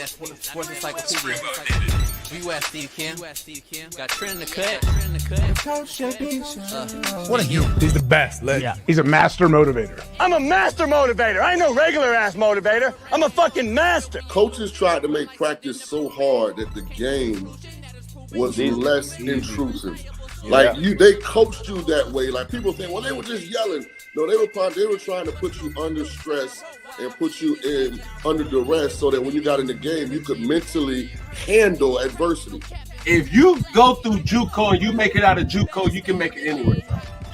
Sports Encyclopedia. U.S. Steve Kim. Got Trent in the cut. What are you? He's the best. Yeah. He's a master motivator. I'm a master motivator. I ain't no regular ass motivator. I'm a fucking master. Coaches tried to make practice so hard that the game was less intrusive. Like they coached you that way. Like people think, well, they were just yelling. No, they were trying to put you under stress and put you in under duress so that when you got in the game, you could mentally handle adversity. If you go through JUCO and you make it out of JUCO, you can make it anywhere.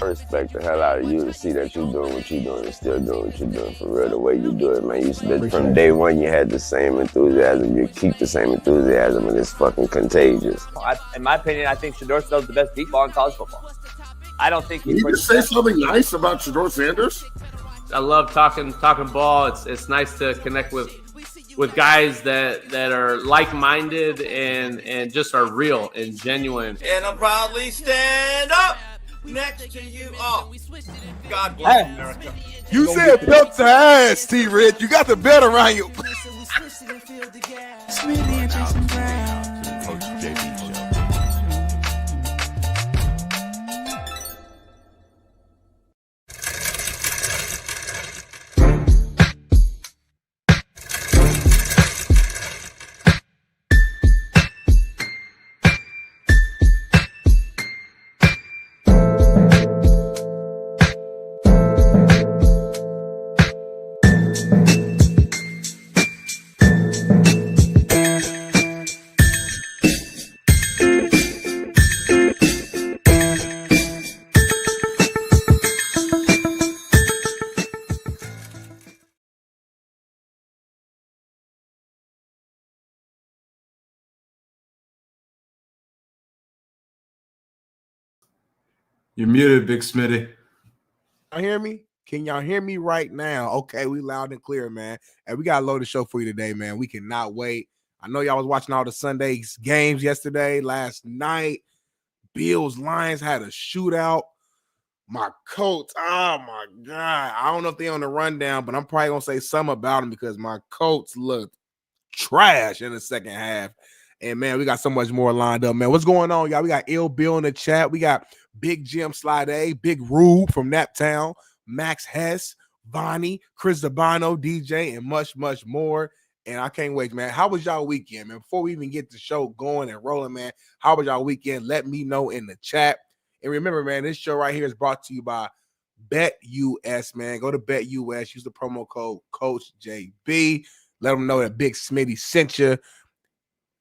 I respect the hell out of you to see that you're doing what you're doing and still doing what you're doing for real, the way you do it, man. From day one, you had the same enthusiasm. You keep the same enthusiasm, and it's fucking contagious. In my opinion, I think Shedeur Sanders is the best deep ball in college football. I don't think Can you just say something nice about Shedeur Sanders? I love talking ball. It's nice to connect with guys that are like-minded and just are real and genuine. And I'll proudly stand up next to you. Oh, God bless America. You said belt to ass, T-Rich. You got the belt around you. Smitty and Jason Brown. Coach JB Show. You're muted, Big Smitty. Y'all hear me? Can y'all hear me right now? Okay, we loud and clear, man. And we got a loaded show for you today, man. We cannot wait. I know y'all was watching all the Sunday games yesterday, last night. Bills, Lions had a shootout. My Colts, oh my God. I don't know if they're on the rundown, but I'm probably going to say something about them because my Colts looked trash in the second half. And, man, we got so much more lined up, man. What's going on, y'all? We got Ill Bill in the chat. We got Big Jim Slide A, Big Rube from Naptown, Max Hess, Bonnie, Chris Dabano, DJ, and much, much more. And I can't wait, man. How was y'all weekend, man? Before we even get the show going and rolling, man, how was y'all weekend? Let me know in the chat. And remember, man, this show right here is brought to you by BetUS, man. Go to BetUS. Use the promo code Coach JB. Let them know that Big Smitty sent you.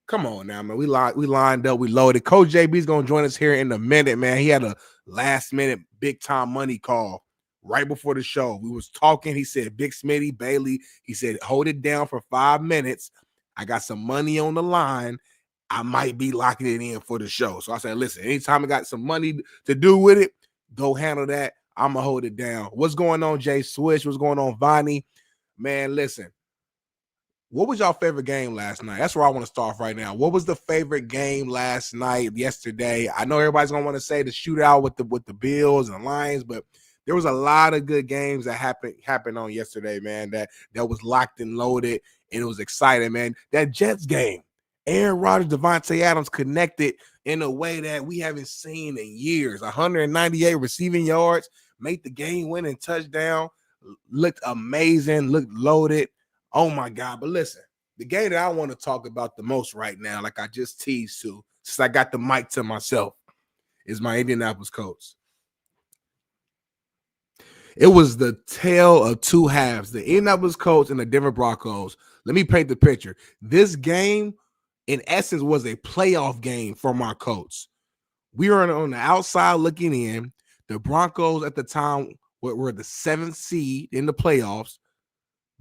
Come on now, man. We lined up. We loaded. Coach JB's going to join us here in a minute, man. He had a last-minute big-time money call right before the show. We was talking. He said, Big Smitty, Bailey, he said, hold it down for 5 minutes. I got some money on the line. I might be locking it in for the show. So I said, listen, anytime I got some money to do with it, go handle that. I'm going to hold it down. What's going on, Jay Swish? What's going on, Vonnie? Man, listen. What was y'all favorite game last night? That's where I want to start right now. What was the favorite game last night, yesterday? I know everybody's going to want to say the shootout with the Bills and Lions, but there was a lot of good games that happened on yesterday, man, that was locked and loaded, and it was exciting, man. That Jets game, Aaron Rodgers, Devontae Adams connected in a way that we haven't seen in years. 198 receiving yards, made the game-winning touchdown, looked amazing, looked loaded. Oh, my God. But listen, the game that I want to talk about the most right now, like I just teased to, since I got the mic to myself, is my Indianapolis Colts. It was the tale of two halves, the Indianapolis Colts and the Denver Broncos. Let me paint the picture. This game, in essence, was a playoff game for my Colts. We were on the outside looking in. The Broncos at the time were the 7th seed in the playoffs.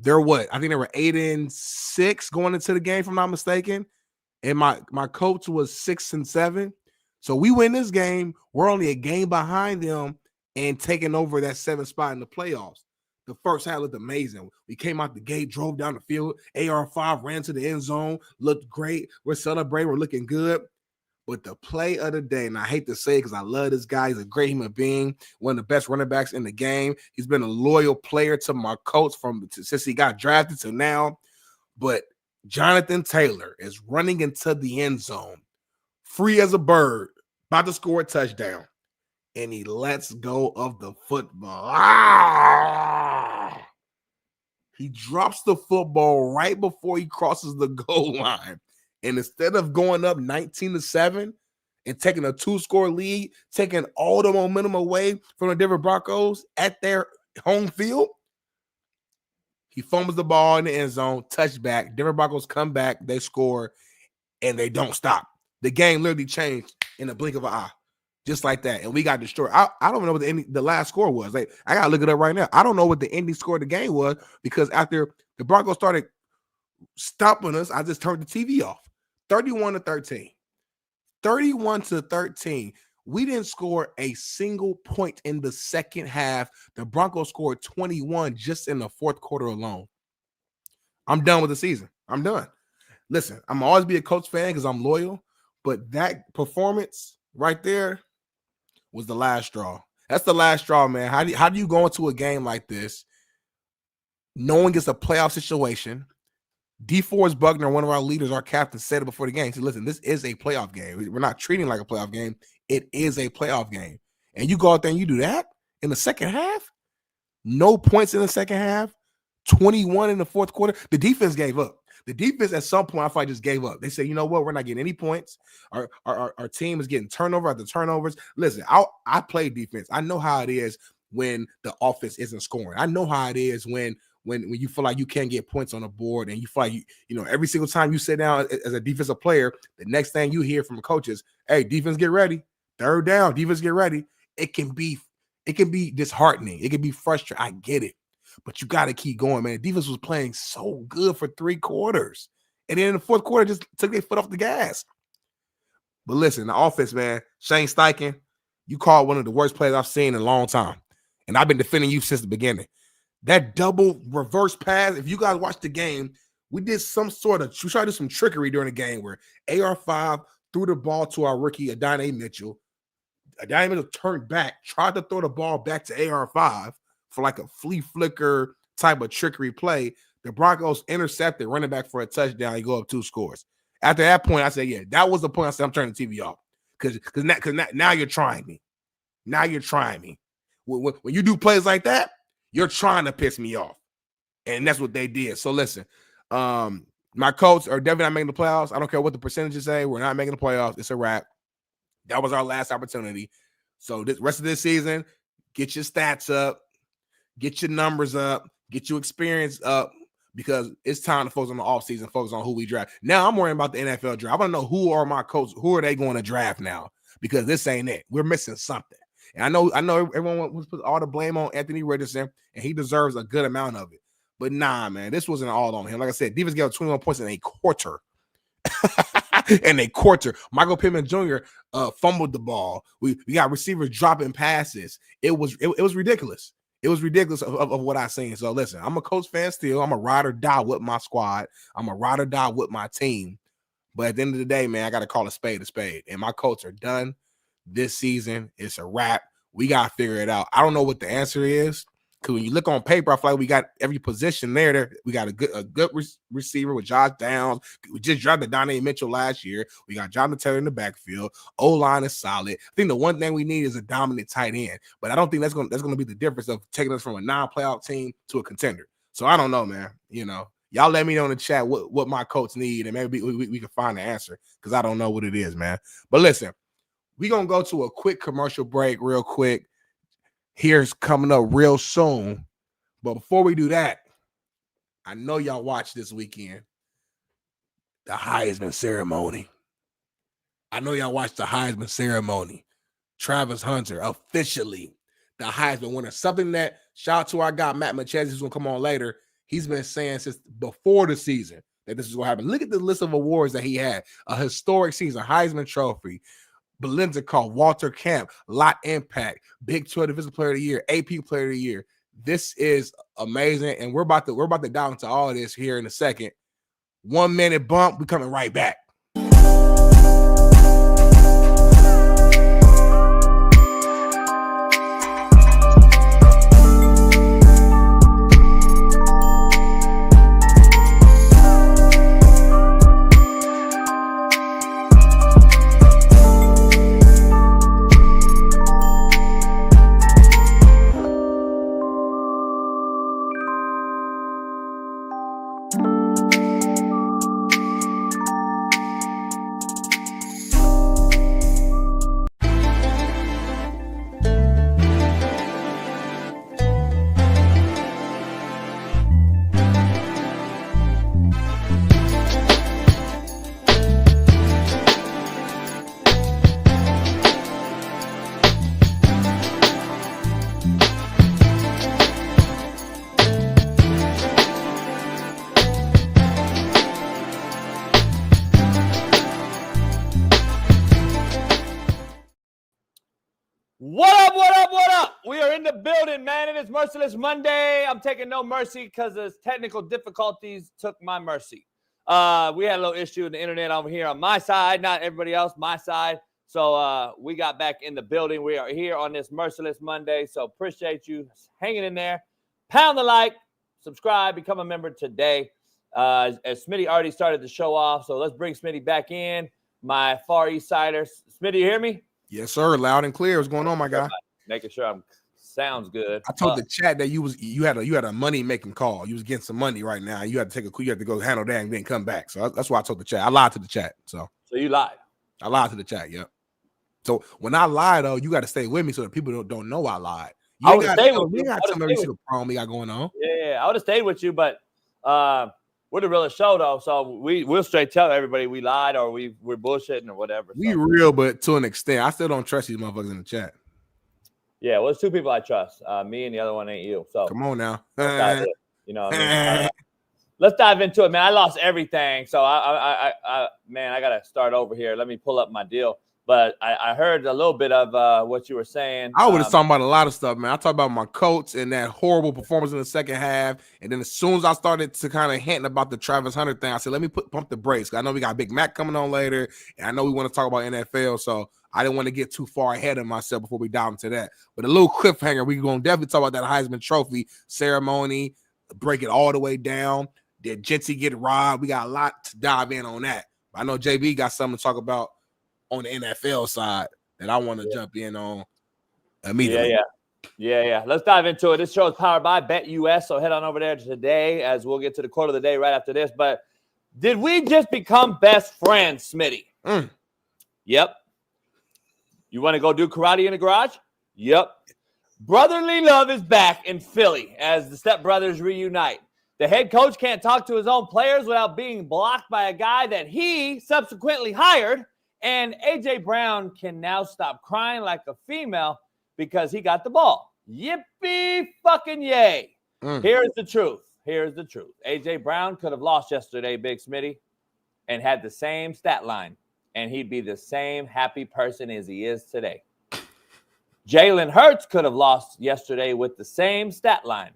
They're what? I think they were 8-6 going into the game, if I'm not mistaken. And my Colts was 6-7. So we win this game. We're only a game behind them and taking over that 7th spot in the playoffs. The first half looked amazing. We came out the gate, drove down the field. AR5 ran to the end zone, looked great. We're celebrating. We're looking good. But the play of the day, and I hate to say it because I love this guy. He's a great human being, one of the best running backs in the game. He's been a loyal player to my Colts since he got drafted to now. But Jonathan Taylor is running into the end zone, free as a bird, about to score a touchdown, and he lets go of the football. He drops the football right before he crosses the goal line. And instead of going up 19-7 and taking a 2-score lead, taking all the momentum away from the Denver Broncos at their home field, he fumbles the ball in the end zone, touchback. Denver Broncos come back, they score, and they don't stop. The game literally changed in the blink of an eye, just like that. And we got destroyed. I don't know what the last score was. Like, I got to look it up right now. I don't know what the ending score of the game was, because after the Broncos started stopping us, I just turned the TV off. 31-13. 31-13. We didn't score a single point in the second half. The Broncos scored 21 just in the fourth quarter alone. I'm done with the season. I'm done. Listen, I'm always be a Colts fan because I'm loyal, but that performance right there was the last straw. That's the last straw, man. How do you go into a game like this knowing it's a playoff situation? DeForest Buckner, one of our leaders, our captain, said it before the game. He said, listen, this is a playoff game. We're not treating it like a playoff game. It is a playoff game. And you go out there and you do that in the second half? No points in the second half? 21 in the fourth quarter? The defense gave up. The defense at some point, I thought, just gave up. They said, you know what? We're not getting any points. Our team is getting turnover after turnovers. Listen, I play defense. I know how it is when the offense isn't scoring. I know how it is when you feel like you can't get points on the board, and you feel like you know every single time you sit down as a defensive player, the next thing you hear from the coaches, hey, defense, get ready. Third down, defense, get ready. It can be disheartening. It can be frustrating. I get it. But you got to keep going, man. The defense was playing so good for 3 quarters. And then in the fourth quarter, just took their foot off the gas. But listen, the offense, man, Shane Steichen, you called one of the worst plays I've seen in a long time. And I've been defending you since the beginning. That double reverse pass, if you guys watched the game, we tried to do some trickery during the game where AR5 threw the ball to our rookie, Adonai Mitchell. Adonai Mitchell turned back, tried to throw the ball back to AR5 for like a flea flicker type of trickery play. The Broncos intercepted, running back for a touchdown. You go up 2 scores. After that point, I said, yeah, that was the point. I said, I'm turning the TV off because now you're trying me. Now you're trying me. When you do plays like that, you're trying to piss me off. And that's what they did. So listen, my Colts are definitely not making the playoffs. I don't care what the percentages say. We're not making the playoffs. It's a wrap. That was our last opportunity. So this rest of this season, get your stats up, get your numbers up, get your experience up, because it's time to focus on the offseason, focus on who we draft. Now I'm worrying about the NFL draft. I want to know who are my coaches, who are they going to draft now? Because this ain't it. We're missing something. And I know everyone wants to put all the blame on Anthony Richardson, and he deserves a good amount of it. But nah, man, this wasn't all on him. Like I said, defense gave up 21 points in a quarter. In a quarter. Michael Pittman Jr. Fumbled the ball. We got receivers dropping passes. It was ridiculous. It was ridiculous of what I seen. So listen, I'm a Colts fan still. I'm a ride or die with my squad. I'm a ride or die with my team. But at the end of the day, man, I got to call a spade a spade. And my Colts are done this season. It's a wrap. We got to figure it out. I don't know what the answer is, because when you look on paper, I feel like we got every position there. We got a good receiver with Josh Downs. We just drafted Adonai Mitchell last year. We got Jonathan Taylor in the backfield. O-line is solid. I think the one thing we need is a dominant tight end. But I don't think that's going to be the difference of taking us from a non-playoff team to a contender. So I don't know, man. You know, y'all let me know in the chat what my Colts need, and maybe we can find the answer, because I don't know what it is, man. But listen, we're going to go to a quick commercial break real quick. Here's coming up real soon. But before we do that, I know y'all watched this weekend the Heisman ceremony. I know y'all watched the Heisman ceremony. Travis Hunter, officially the Heisman winner. Something that, shout out to our guy, Matt McChesney, who's going to come on later. He's been saying since before the season that this is what happened. Look at the list of awards that he had. A historic season, Heisman Trophy, Belenzica, Walter Camp, Lot Impact, Big 12 Defensive Player of the Year, AP Player of the Year. This is amazing, and we're about to dive into all of this here in a second. 1 minute bump. We're coming right back. What up? We are in the building, man. It is Merciless Monday. I'm taking no mercy because the technical difficulties took my mercy. We had a little issue with the internet over here on my side, not everybody else, my side. So we got back in the building. We are here on this Merciless Monday. So appreciate you hanging in there. Pound the like, subscribe, become a member today. As Smitty already started the show off, so let's bring Smitty back in. My Far East Sider. Smitty, you hear me? Yes, sir. Loud and clear. What's going on, my guy? Making sure I'm sounds good. I told the chat that you had a money making call. You was getting some money right now. You had to you had to go handle that and then come back. So that's why I told the chat. I lied to the chat. So you lied. I lied to the chat. Yep. So when I lie though, you got to stay with me so that people don't know I lied. You ain't got to tell me the problem we got going on. Yeah, I would have stayed with you, but we're the realest show though, so we'll straight tell everybody we lied or we're bullshitting or whatever. We real, but to an extent, I still don't trust these motherfuckers in the chat. Yeah, well, there's two people I trust. Me and the other one ain't you. So come on now. You know what I mean? Let's dive into it, man. I lost everything, so I gotta start over here. Let me pull up my deal. But I heard a little bit of what you were saying. I was talking about a lot of stuff, man. I talked about my Colts and that horrible performance in the second half. And then as soon as I started to kind of hint about the Travis Hunter thing, I said, let me pump the brakes. I know we got Big Mac coming on later. And I know we want to talk about NFL. So I didn't want to get too far ahead of myself before we dive into that. But a little cliffhanger, we're going to definitely talk about that Heisman Trophy ceremony, break it all the way down. Did Jency get robbed? We got a lot to dive in on that. I know JB got something to talk about on the NFL side that I want to jump in on immediately. Yeah. Let's dive into it. This show is powered by BetUS, so head on over there today as we'll get to the quote of the day right after this. But did we just become best friends, Smitty? Yep. You want to go do karate in the garage? Yep. Brotherly love is back in Philly as the stepbrothers reunite. The head coach can't talk to his own players without being blocked by a guy that he subsequently hired. And A.J. Brown can now stop crying like a female because he got the ball. Yippee fucking yay. Here's the truth. A.J. Brown could have lost yesterday, Big Smitty, and had the same stat line. And he'd be the same happy person as he is today. Jalen Hurts could have lost yesterday with the same stat line.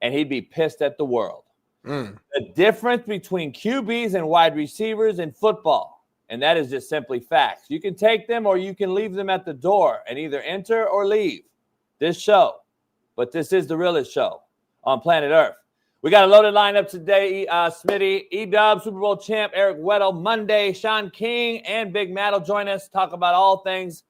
And he'd be pissed at the world. The difference between QBs and wide receivers in football. And that is just simply facts. You can take them or you can leave them at the door and either enter or leave this show. But this is the realest show on planet Earth. We got a loaded lineup today. Smitty, E-Dub, Super Bowl champ, Eric Weddle, Monday, Shaun King, and Big Matt will join us, talk about all things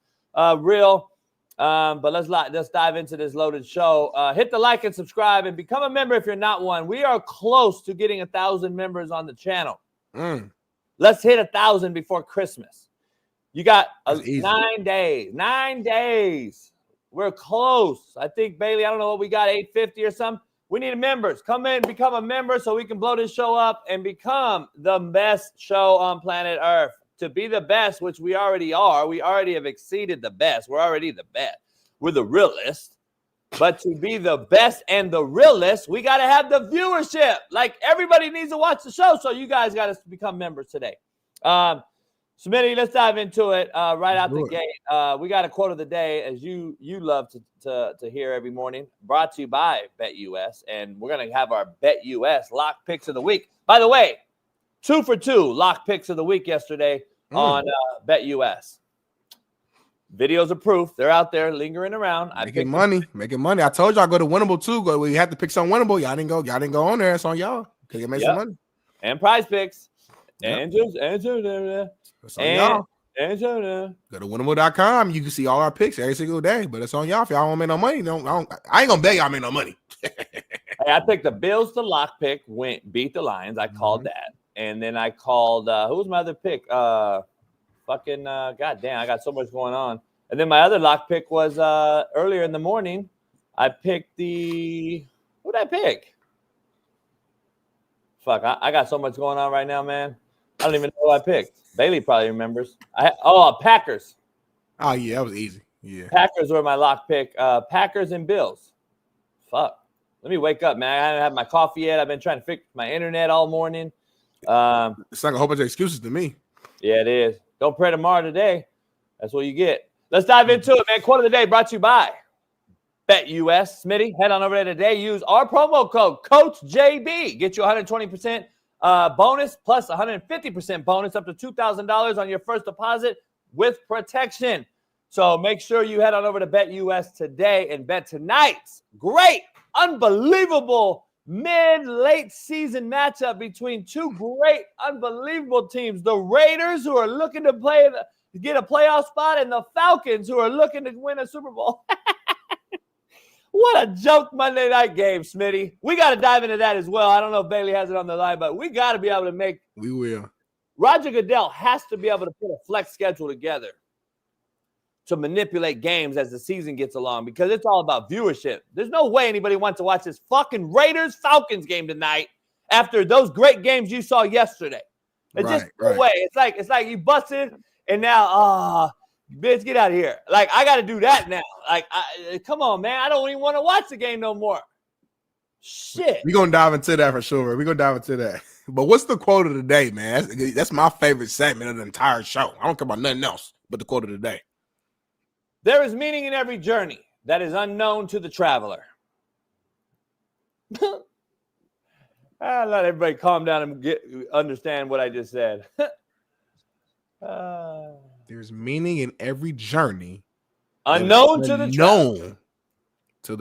real. But let's dive into this loaded show. Hit the like and subscribe and become a member if you're not one. We are close to getting 1,000 members on the channel. Let's hit 1,000 before Christmas. You got 9 days. 9 days. We're close. I think, Bailey, I don't know what we got, 850 or something. We need members. Come in, become a member so we can blow this show up and become the best show on planet Earth. To be the best, which we already are. We already have exceeded the best. We're already the best. We're the realest. But to be the best and the realest, we got to have the viewership. Like, everybody needs to watch the show, so you guys got to become members today. Smitty, let's dive into it right out the gate. We got a quote of the day, as you love to hear every morning, brought to you by BetUS, and we're going to have our BetUS lock picks of the week. By the way, 2 for 2 lock picks of the week yesterday on BetUS. Videos of proof. They're out there lingering around. Making money. I told y'all go to Winnable too. We had to pick some Winnable. Y'all didn't go on there. It's on y'all. Cause you made some money. And prize picks. Yep. And y'all. Go to winnable.com. You can see all our picks every single day. But it's on y'all. If y'all don't make no money, I ain't gonna bet y'all make no money. Hey, I picked the Bills to lock pick, beat the Lions. I called that. And then I called who was my other pick? Goddamn, I got so much going on. And then my other lock pick was earlier in the morning. I picked who'd I pick? Fuck, I got so much going on right now, man. I don't even know who I picked. Bailey probably remembers. Packers. Oh, yeah, that was easy. Yeah. Packers were my lock pick. Packers and Bills. Fuck. Let me wake up, man. I haven't had my coffee yet. I've been trying to fix my internet all morning. It's like a whole bunch of excuses to me. Yeah, it is. Don't pray tomorrow today. That's what you get. Let's dive into it, man. Quote of the day brought to you by BetUS. Smitty, head on over there today. Use our promo code CoachJB. Get you 120% bonus plus 150% bonus up to $2,000 on your first deposit with protection. So make sure you head on over to BetUS today and bet tonight's great, unbelievable mid-late season matchup between two great, unbelievable teams. The Raiders, who are looking to get a playoff spot, and the Falcons, who are looking to win a Super Bowl. What a joke Monday night game, Smitty. We got to dive into that as well. I don't know if Bailey has it on the line, but we got to be able to make. We will. Roger Goodell has to be able to put a flex schedule together to manipulate games as the season gets along, because it's all about viewership. There's no way anybody wants to watch this fucking Raiders-Falcons game tonight after those great games you saw yesterday. It's just no way. It's like you busted and now, bitch, get out of here. Like, I got to do that now. Like, come on, man. I don't even want to watch the game no more. Shit. We're going to dive into that for sure. We're going to dive into that. But what's the quote of the day, man? That's my favorite segment of the entire show. I don't care about nothing else but the quote of the day. There is meaning in every journey that is unknown to the traveler. I'll let everybody calm down and understand what I just said. There's meaning in every journey unknown to the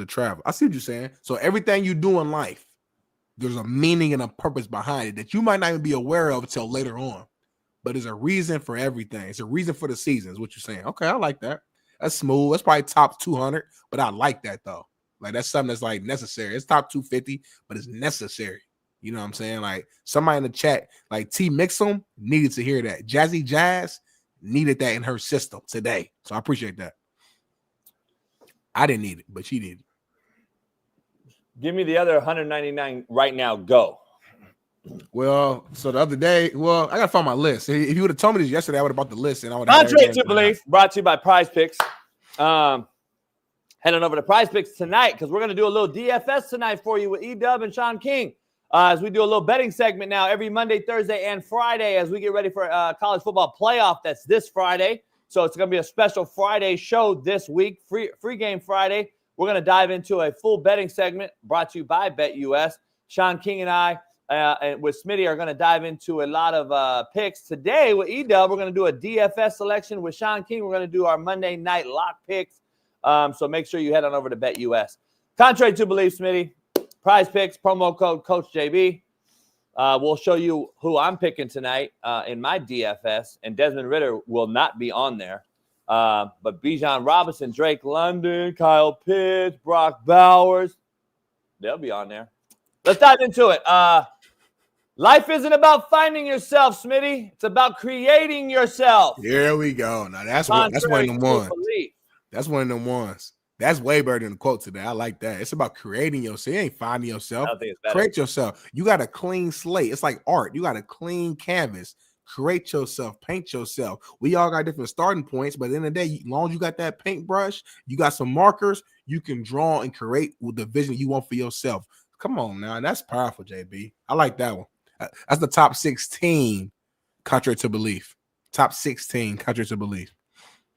traveler. I see what you're saying. So everything you do in life, there's a meaning and a purpose behind it that you might not even be aware of until later on. But there's a reason for everything. It's a reason for the seasons, what you're saying. Okay, I like that. That's smooth. That's probably top 200, but I like that though. Like, that's something that's like necessary. It's top 250, but it's necessary. You know what I'm saying? Like, somebody in the chat, like T Mixum, needed to hear that. Jazzy Jazz needed that in her system today. So I appreciate that. I didn't need it, but she did. Give me the other 199 right now. Go. Well, so the other day, I gotta find my list. If you would have told me this yesterday, I would have bought the list and I would have. Contrary to belief, brought to you by Prize Picks. Heading over to Prize Picks tonight because we're gonna do a little DFS tonight for you with E-Dub and Shaun King. As we do a little betting segment now every Monday, Thursday, and Friday as we get ready for college football playoff. That's this Friday. So it's going to be a special Friday show this week, free game Friday. We're going to dive into a full betting segment brought to you by BetUS. Shaun King and I and with Smitty are going to dive into a lot of picks. Today with E-Dub, we're going to do a DFS selection. With Shaun King, we're going to do our Monday night lock picks. So make sure you head on over to BetUS. Contrary to belief, Smitty, Prize Picks, promo code CoachJB. We'll show you who I'm picking tonight in my DFS, and Desmond Ridder will not be on there. But Bijan Robinson, Drake London, Kyle Pitts, Brock Bowers, they'll be on there. Let's dive into it. Life isn't about finding yourself, Smitty. It's about creating yourself. Here we go. Now that's one of them ones. That's one of them ones. That's way better than the quote today. I like that. It's about creating yourself. You ain't finding yourself. I don't think it's better. Create yourself. You got a clean slate. It's like art. You got a clean canvas. Create yourself. Paint yourself. We all got different starting points, but at the end of the day, as long as you got that paintbrush, you got some markers, you can draw and create with the vision you want for yourself. Come on now. That's powerful, JB. I like that one. That's the top 16, contrary to belief. Top 16, contrary to belief.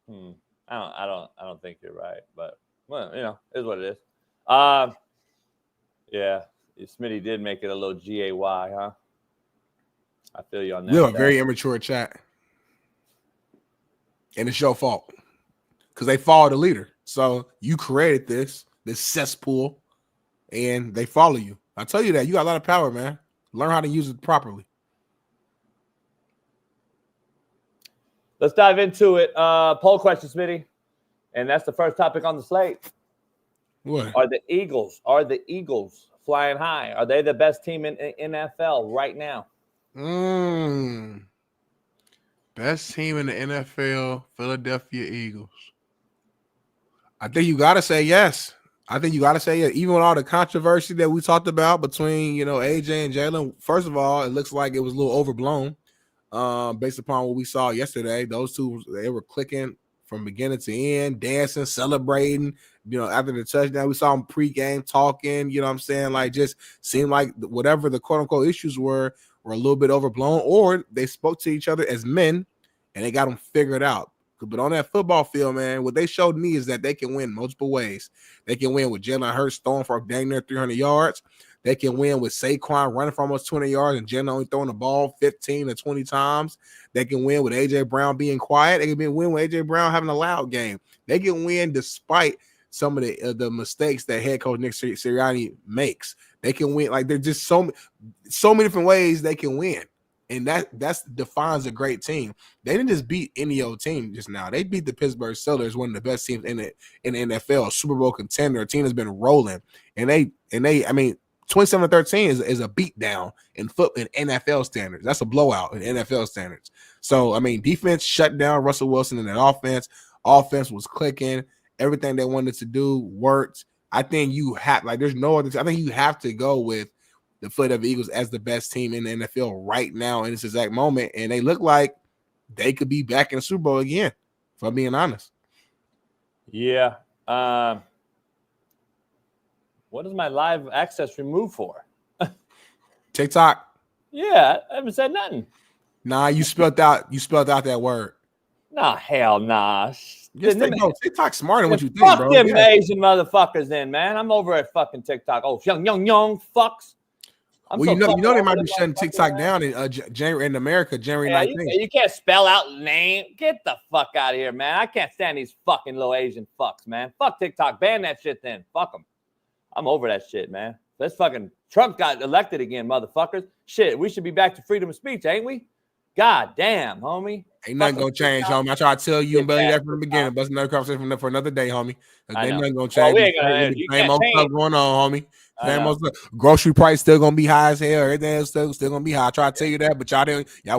I don't think you're right, but well, you know, it is what it is. Yeah, Smitty did make it a little GAY, huh? I feel you on that. We're a very immature chat. And it's your fault. Because they follow the leader. So you created this cesspool, and they follow you. I tell you that. You got a lot of power, man. Learn how to use it properly. Let's dive into it. Poll question, Smitty. And that's the first topic on the slate. What? Are the Eagles flying high? Are they the best team in NFL right now? Best team in the NFL, Philadelphia Eagles. I think you got to say yes. Even with all the controversy that we talked about between, AJ and Jalen, first of all, it looks like it was a little overblown based upon what we saw yesterday. Those two, they were clicking from beginning to end, dancing, celebrating. After the touchdown, we saw them pregame talking, like just seemed like whatever the quote-unquote issues were a little bit overblown, or they spoke to each other as men and they got them figured out. But on that football field, man, what they showed me is that they can win multiple ways. They can win with Jalen Hurts throwing for dang near 300 yards. They can win with Saquon running for almost 20 yards and Jalen only throwing the ball 15 to 20 times. They can win with A.J. Brown being quiet. They can win with A.J. Brown having a loud game. They can win despite some of the mistakes that head coach Nick Sirianni makes. They can win. Like, there's just so many different ways they can win. And that defines a great team. They didn't just beat any old team just now. They beat the Pittsburgh Steelers, one of the best teams in the NFL, a Super Bowl contender, a team that's been rolling. And they I mean, 27-13 is a beatdown in NFL standards. That's a blowout in NFL standards. So, I mean, defense shut down Russell Wilson in that offense. Offense was clicking. Everything they wanted to do worked. I think you have, like, there's no other. I think you have to go with the Philadelphia Eagles as the best team in the NFL right now in this exact moment. And they look like they could be back in the Super Bowl again, if I'm being honest. Yeah. What is my live access removed for? TikTok. Yeah, I haven't said nothing. Nah, you spelled out that word. Nah, hell nah. Yes, TikTok's smarter than what you think, fuck bro. Them yeah. Asian motherfuckers then, man. I'm over at fucking TikTok. Oh, young fucks. Well, you know they might be shutting TikTok down in January in America, January 19th. You can't spell out name. Get the fuck out of here, man. I can't stand these fucking little Asian fucks, man. Fuck TikTok. Ban that shit then. Fuck them. I'm over that shit, man. This fucking Trump got elected again, motherfuckers. Shit, we should be back to freedom of speech, ain't we? God damn, homie. Ain't nothing gonna change, homie. I try to tell you and Billy that from the beginning, but it's another conversation for another day, homie. Ain't nothing gonna change. Well, same old stuff going on, homie. Same old stuff. Grocery price still gonna be high as hell. Everything else still gonna be high. I try to tell you that, but y'all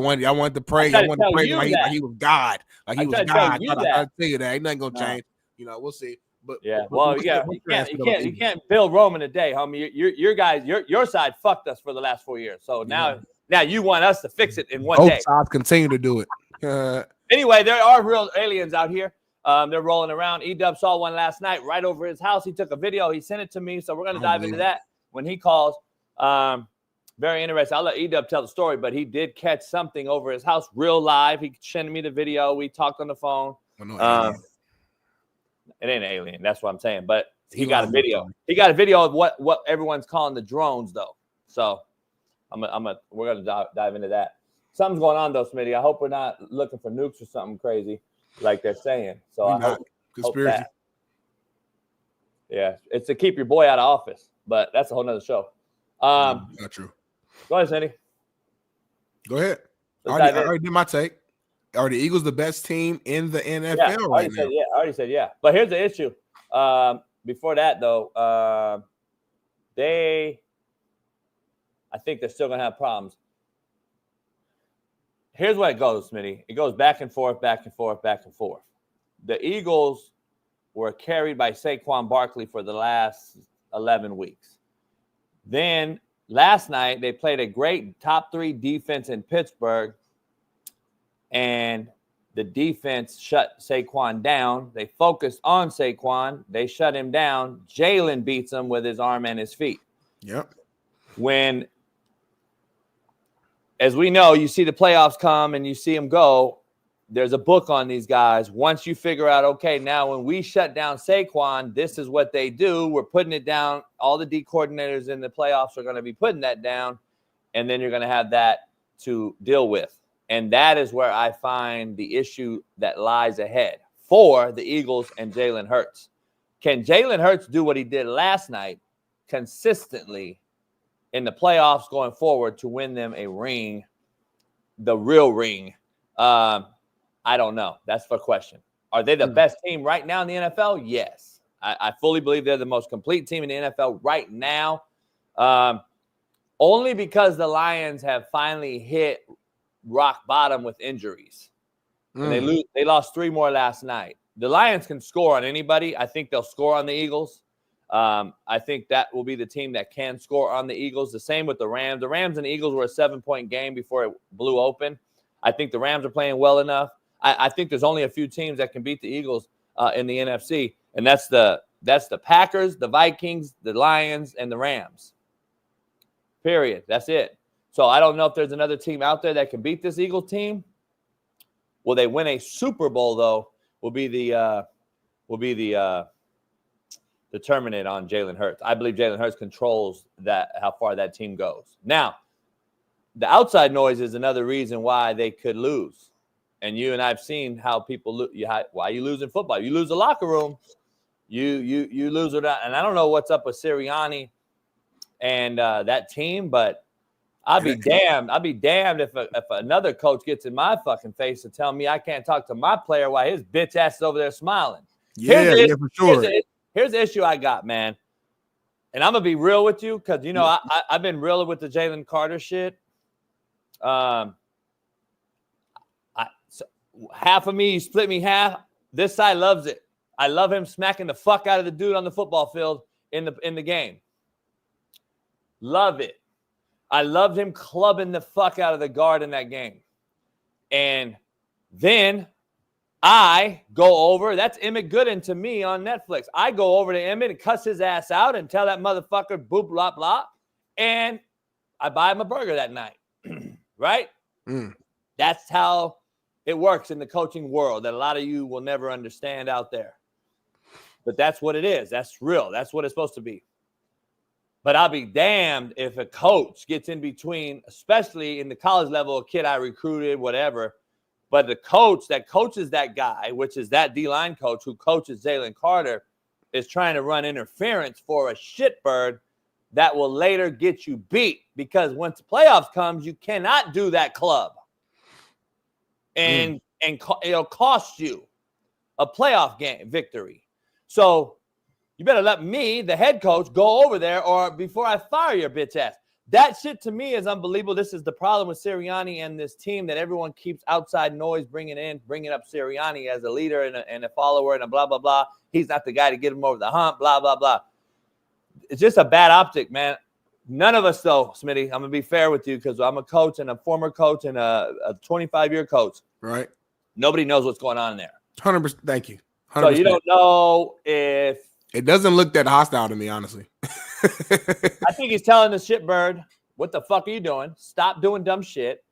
wanted to pray. Y'all wanted to pray like he was God. Like he was God. I try to tell you that. Ain't nothing gonna change. You know, we'll see. But yeah, well, you can't build Rome in a day, homie. Your guys, your side fucked us for the last 4 years. So now you want us to fix it in one day. Both sides continue to do it. Anyway, there are real aliens out here. They're rolling around. E-Dub saw one last night right over his house. He took a video. He sent it to me. So we're going to dive into that when he calls. Very interesting. I'll let E-Dub tell the story, but he did catch something over his house real live. He sent me the video. We talked on the phone. It ain't an alien. That's what I'm saying. But he got a video. He got a video of what everyone's calling the drones, though. So we're gonna dive into that. Something's going on though, Smitty. I hope we're not looking for nukes or something crazy like they're saying. So I hope conspiracy. Hope yeah, it's to keep your boy out of office, but that's a whole nother show. Not true. Go ahead, Smitty. Go ahead. I already did my take. Are the Eagles the best team in the NFL right now? I already said yeah. But here's the issue. Before that, though, I think they're still going to have problems. Here's where it goes, Smitty. It goes back and forth, back and forth, back and forth. The Eagles were carried by Saquon Barkley for the last 11 weeks. Then last night, they played a great top 3 defense in Pittsburgh, and the defense shut Saquon down. They focused on Saquon. They shut him down. Jalen beats him with his arm and his feet. Yep. When, as we know, you see the playoffs come and you see them go, there's a book on these guys. Once you figure out, okay, now when we shut down Saquon, this is what they do. We're putting it down. All the D coordinators in the playoffs are going to be putting that down, and then you're going to have that to deal with. And that is where I find the issue that lies ahead for the Eagles and Jalen Hurts. Can Jalen Hurts do what he did last night consistently in the playoffs going forward to win them a ring, the real ring? I don't know. That's the question. Are they the best team right now in the NFL? Yes. I fully believe they're the most complete team in the NFL right now. Only because the Lions have finally hit rock bottom with injuries. And they lost 3 more last night. The Lions can score on anybody. I think they'll score on the Eagles. I think that will be the team that can score on the Eagles. The same with the Rams. The Rams and the Eagles were a 7-point game before it blew open. I think the Rams are playing well enough. I think there's only a few teams that can beat the Eagles in the NFC, and that's the Packers, the Vikings, the Lions, and the Rams. Period. That's it. So I don't know if there's another team out there that can beat this Eagles team. Will they win a Super Bowl, though? determinant on Jalen Hurts. I believe Jalen Hurts controls how far that team goes. Now, the outside noise is another reason why they could lose. And you and I've seen how people why you lose in football. You lose the locker room. You lose it. And I don't know what's up with Sirianni and that team, but I'll be damned. I'll be damned if another coach gets in my fucking face and tell me I can't talk to my player while his bitch ass is over there smiling. Yeah, for sure. Here's the issue I got, man. And I'm going to be real with you because, you know, I've been real with the Jalen Carter shit. Half of me, you split me half. This side loves it. I love him smacking the fuck out of the dude on the football field in the game. Love it. I loved him clubbing the fuck out of the guard in that game. And then I go over. That's Emmett Gooden to me on Netflix. I go over to Emmett and cuss his ass out and tell that motherfucker boop, blah, blah. And I buy him a burger that night. Right? That's how it works in the coaching world that a lot of you will never understand out there. But that's what it is. That's real. That's what it's supposed to be. But I'll be damned if a coach gets in between, especially in the college level, a kid I recruited, whatever. But the coach that coaches that guy, which is that D-line coach who coaches Jalen Carter, is trying to run interference for a shitbird that will later get you beat. Because once the playoffs comes, you cannot do that club. And it'll cost you a playoff game victory. So you better let me, the head coach, go over there or before I fire your bitch ass. That shit to me is unbelievable. This is the problem with Sirianni and this team that everyone keeps outside noise bringing up Sirianni as a leader and a follower and a blah, blah, blah. He's not the guy to get him over the hump, blah, blah, blah. It's just a bad optic, man. None of us, though, Smitty, I'm going to be fair with you because I'm a coach and a former coach and a 25-year coach. Right. Nobody knows what's going on in there. 100%. Thank you. 100%. So you don't know if – it doesn't look that hostile to me, honestly. I think he's telling the shitbird, what the fuck are you doing? Stop doing dumb shit.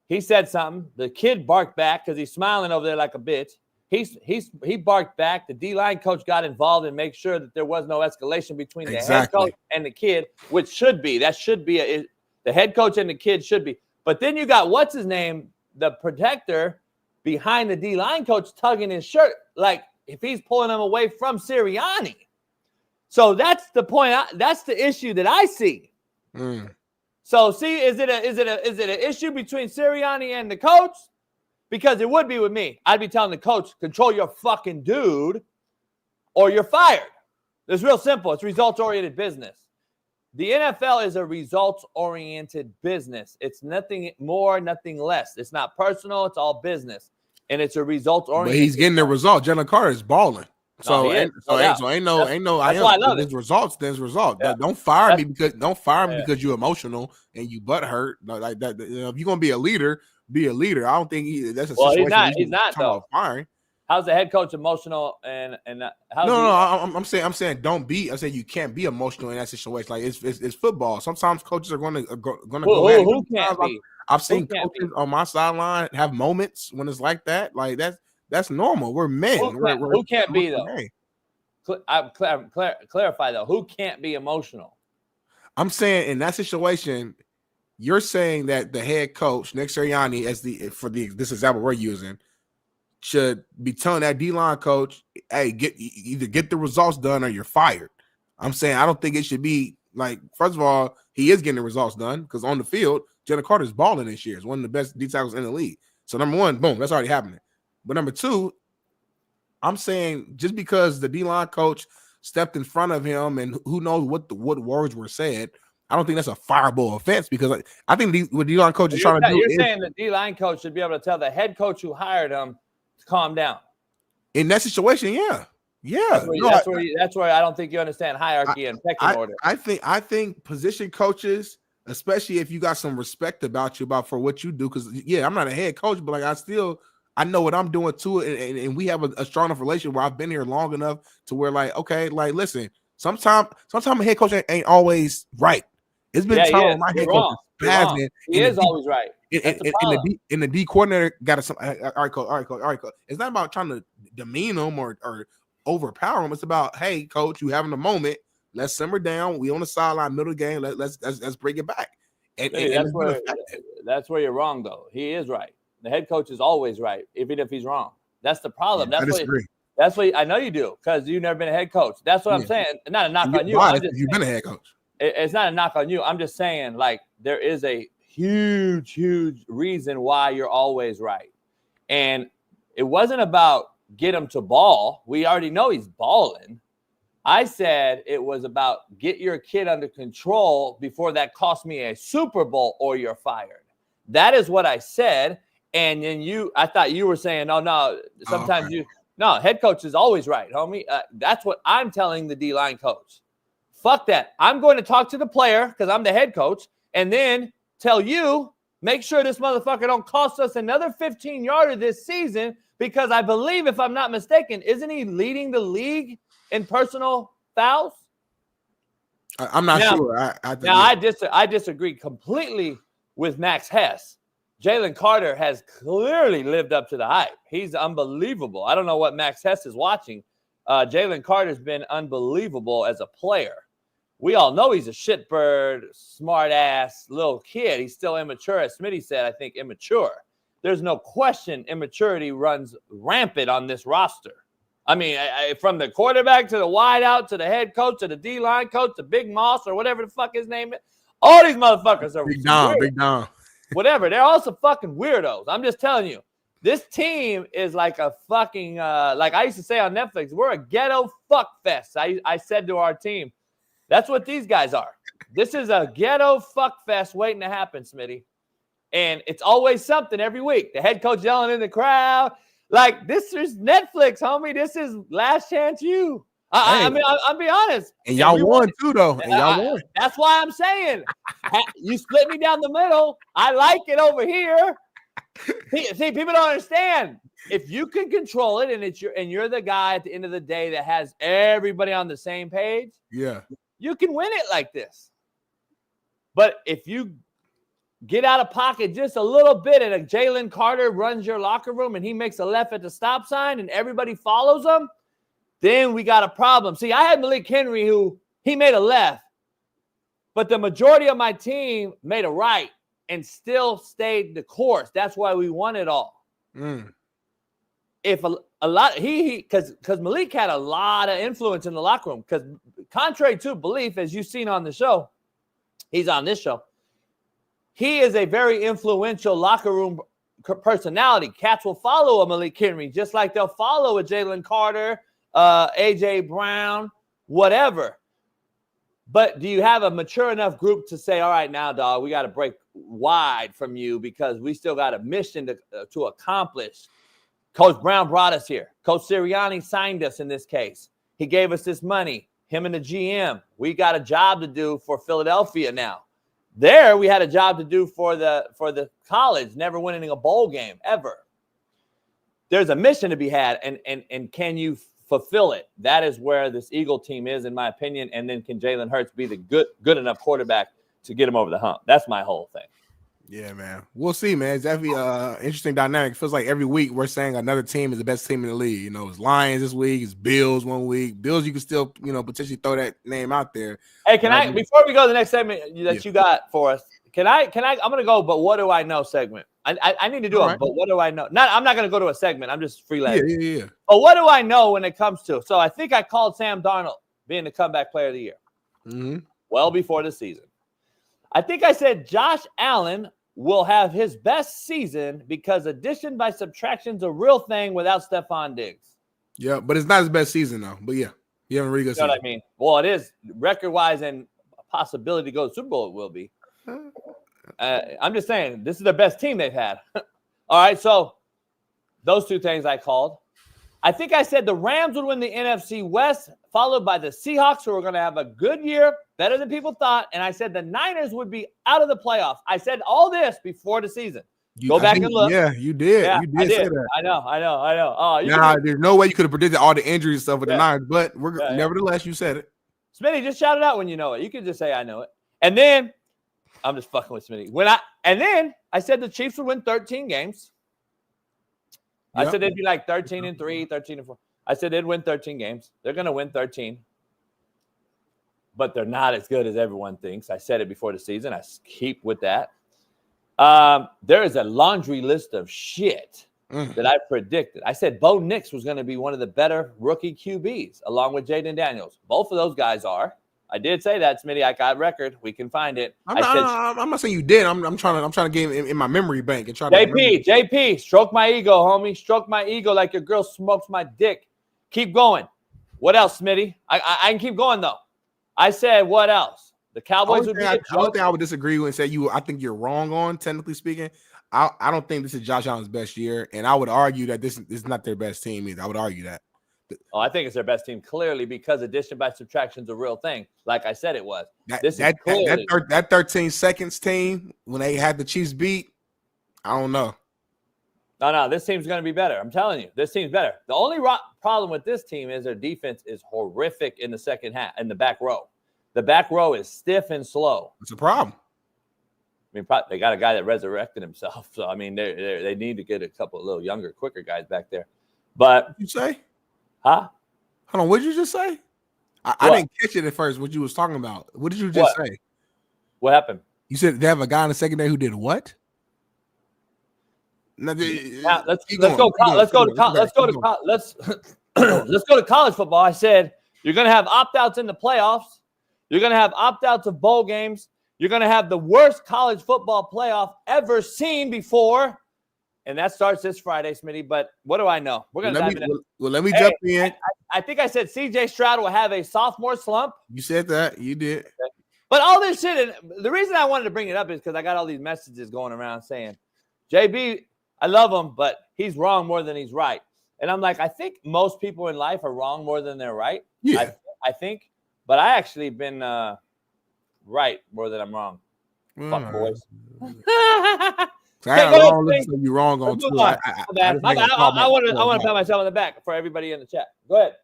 He said something. The kid barked back because he's smiling over there like a bitch. He barked back. The D-line coach got involved and make sure that there was no escalation between the head coach and the kid, which should be. That should be the head coach and the kid should be. But then you got what's his name, the protector behind the D-line coach tugging his shirt like if he's pulling him away from Sirianni. So that's the point. That's the issue that I see. So see, is it an issue between Sirianni and the coach? Because it would be with me. I'd be telling the coach, control your fucking dude or you're fired. It's real simple. It's results-oriented business. The NFL is a results-oriented business. It's nothing more, nothing less. It's not personal. It's all business. And it's a results-oriented. But he's getting the result. Jalen Carter is balling. So ain't no. That's why I love it. Results. There's results. Yeah. Don't fire me because you're emotional and you butt hurt like that. You know, if you're gonna be a leader, be a leader. I don't think that's a situation. He's not though. Firing. How's the head coach emotional and how's I'm saying don't be. I'm saying you can't be emotional in that situation. Like it's football. Sometimes coaches are gonna go. Who can't be? I've seen coaches on my sideline have moments when it's like that. Like that's normal. We're men. Who can't be though? Clarify though. Who can't be emotional? I'm saying in that situation, you're saying that the head coach, Nick Sirianni, this example we're using, should be telling that D-line coach, hey, either get the results done or you're fired. I'm saying I don't think it should be like, first of all, he is getting the results done because on the field, Jalen Carter's balling this year. Is one of the best D tackles in the league. So number one, boom, that's already happening. But number two, I'm saying just because the D-line coach stepped in front of him and who knows what words were said, I don't think that's a fireable offense because I think what D-line coach is trying to do. You're saying the D-line coach should be able to tell the head coach who hired him to calm down. In that situation, yeah. That's where I don't think you understand hierarchy and pecking order. I think position coaches, especially if you got some respect about you for what you do, because I'm not a head coach, but like I know what I'm doing too, and we have a strong enough relation where I've been here long enough to where like, okay, like listen, sometimes a head coach ain't always right. It's been Yeah, time he when is. my head You're coach wrong. is You're wrong. spazzing. He is always right. That's the problem. And the D coordinator got some. All right, coach. It's not about trying to demean them or overpower them. It's about, hey, coach, you having a moment. Let's simmer down. We on the sideline, middle of the game. Let's bring it back. And That's where you're wrong, though. He is right. The head coach is always right, even if he's wrong. That's the problem. I disagree. That's what I know you do, because you've never been a head coach. That's what I'm saying. Not a knock on you. You've been a head coach. It's not a knock on you. I'm just saying, like, there is a huge reason why you're always right. And it wasn't about get him to ball. We already know he's balling. I said it was about get your kid under control before that cost me a Super Bowl or you're fired. That is what I said. And then I thought you were saying, oh, no, sometimes head coach is always right, homie. That's what I'm telling the D-line coach. Fuck that. I'm going to talk to the player because I'm the head coach and then tell you, make sure this motherfucker don't cost us another 15-yarder this season, because I believe, if I'm not mistaken, isn't he leading the league in personal fouls? I'm not sure. I disagree completely with Max Hess. Jalen Carter has clearly lived up to the hype. He's unbelievable. I don't know what Max Hess is watching. Jalen Carter's been unbelievable as a player. We all know he's a shitbird, smart-ass little kid. He's still immature. As Smitty said, I think immature. There's no question immaturity runs rampant on this roster. I mean, from the quarterback to the wideout to the head coach to the D-line coach to Big Moss or whatever the fuck his name is. All these motherfuckers are Big Dom. Whatever. They're also fucking weirdos. I'm just telling you. This team is like a fucking, like I used to say on Netflix, we're a ghetto fuck fest. I said to our team, that's what these guys are. This is a ghetto fuck fest waiting to happen, Smitty. And it's always something every week. The head coach yelling in the crowd. Like, this is Netflix, homie. This is Last Chance U. I mean, I'll be honest. And y'all won too, though. And y'all won. That's why I'm saying you split me down the middle. I like it over here. See, people don't understand. If you can control it, and you're the guy at the end of the day that has everybody on the same page, you can win it like this. But if you get out of pocket just a little bit, and a Jalen Carter runs your locker room and he makes a left at the stop sign and everybody follows him, then we got a problem. See, I had Malik Henry who he made a left, but the majority of my team made a right and still stayed the course. That's why we won it all. If a lot, because Malik had a lot of influence in the locker room, because contrary to belief, as you've seen on the show, he's on this show, he is a very influential locker room personality. Cats will follow a Malik Henry just like they'll follow a Jalen Carter, A.J. Brown, whatever. But do you have a mature enough group to say, all right, now, dog, we got to break wide from you because we still got a mission to accomplish. Coach Brown brought us here. Coach Sirianni signed us in this case. He gave us this money, him and the GM. We got a job to do for Philadelphia now. There, we had a job to do for the college, never winning a bowl game, ever. There's a mission to be had, and can you fulfill it? That is where this Eagle team is, in my opinion, and then can Jalen Hurts be the good enough quarterback to get him over the hump? That's my whole thing. Yeah, man. We'll see, man. It's definitely interesting dynamic. It feels like every week we're saying another team is the best team in the league. You know, it's Lions this week, it's Bills one week. Bills, you can still, potentially throw that name out there. Hey, before we go to the next segment that you got for us, I'm going to go, but what do I know segment. I need to do it, but what do I know? I'm not going to go to a segment. I'm just freelancing. Yeah. But what do I know when it comes to? So I think I called Sam Darnold being the comeback player of the year. Well before the season. I think I said Josh Allen will have his best season because addition by subtraction is a real thing without Stephon Diggs. Yeah, but it's not his best season, though. But yeah, you have a really good season. You know what I mean? Well, it is record-wise, and a possibility to go to the Super Bowl it will be. I'm just saying, this is the best team they've had. All right, so those two things I called. I think I said the Rams would win the NFC West, followed by the Seahawks, who are going to have a good year, better than people thought. And I said the Niners would be out of the playoffs. I said all this before the season. Go back and look. Yeah, you did. Yeah, you did say that. I know. Oh, there's no way you could have predicted all the injuries and stuff with the Niners, but nevertheless, you said it. Smitty, just shout it out when you know it. You can just say, I know it. And then I'm just fucking with Smitty. And then I said the Chiefs would win 13 games. I said they'd be like 13-3, 13-4. I said they'd win 13 games. They're going to win 13. But they're not as good as everyone thinks. I said it before the season. I keep with that. There is a laundry list of shit that I predicted. I said Bo Nix was going to be one of the better rookie QBs, along with Jaden Daniels. Both of those guys are. I did say that, Smitty. I got record. We can find it. I'm not saying you did. I'm trying to get in my memory bank and try to. JP, stroke my ego, homie. Stroke my ego like your girl smokes my dick. Keep going. What else, Smitty? I can keep going though. I said what else? The Cowboys would be. I don't think I would disagree with and say you. I think you're wrong on technically speaking. I don't think this is Josh Allen's best year, and I would argue that this is not their best team either. I would argue that. Oh, I think it's their best team clearly because addition by subtraction is a real thing. Like I said, it was. That 13 seconds team when they had the Chiefs beat, I don't know. No, this team's going to be better. I'm telling you, this team's better. The only problem with this team is their defense is horrific in the second half, in the back row. The back row is stiff and slow. It's a problem. I mean, they got a guy that resurrected himself. So, I mean, they need to get a couple of little younger, quicker guys back there. But you say? Huh? Hold on, what did you just say? I didn't catch it at first, what you was talking about. What did you just say? What happened? You said they have a guy in the secondary who did what? Let's go to college football. I said you're going to have opt-outs in the playoffs. You're going to have opt-outs of bowl games. You're going to have the worst college football playoff ever seen before. And that starts this Friday, Smitty. But what do I know? We're going to dive in. Let me jump in. I think I said C.J. Stroud will have a sophomore slump. You said that. You did. But all this shit, and the reason I wanted to bring it up is because I got all these messages going around saying, JB, I love him, but he's wrong more than he's right. And I'm like, I think most people in life are wrong more than they're right. Yeah. I think. But I actually been right more than I'm wrong. Fuck boys. So I had a long list of you wrong on Twitter. I want to pat myself on the back for everybody in the chat. Go ahead.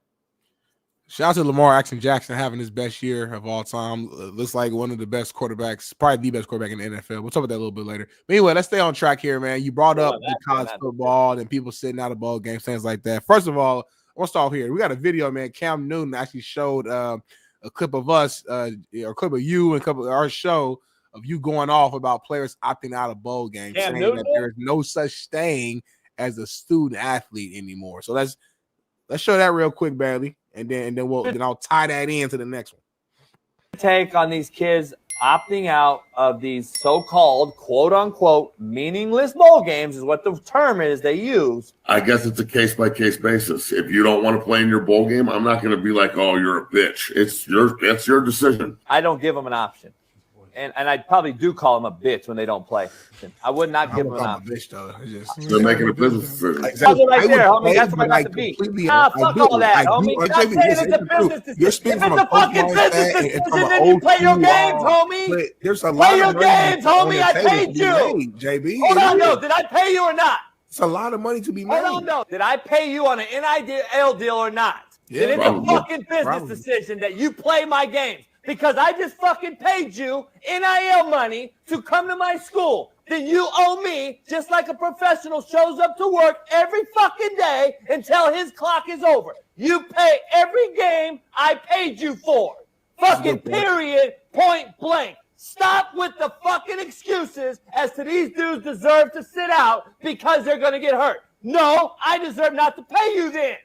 Shout out to Lamar Jackson having his best year of all time. Looks like one of the best quarterbacks, probably the best quarterback in the NFL. We'll talk about that a little bit later. But anyway, let's stay on track here, man. You brought up the college football and people sitting out of bowl games, things like that. First of all, let's start here. We got a video, man. Cam Newton actually showed a clip of us, a clip of you and a couple of our show of you going off about players opting out of bowl games, saying that there's no such thing as a student athlete anymore. So let's show that real quick, Bailey, and then I'll tie that into the next one. Take on these kids opting out of these so-called quote unquote meaningless bowl games is what the term is they use. I guess it's a case-by-case basis. If you don't want to play in your bowl game, I'm not going to be like, oh, you're a bitch. That's your decision. I don't give them an option. And I probably do call them a bitch when they don't play. I would not give them an option. Bitch, though. They're making a business decision. Exactly. Right there, homie. That's what I got to be. Fuck all that, homie. Stop saying it's a business decision. If it's a fucking business decision, then you play your games, homie. There's a lot play your games, homie. I paid you. JB. Hold on, no. Did I pay you or not? It's a lot of money to be made. Hold on, no. Did I pay you on an NIL deal or not? Yeah, then it's a fucking business decision that you play my games. Because I just fucking paid you NIL money to come to my school. Then you owe me just like a professional shows up to work every fucking day until his clock is over. You pay every game I paid you for. Fucking period, point blank. Stop with the fucking excuses as to these dudes deserve to sit out because they're going to get hurt. No, I deserve not to pay you then.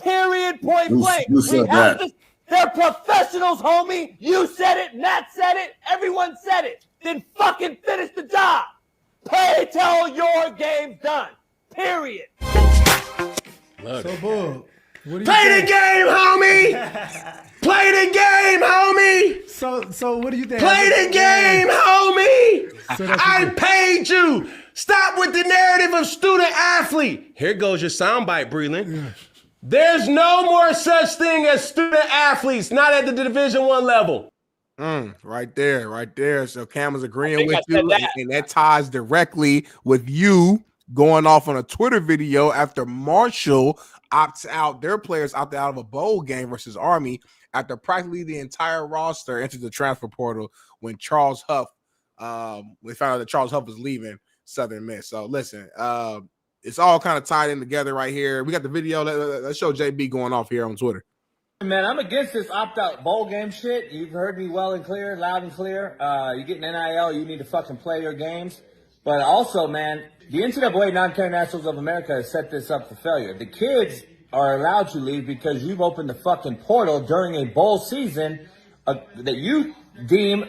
Period, point blank. You said that. They're professionals, homie. You said it. Matt said it. Everyone said it. Then fucking finish the job. Pay till your game's done. Period. So, Bull, what do you Play the game, homie. Play the game, homie. So what do you think? Play the game, homie. I paid you. Stop with the narrative of student athlete. Here goes your soundbite, Breland. There's no more such thing as student athletes, not at the Division I level. Right there. So Cam is agreeing with you, and that ties directly with you going off on a Twitter video after Marshall opts out. Their players opted out of a bowl game versus Army after practically the entire roster entered the transfer portal when Charles Huff We found out that Charles Huff was leaving Southern Miss. So listen, it's all kind of tied in together right here. We got the video. Let's show JB going off here on Twitter. Man, I'm against this opt-out bowl game shit. You've heard me well and clear, loud and clear. You get an NIL, you need to fucking play your games. But also, man, the NCAA Non-Carrying Nationals of America has set this up for failure. The kids are allowed to leave because you've opened the fucking portal during a bowl season that you deem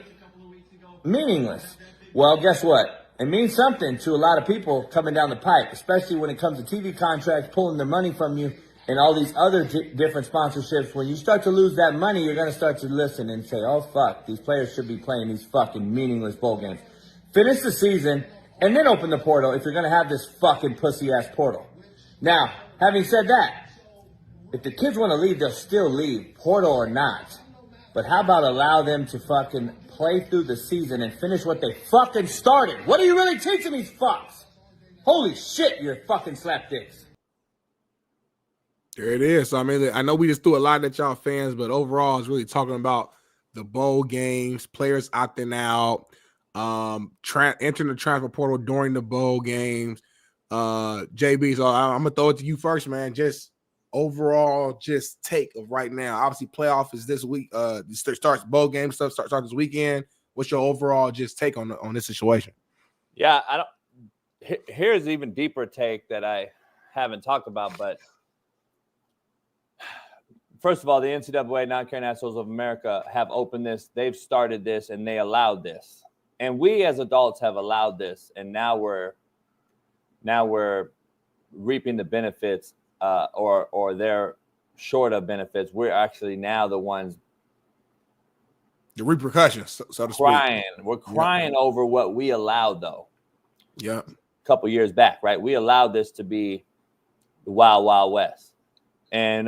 meaningless. Well, guess what? It means something to a lot of people coming down the pipe, especially when it comes to TV contracts, pulling their money from you, and all these other different sponsorships. When you start to lose that money, you're going to start to listen and say, oh, fuck, these players should be playing these fucking meaningless bowl games. Finish the season, and then open the portal if you're going to have this fucking pussy-ass portal. Now, having said that, if the kids want to leave, they'll still leave, portal or not. But how about allow them to fucking play through the season and finish what they fucking started? What are you really teaching these fucks? Holy shit, you're fucking slapdicks. There it is. So, I mean, I know we just threw a lot at y'all fans, but overall, it's really talking about the bowl games, players opting out, entering the transfer portal during the bowl games. JB, so I'm going to throw it to you first, man. Just overall, just take of right now. Obviously, playoff is this week. Starts bowl game stuff starts this weekend. What's your overall just take on this situation? Yeah, here's an even deeper take that I haven't talked about, but first of all, the NCAA Non-Carrying Nationals of America have opened this. They've started this, and they allowed this. And we as adults have allowed this, and now we're reaping the benefits, or they're short of benefits. We're actually now the ones, the repercussions, so to crying. speak. We're crying over what we allowed, though. Yeah, a couple years back, right? We allowed this to be the Wild Wild West. And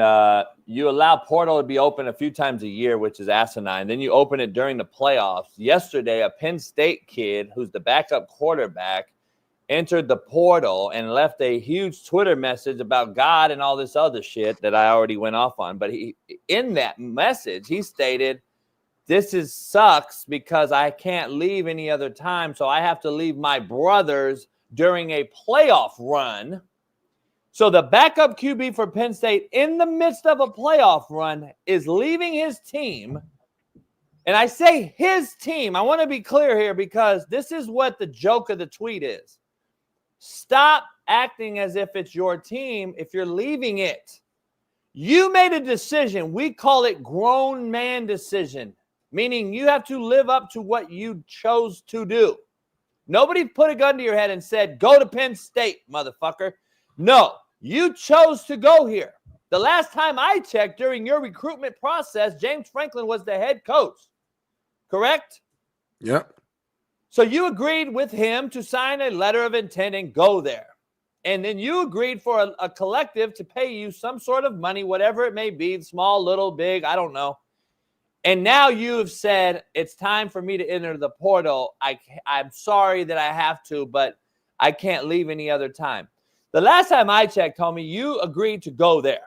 you allow portal to be open a few times a year, which is asinine. Then you open it during the playoffs. Yesterday, a Penn State kid who's the backup quarterback entered the portal and left a huge Twitter message about God and all this other shit that I already went off on. But in that message, he stated, this sucks because I can't leave any other time, so I have to leave my brothers during a playoff run. So the backup QB for Penn State in the midst of a playoff run is leaving his team. And I say his team. I want to be clear here because this is what the joke of the tweet is. Stop acting as if it's your team if you're leaving it. You made a decision. We call it grown man decision, meaning you have to live up to what you chose to do. Nobody put a gun to your head and said, go to Penn State, motherfucker. No, you chose to go here. The last time I checked during your recruitment process, James Franklin was the head coach. Correct? Yep. So you agreed with him to sign a letter of intent and go there. And then you agreed for a collective to pay you some sort of money, whatever it may be, small, little, big, I don't know. And now you have said, it's time for me to enter the portal. I'm sorry that I have to, but I can't leave any other time. The last time I checked, homie, you agreed to go there.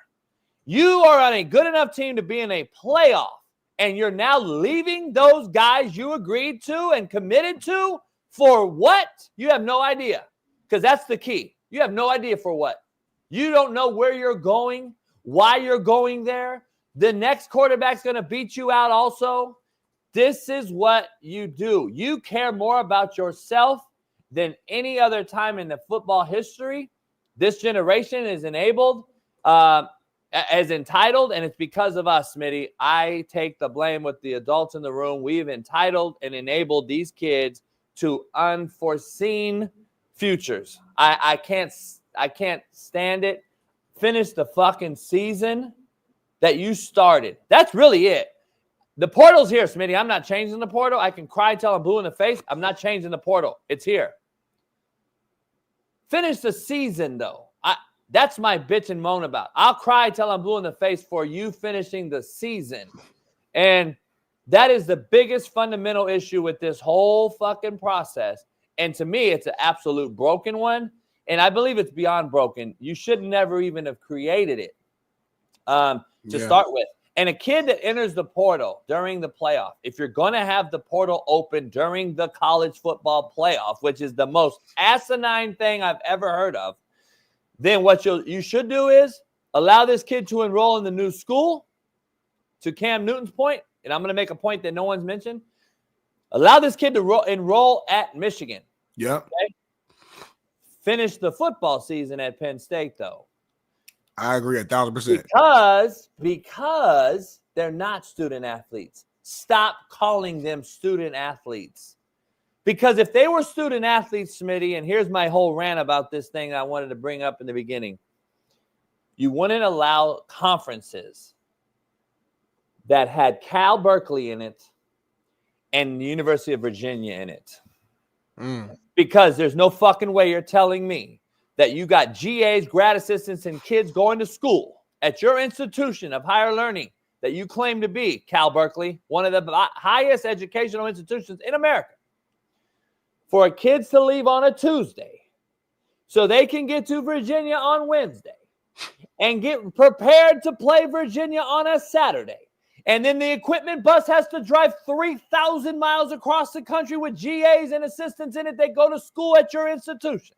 You are on a good enough team to be in a playoff, and you're now leaving those guys you agreed to and committed to for what? You have no idea, because that's the key. You have no idea for what. You don't know where you're going, why you're going there. The next quarterback's going to beat you out also. This is what you do. You care more about yourself than any other time in the football history. This generation is enabled, as entitled, and it's because of us, Smitty. I take the blame with the adults in the room. We've entitled and enabled these kids to unforeseen futures. I can't stand it. Finish the fucking season that you started. That's really it. The portal's here, Smitty. I'm not changing the portal. I can cry till I'm blue in the face. I'm not changing the portal. It's here. Finish the season, though. That's my bitch and moan about. I'll cry till I'm blue in the face for you finishing the season. And that is the biggest fundamental issue with this whole fucking process. And to me, it's an absolute broken one. And I believe it's beyond broken. You should never even have created it to start with. And a kid that enters the portal during the playoff, if you're going to have the portal open during the college football playoff, which is the most asinine thing I've ever heard of, then what you should do is allow this kid to enroll in the new school. To Cam Newton's point, and I'm going to make a point that no one's mentioned, allow this kid to enroll at Michigan. Yep. Okay? Finish the football season at Penn State, though. I agree 1,000%. Because they're not student athletes. Stop calling them student athletes. Because if they were student athletes, Smitty, and here's my whole rant about this thing I wanted to bring up in the beginning. You wouldn't allow conferences that had Cal Berkeley in it and the University of Virginia in it. Because there's no fucking way you're telling me that you got GAs, grad assistants, and kids going to school at your institution of higher learning that you claim to be, Cal Berkeley, one of the highest educational institutions in America, for kids to leave on a Tuesday so they can get to Virginia on Wednesday and get prepared to play Virginia on a Saturday. And then the equipment bus has to drive 3,000 miles across the country with GAs and assistants in it that go to school at your institution.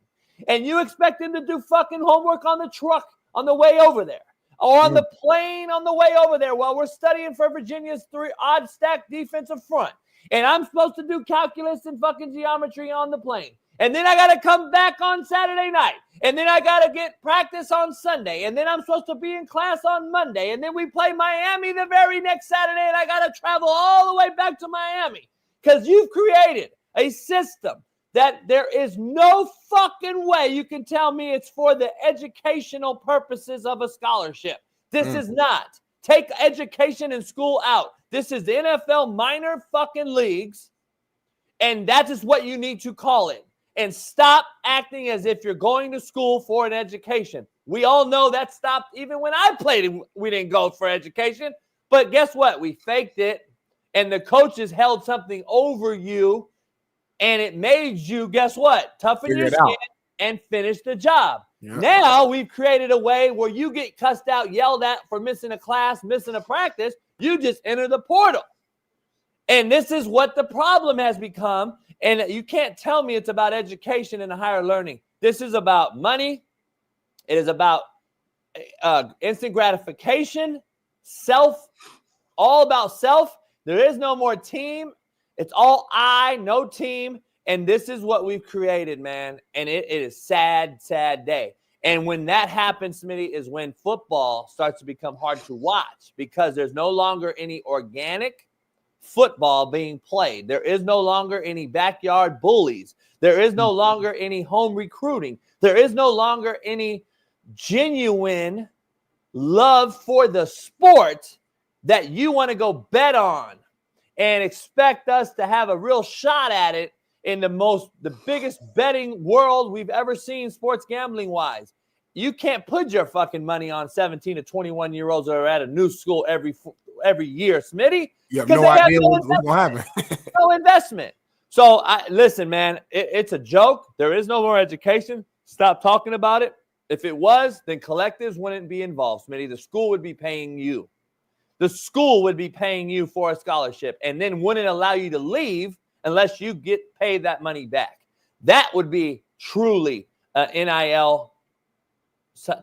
And you expect them to do fucking homework on the truck on the way over there or on the plane on the way over there while we're studying for Virginia's odd stack defensive front. And I'm supposed to do calculus and fucking geometry on the plane. And then I got to come back on Saturday night. And then I got to get practice on Sunday. And then I'm supposed to be in class on Monday. And then we play Miami the very next Saturday. And I got to travel all the way back to Miami. Because you've created a system that there is no fucking way you can tell me it's for the educational purposes of a scholarship. This is not. Take education and school out. This is the NFL minor fucking leagues. And that is what you need to call it. And stop acting as if you're going to school for an education. We all know that stopped even when I played. We didn't go for education. But guess what? We faked it. And the coaches held something over you. And it made you, guess what? Toughen your skin and finish the job. Yeah. Now we've created a way where you get cussed out, yelled at for missing a class, missing a practice. You just enter the portal. And this is what the problem has become. And you can't tell me it's about education and higher learning. This is about money. It is about instant gratification, self, all about self. There is no more team. It's all I, no team. And this is what we've created, man. And it is sad, sad day. And when that happens, Smitty, is when football starts to become hard to watch because there's no longer any organic football being played. There is no longer any backyard bullies. There is no longer any home recruiting. There is no longer any genuine love for the sport that you want to go bet on and expect us to have a real shot at it in the biggest betting world we've ever seen sports gambling wise. You can't put your fucking money on 17 to 21-year-olds that are at a new school every year, Smitty. You have no idea what's going to happen. No investment. So, listen, man, it's a joke. There is no more education. Stop talking about it. If it was, then collectives wouldn't be involved, Smitty. The school would be paying you. The school would be paying you for a scholarship and then wouldn't allow you to leave unless you get paid that money back. That would be truly an NIL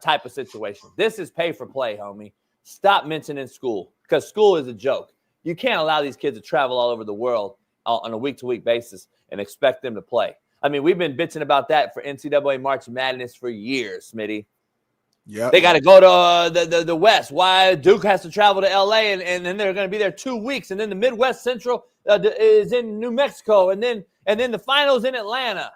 type of situation. This is pay for play, homie. Stop mentioning school because school is a joke. You can't allow these kids to travel all over the world on a week-to-week basis and expect them to play. I mean, we've been bitching about that for NCAA March Madness for years, Smitty. Yeah, they got to go to the West. Why Duke has to travel to LA and then they're going to be there 2 weeks, and then the Midwest Central is in New Mexico, and then the finals in Atlanta.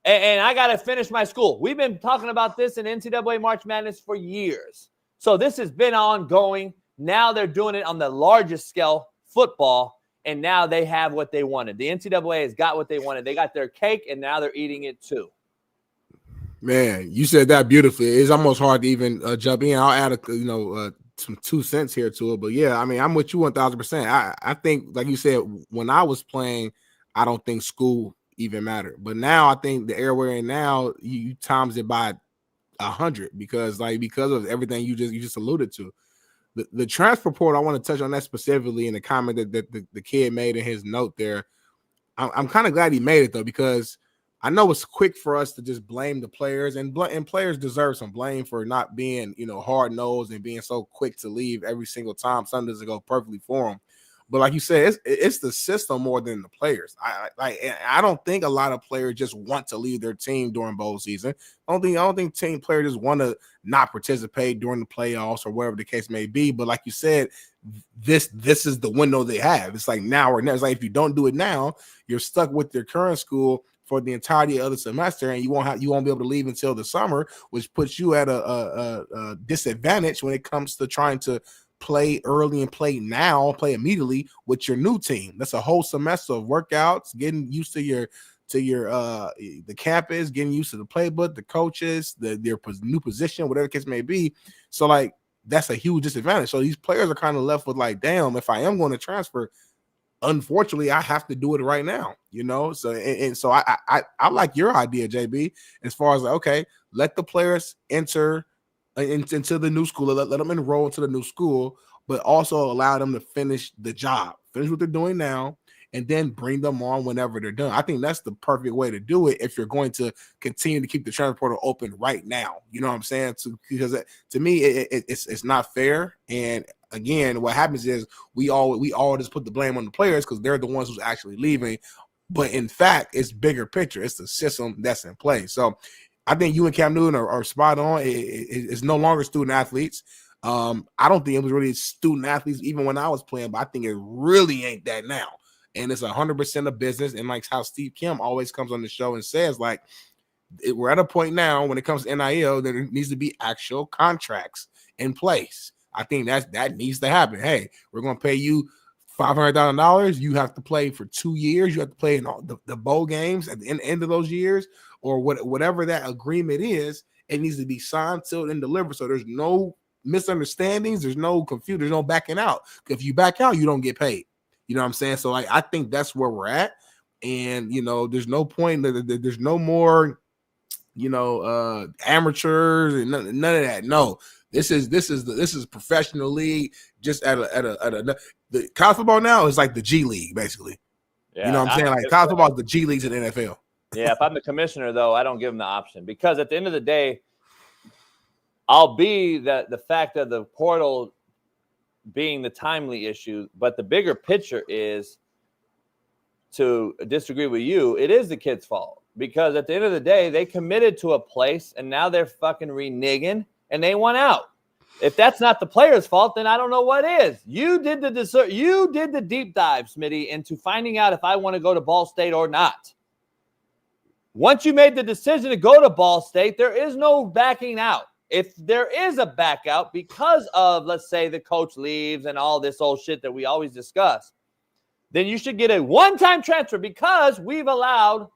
And I got to finish my school. We've been talking about this in NCAA March Madness for years. So this has been ongoing. Now they're doing it on the largest scale, football, and now they have what they wanted. The NCAA has got what they wanted. They got their cake, and now they're eating it too. Man, you said that beautifully. It's almost hard to even jump in. I'll add some 2 cents here to it. But yeah, I mean, I'm with you 1,000%. I think, like you said, when I was playing, I don't think school even mattered. But now I think the era we're in now, you times it by 100 because of everything you just alluded to. the transfer portal, I want to touch on that specifically in the comment that the kid made in his note there. I'm kind of glad he made it, though, because I know it's quick for us to just blame the players, and players deserve some blame for not being, hard-nosed and being so quick to leave every single time something doesn't go perfectly for them. But like you said, it's the system more than the players. I don't think a lot of players just want to leave their team during bowl season. I don't think team players just want to not participate during the playoffs or whatever the case may be. But like you said, this is the window they have. It's like now or never. It's like if you don't do it now, you're stuck with your current school for the entirety of the semester, and you won't be able to leave until the summer, which puts you at a disadvantage when it comes to trying to play early and play immediately with your new team. That's a whole semester of workouts, getting used to the campus, getting used to the playbook, the coaches, their new position, whatever the case may be. So like that's a huge disadvantage. So these players are kind of left with like, damn, if I am going to transfer, unfortunately, I have to do it right now, So I like your idea, JB, as far as like, okay, let the players enter into the new school, let them enroll into the new school, but also allow them to finish the job, finish what they're doing now, and then bring them on whenever they're done. I think that's the perfect way to do it if you're going to continue to keep the transfer portal open right now. You know what I'm saying? Because to me, it's not fair. And again, what happens is we all just put the blame on the players because they're the ones who's actually leaving. But in fact, it's bigger picture. It's the system that's in place. So I think you and Cam Newton are spot on. It's no longer student athletes. I don't think it was really student athletes even when I was playing, but I think it really ain't that now. And it's 100% a business. And like how Steve Kim always comes on the show and says, like, we're at a point now when it comes to NIL that there needs to be actual contracts in place. I think that needs to happen. Hey, we're going to pay you $500,000. You have to play for 2 years. You have to play in all the bowl games at the end of those years, or whatever that agreement is. It needs to be signed, sealed, and delivered. So there's no misunderstandings. There's no confusion. There's no backing out. If you back out, you don't get paid. You know what I'm saying? So like, I think that's where we're at. And, there's no point. There's no more, amateurs and none of that. No, this is professional league. Just at the college football now is like the G League, basically. Yeah, you know what I'm saying? Like college football is the G Leagues in the NFL. Yeah, if I'm the commissioner, though, I don't give them the option because at the end of the day, I'll be the fact of the portal being the timely issue, but the bigger picture is, to disagree with you, it is the kid's fault because at the end of the day, they committed to a place and now they're fucking reneging and they want out. If that's not the player's fault, then I don't know what is. You did the deep dive, Smitty, into finding out if I want to go to Ball State or not. Once you made the decision to go to Ball State, there is no backing out. If there is a back out because of, let's say, the coach leaves and all this old shit that we always discuss, then you should get a one-time transfer because we've allowed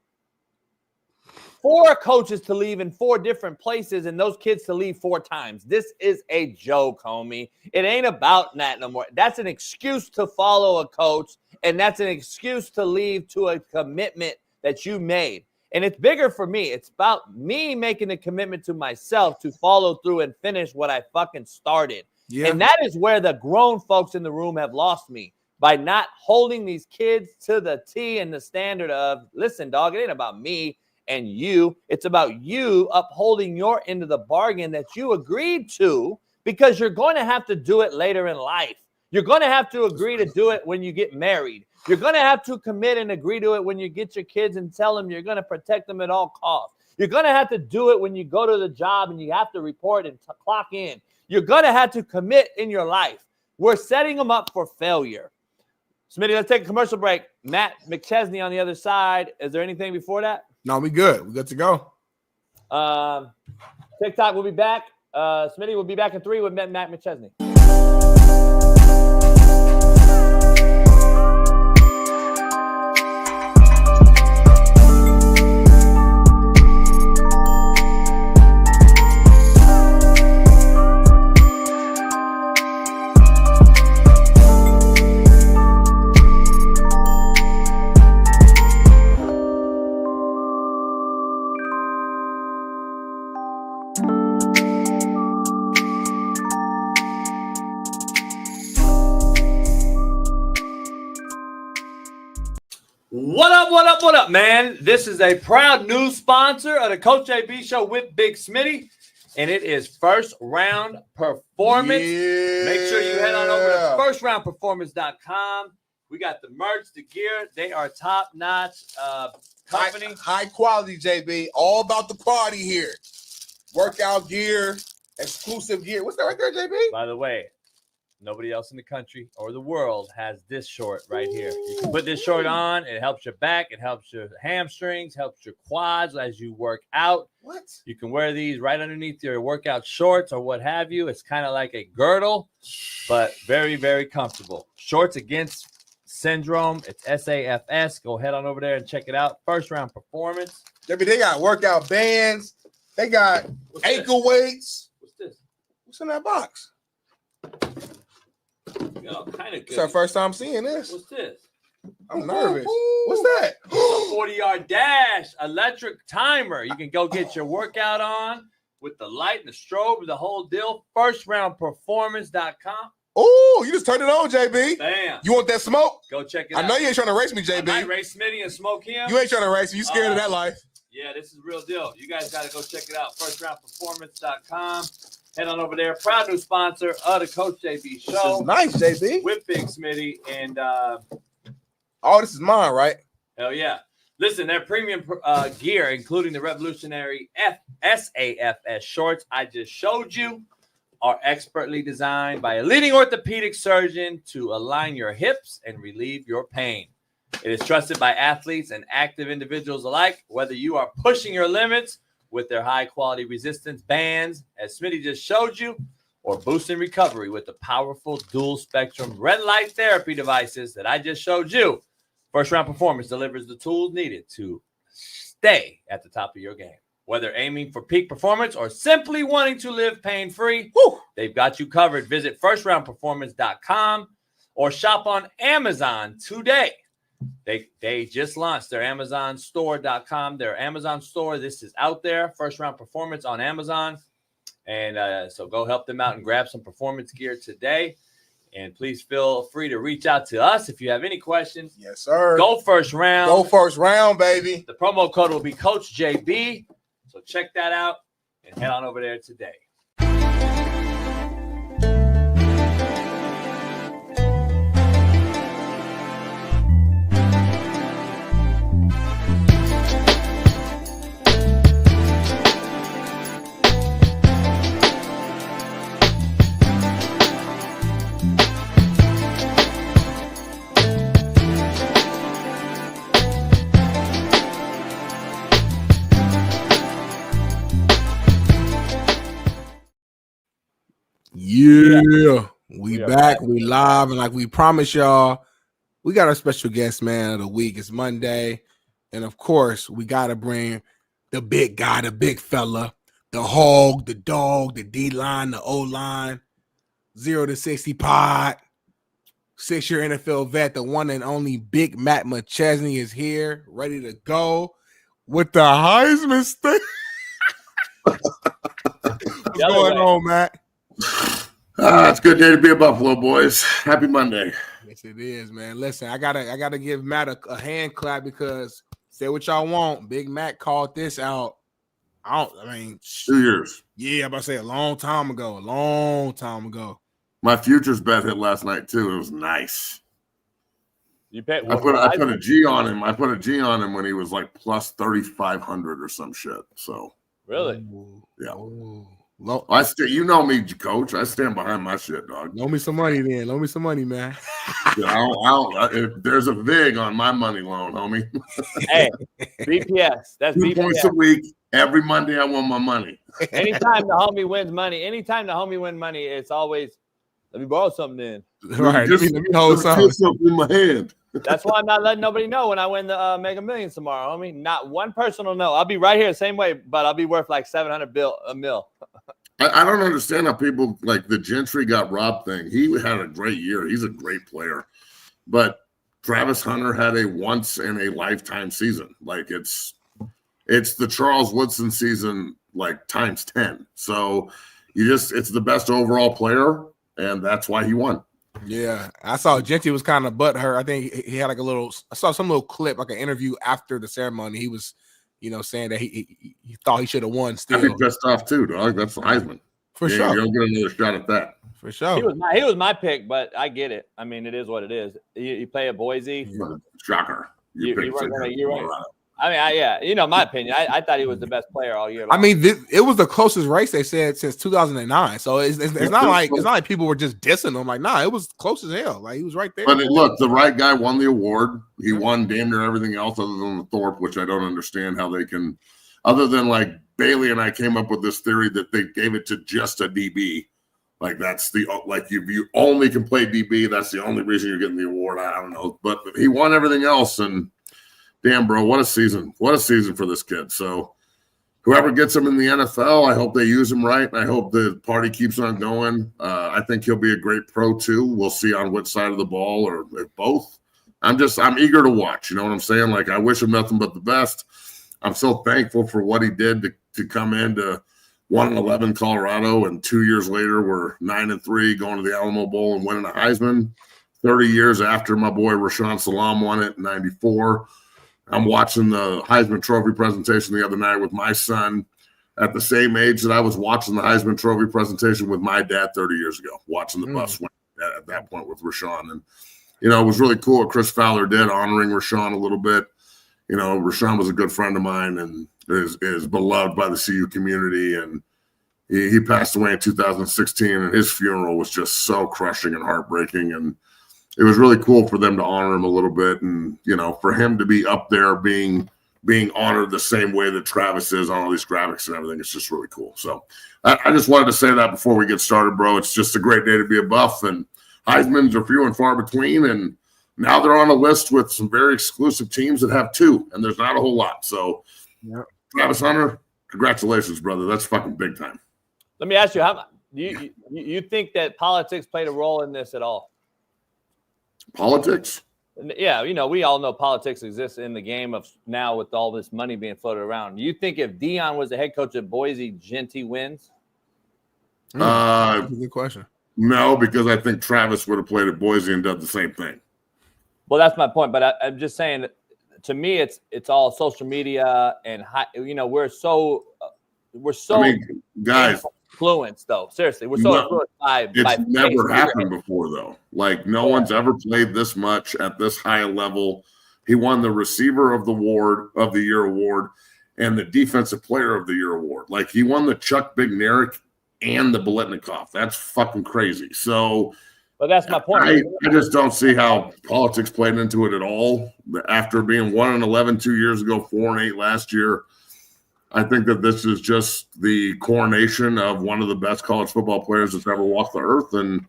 4 coaches to leave in 4 different places and those kids to leave 4 times. This is a joke, homie. It ain't about that no more. That's an excuse to follow a coach, and that's an excuse to leave to a commitment that you made. And it's bigger for me. It's about me making a commitment to myself to follow through and finish what I fucking started. Yeah. And that is where the grown folks in the room have lost me by not holding these kids to the T and the standard of, listen, dog, it ain't about me and you. It's about you upholding your end of the bargain that you agreed to because you're going to have to do it later in life. You're going to have to agree to do it when you get married. You're going to have to commit and agree to it when you get your kids and tell them you're going to protect them at all costs. You're going to have to do it when you go to the job and you have to report and clock in. You're going to have to commit in your life. We're setting them up for failure. Smitty, let's take a commercial break. Matt McChesney on the other side. Is there anything before that? No, we good. We good to go. TikTok will be back. Smitty will be back in 3 with Matt McChesney. What up, what up, what up, man? This is a proud new sponsor of the Coach JB Show with Big Smitty, and it is First Round Performance. Yeah. Make sure you head on over to firstroundperformance.com. We got the merch, the gear. They are top-notch company. High quality, JB. All about the party here. Workout gear, exclusive gear. What's that right there, JB? By the way, nobody else in the country or the world has this short right here. You can put this short on. It helps your back. It helps your hamstrings, helps your quads as you work out. What? You can wear these right underneath your workout shorts or what have you. It's kind of like a girdle, but very, very comfortable. Shorts Against Syndrome. It's SAFS. Go head on over there and check it out. First Round Performance. JB, they got workout bands. They got ankle weights. What's this? What's in that box? Kind of good. It's our first time seeing this. What's this? I'm nervous. What's that? It's a 40-yard dash electric timer. You can go get your workout on with the light and the strobe, the whole deal. FirstRoundPerformance.com. Oh, you just turned it on, JB. Bam. You want that smoke? Go check it out. I know you ain't trying to race me, I might JB. race Smitty and smoke him. You ain't trying to race me. You scared of that life. Yeah, this is real deal. You guys got to go check it out. FirstRoundPerformance.com. Head on over there. Proud new sponsor of the Coach JB Show. Nice, JB. With Big Smitty. And oh, this is mine, right? hell yeah. Listen, their premium gear, including the revolutionary SAFS shorts I just showed you, are expertly designed by a leading orthopedic surgeon to align your hips and relieve your pain. It is trusted by athletes and active individuals alike, whether you are pushing your limits with their high-quality resistance bands, as Smitty just showed you, or boosting recovery with the powerful dual-spectrum red light therapy devices that I just showed you. First Round Performance delivers the tools needed to stay at the top of your game. Whether aiming for peak performance or simply wanting to live pain-free, they've got you covered. Visit FirstRoundPerformance.com or shop on Amazon today. They just launched their Amazon store.com, their Amazon store. This is out there, First Round Performance on Amazon. And so go help them out and grab some performance gear today. And please feel free to reach out to us if you have any questions. Yes, sir. Go First Round. Go First Round, baby. The promo code will be Coach JB. So check that out and head on over there today. Yeah, we back. We live, and like we promised y'all, we got our special guest man of the week. It's Monday, and of course, we got to bring the big guy, the big fella, the hog, the dog, the D line, the O line, 0 to 60 pod, 6-year NFL vet, the one and only Big Matt McChesney is here, ready to go with the Heisman state. What's going on, Matt? It's a good day to be a Buffalo, boys. Happy Monday. Yes, it is, man. Listen, I gotta give Matt a hand clap because say what y'all want. Big Matt called this out. 2 years. Yeah, I'm about to say a long time ago. My futures bet hit last night too. It was nice. You bet. I put a G on him. I put a G on him when he was like plus 3,500 or some shit. So really, yeah. You know me, Coach. I stand behind my shit, dog. Loan me some money, then. Loan me some money, man. If there's a VIG on my money loan, homie. Hey, BPS. That's 2 BPS. points a week. Every Monday, I want my money. Anytime the homie wins money, it's always, let me borrow something then. Right. Let me hold something in my hand. That's why I'm not letting nobody know when I win the Mega Millions tomorrow, homie. Not one person will know. I'll be right here the same way, but I'll be worth like $700 a mil. I don't understand how people like the Gentry got robbed thing. He had a great year. He's a great player. But Travis Hunter had a once in a lifetime season. Like it's the Charles Woodson season, like times 10. So it's the best overall player, and that's why he won. Yeah, I saw Genty was kind of butthurt. I think he had like I saw some little clip, like an interview after the ceremony. He was, saying that he thought he should have won still. I'd be pissed off too, dog. That's the Heisman. For sure. You don't get another shot at that. For sure. He was my pick, but I get it. I mean, it is what it is. You play at Boise. Shocker. You weren't I mean, my opinion. I thought he was the best player all year long. I mean, it was the closest race they said since 2009. So it's not like people were just dissing him. Like, nah, it was close as hell. Like, he was right there. But look, the right guy won the award. He won damn near everything else other than the Thorpe, which I don't understand how they can. Other than like Bailey and I came up with this theory that they gave it to just a DB. Like that's if you only can play DB, that's the only reason you're getting the award. I don't know, but he won everything else and. Damn, bro, what a season. What a season for this kid. So whoever gets him in the NFL, I hope they use him right. I hope the party keeps on going. I think he'll be a great pro too. We'll see on which side of the ball or if both. I'm eager to watch. You know what I'm saying? Like, I wish him nothing but the best. I'm so thankful for what he did to come into 1-11 Colorado, and 2 years later we're 9-3 going to the Alamo Bowl and winning a Heisman. 30 years after my boy Rashawn Salam won it in 94. I'm watching the Heisman Trophy presentation the other night with my son at the same age that I was watching the Heisman Trophy presentation with my dad 30 years ago, watching the bus win at that point with Rashawn. And, it was really cool what Chris Fowler did, honoring Rashawn a little bit. Rashawn was a good friend of mine and is beloved by the CU community. And he passed away in 2016, and his funeral was just so crushing and heartbreaking. And it was really cool for them to honor him a little bit, and for him to be up there being honored the same way that Travis is on all these graphics and everything. It's just really cool. So I just wanted to say that before we get started, bro. It's just a great day to be a Buff, and Heismans are few and far between, and now they're on a list with some very exclusive teams that have 2, and there's not a whole lot. So Travis Hunter, congratulations, brother. That's fucking big time. Let me ask you, how you think that politics played a role in this at all? Politics? Yeah, we all know politics exists in the game of now with all this money being floated around. Do you think if Deion was the head coach at Boise, Genty wins? That's a good question. No, because I think Travis would have played at Boise and done the same thing. Well, that's my point. But I'm just saying, to me, it's all social media and we're so guys. Influenced though. Seriously, we're so influenced by. It's never happened before though. Like no one's ever played this much at this high level. He won the Receiver of the Year award and the Defensive Player of the Year award. Like he won the Chuck Bednarik and the Biletnikoff. That's fucking crazy. So, but that's my point. I just don't see how politics played into it at all. After being 1-11 2 years ago, 4-8 last year. I think that this is just the coronation of one of the best college football players that's ever walked the earth. And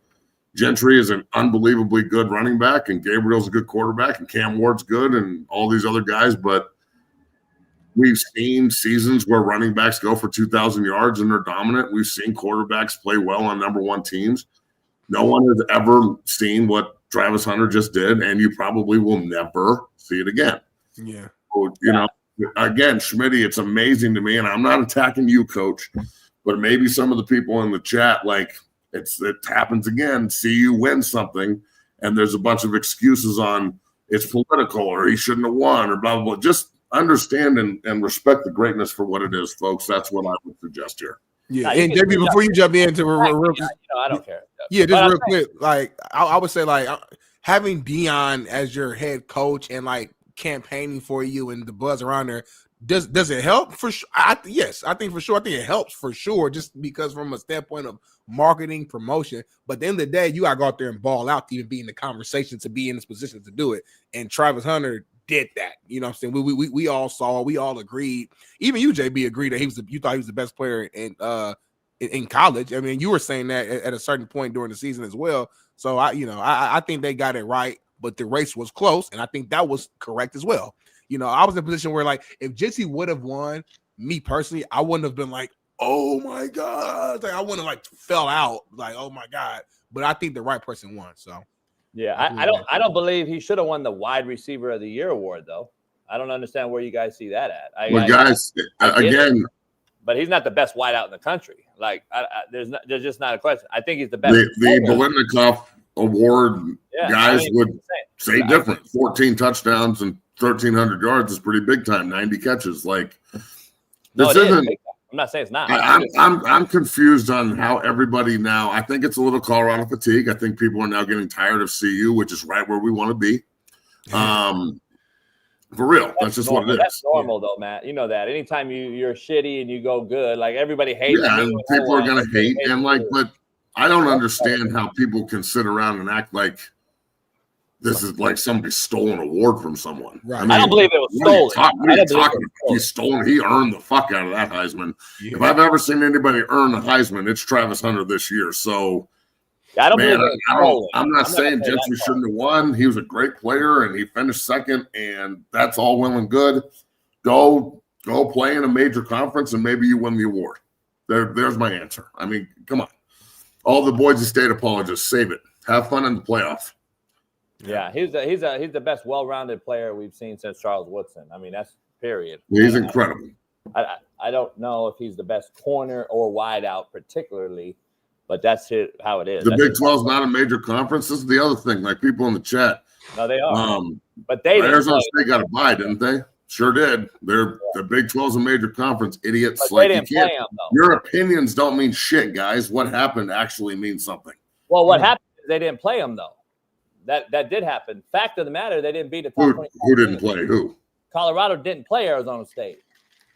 Gentry is an unbelievably good running back, and Gabriel's a good quarterback, and Cam Ward's good, and all these other guys. But we've seen seasons where running backs go for 2,000 yards and they're dominant. We've seen quarterbacks play well on number 1 teams. No one has ever seen what Travis Hunter just did, and you probably will never see it again. Yeah. So, again, Smitty, it's amazing to me, and I'm not attacking you, Coach, but maybe some of the people in the chat, like, it happens again. See you win something, and there's a bunch of excuses on it's political or he shouldn't have won or blah, blah, blah. Just understand and respect the greatness for what it is, folks. That's what I would suggest here. Yeah, and JB, before you jump into I don't care. Yeah, just real quick, like I would say, like having Deion as your head coach and like campaigning for you and the buzz around there, does it help? For sure. Yes, I think for sure. I think it helps for sure, just because from a standpoint of marketing, promotion. But at the end of the day, you gotta go out there and ball out to even be in the conversation, to be in this position to do it. And Travis Hunter did that. You know what I'm saying? We all saw, we all agreed. Even you, JB, agreed that you thought he was the best player in college. I mean, you were saying that at a certain point during the season as well. So I think they got it right, but the race was close, and I think that was correct as well. I was in a position where, like, if Jitsi would have won, me personally, I wouldn't have been like, oh my God. Like, I wouldn't have like fell out, like, oh my God. But I think the right person won. So yeah, I don't believe he should have won the Wide Receiver of the Year award, though. I don't understand where you guys see that at. Again, but he's not the best wideout in the country. Like, there's just not a question. I think he's the best. The Biletnikoff award guys would say I different. 14 touchdowns and 1,300 yards is pretty big time. 90 catches, like No, this it is isn't. big time. I'm not saying it's not. I'm confused on how everybody now. I think it's a little Colorado fatigue. I think people are now getting tired of CU, which is right where we want to be. For real, that's just normal. what it is. That's normal, though, Matt. You know that. Anytime you're shitty and you go good, like everybody hates. Yeah, you and people are gonna hate, and like, but I don't understand how people can sit around and act like this is like somebody stole an award from someone. Right. I don't believe it was stolen. What are you talking about? He stole it. He earned the fuck out of that Heisman. Yeah. If I've ever seen anybody earn a Heisman, it's Travis Hunter this year. So, I don't man, believe it was I'm not saying gonna say Gentry shouldn't have won. He was a great player, and he finished second, and that's all well and good. Go play in a major conference, and maybe you win the award. There's my answer. I mean, come on. All the Boise State apologists, save it. Have fun in the playoff. Yeah, he's the best well-rounded player we've seen since Charles Woodson. I mean, that's period. He's incredible. I don't know if he's the best corner or wideout particularly, but that's how it is. The Big 12 is not a major conference. This is the other thing. Like people in the chat. No, they are. But they Arizona State got a bye, didn't they? Sure did. The Big 12 is a major conference. Idiots. But like they didn't play him, though. Your opinions don't mean shit, guys. What happened actually means something. Well, what happened is they didn't play him, though. That did happen. Fact of the matter, they didn't beat the top 25 Who didn't play? Who? Colorado didn't play Arizona State.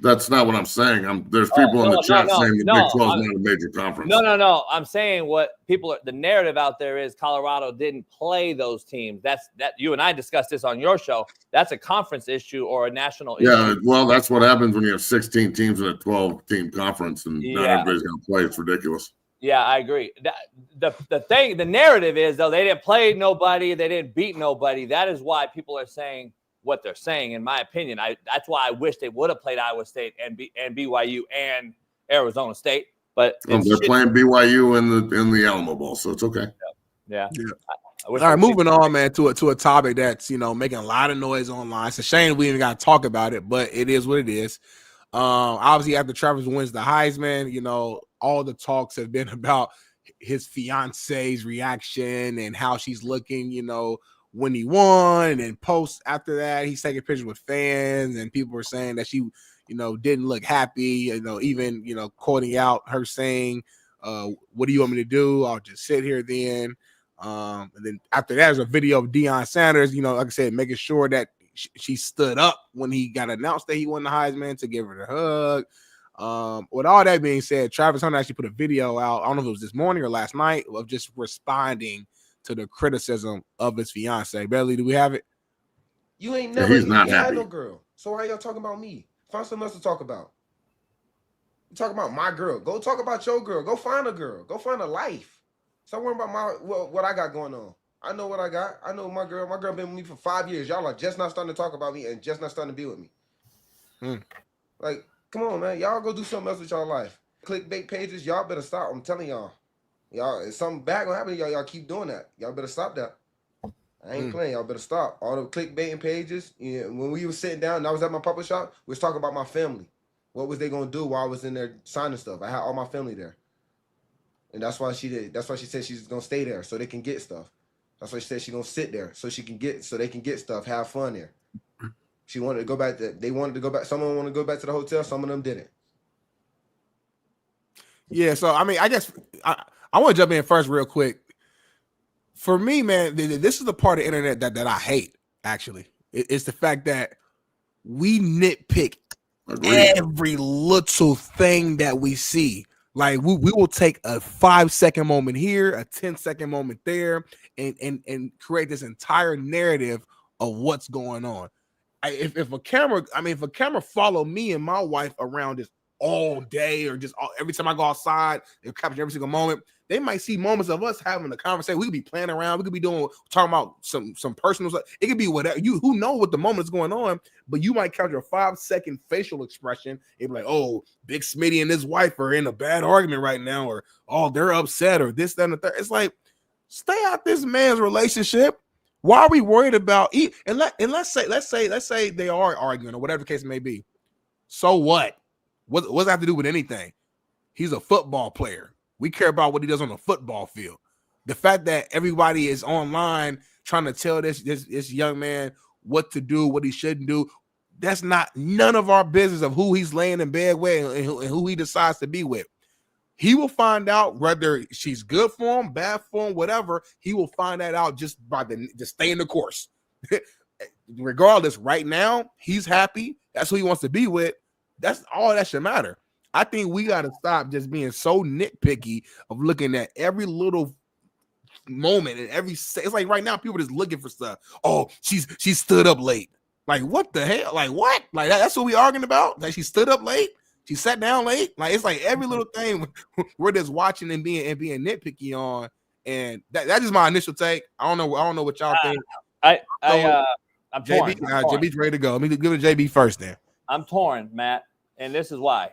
That's not what I'm saying. There's people in the chat saying the Big 12 is not a major conference. No. I'm saying what the narrative out there is Colorado didn't play those teams. That you and I discussed this on your show. That's a conference issue or a national issue. Yeah, well, that's what happens when you have 16 teams in a 12-team conference and not everybody's going to play. It's ridiculous. Yeah, I agree. The narrative is, though, they didn't play nobody, they didn't beat nobody. That is why people are saying what they're saying, in my opinion. That's why I wish they would have played Iowa State and BYU and Arizona State. But they're playing BYU in the Alamo Bowl, so it's okay. Yeah. All right, moving on, man, to a topic that's making a lot of noise online. It's a shame we even got to talk about it, but it is what it is. Obviously, after Travis wins the Heisman, all the talks have been about his fiance's reaction and how she's looking, when he won, and then post after that, he's taking pictures with fans, and people were saying that she, didn't look happy, even, quoting out her saying, what do you want me to do? I'll just sit here then. And then after that, there's a video of Deion Sanders, like I said, making sure that she stood up when he got announced that he won the Heisman to give her the hug. With all that being said, Travis Hunter actually put a video out, I don't know if it was this morning or last night, of just responding to the criticism of his fiance. Belly, do we have it? You ain't never he's not had happy. no girl. So why y'all talking about me? Find something else to talk about. You talk about my girl. Go talk about your girl. Go find a girl. Go find a life. Stop worrying about what I got going on. I know what I got. I know my girl. My girl been with me for 5 years. Y'all are just not starting to talk about me and just not starting to be with me. Like, come on, man. Y'all go do something else with y'all life. Clickbait pages, y'all better stop. I'm telling y'all. Y'all, if something bad gonna happen to y'all, y'all keep doing that. Y'all better stop that. I ain't playing. Y'all better stop. All the clickbaiting pages. When we was sitting down and I was at my papa shop, we was talking about my family. What was they gonna do while I was in there signing stuff? I had all my family there. And that's why she did. That's why she said she's gonna stay there so they can get stuff. That's why she said she's gonna sit there so they can get stuff, have fun there. She wanted to go back. They wanted to go back. Some of them want to go back to the hotel. Some of them didn't. Yeah. So I mean, I guess I want to jump in first, real quick. For me, man, this is the part of the internet that I hate. Actually, it's the fact that we nitpick every little thing that we see. Like we will take a 5-second moment here, a 10-second moment there, and create this entire narrative of what's going on. If a camera follow me and my wife around this all day, or just every time I go outside, they capture every single moment. They might see moments of us having a conversation. We could be playing around. We could be talking about some personal stuff. It could be whatever. Who knows what the moment is going on, but you might capture a 5-second facial expression. It'd be like, oh, Big Smitty and his wife are in a bad argument right now, or oh, they're upset, or this, that, and the third. It's like, stay out this man's relationship. Why are we worried about it? And let's say they are arguing, or whatever the case may be. So what? What does that have to do with anything? He's a football player. We care about what he does on the football field. The fact that everybody is online trying to tell this young man what to do, what he shouldn't do, that's not none of our business of who he's laying in bed with and who he decides to be with. He will find out whether she's good for him, bad for him, whatever. He will find that out just by just staying the course. Regardless, right now, he's happy. That's who he wants to be with. That's all that should matter. I think we got to stop just being so nitpicky of looking at every little moment and it's like right now people just looking for stuff. Oh, she stood up late. Like what the hell? Like what? Like that's what we arguing about? Like she stood up late? She sat down late? Like it's like every little thing we're just watching and being nitpicky on. And that's just my initial take. I don't know what y'all think. I'm JB, torn. JB's ready to go. Let me give it to JB first then. I'm torn, Matt, and this is why.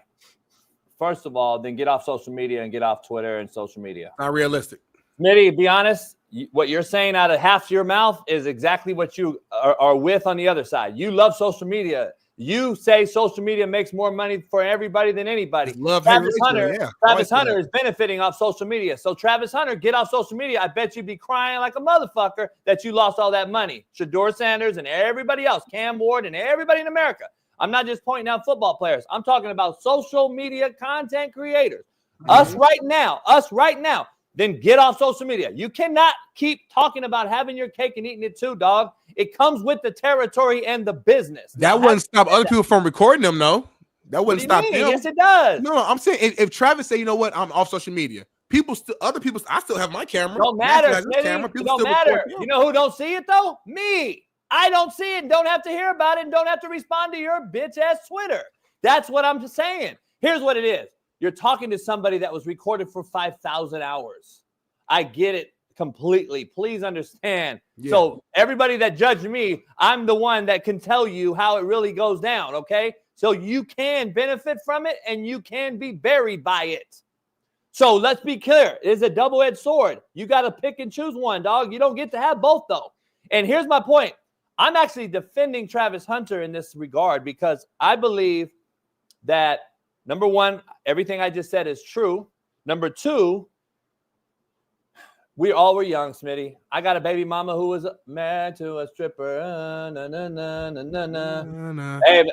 First of all, then get off social media and get off Twitter and social media. Not realistic. Smitty, be honest, what you're saying out of half your mouth is exactly what you are with on the other side. You love social media. You say social media makes more money for everybody than anybody. Travis Hunter is benefiting off social media. So Travis Hunter, get off social media. I bet you'd be crying like a motherfucker that you lost all that money. Shedeur Sanders and everybody else, Cam Ward and everybody in America. I'm not just pointing out football players. I'm talking about social media content creators. Us right now. Then get off social media. You cannot keep talking about having your cake and eating it too, dog. It comes with the territory and the business. That wouldn't stop other people from recording them, though. That wouldn't stop them. Yes, it does. No, I'm saying if Travis say, you know what, I'm off social media. Other people, I still have my camera. Don't matter. It don't matter. You know who don't see it though? Me. I don't see it and don't have to hear about it and don't have to respond to your bitch ass Twitter. That's what I'm saying. Here's what it is. You're talking to somebody that was recorded for 5,000 hours. I get it completely. Please understand. Yeah. So everybody that judged me, I'm the one that can tell you how it really goes down, okay? So you can benefit from it and you can be buried by it. So let's be clear. It's a double-edged sword. You got to pick and choose one, dog. You don't get to have both, though. And here's my point. I'm actually defending Travis Hunter in this regard because I believe that, number one, everything I just said is true. Number two, we all were young, Smitty. I got a baby mama who was married to a stripper.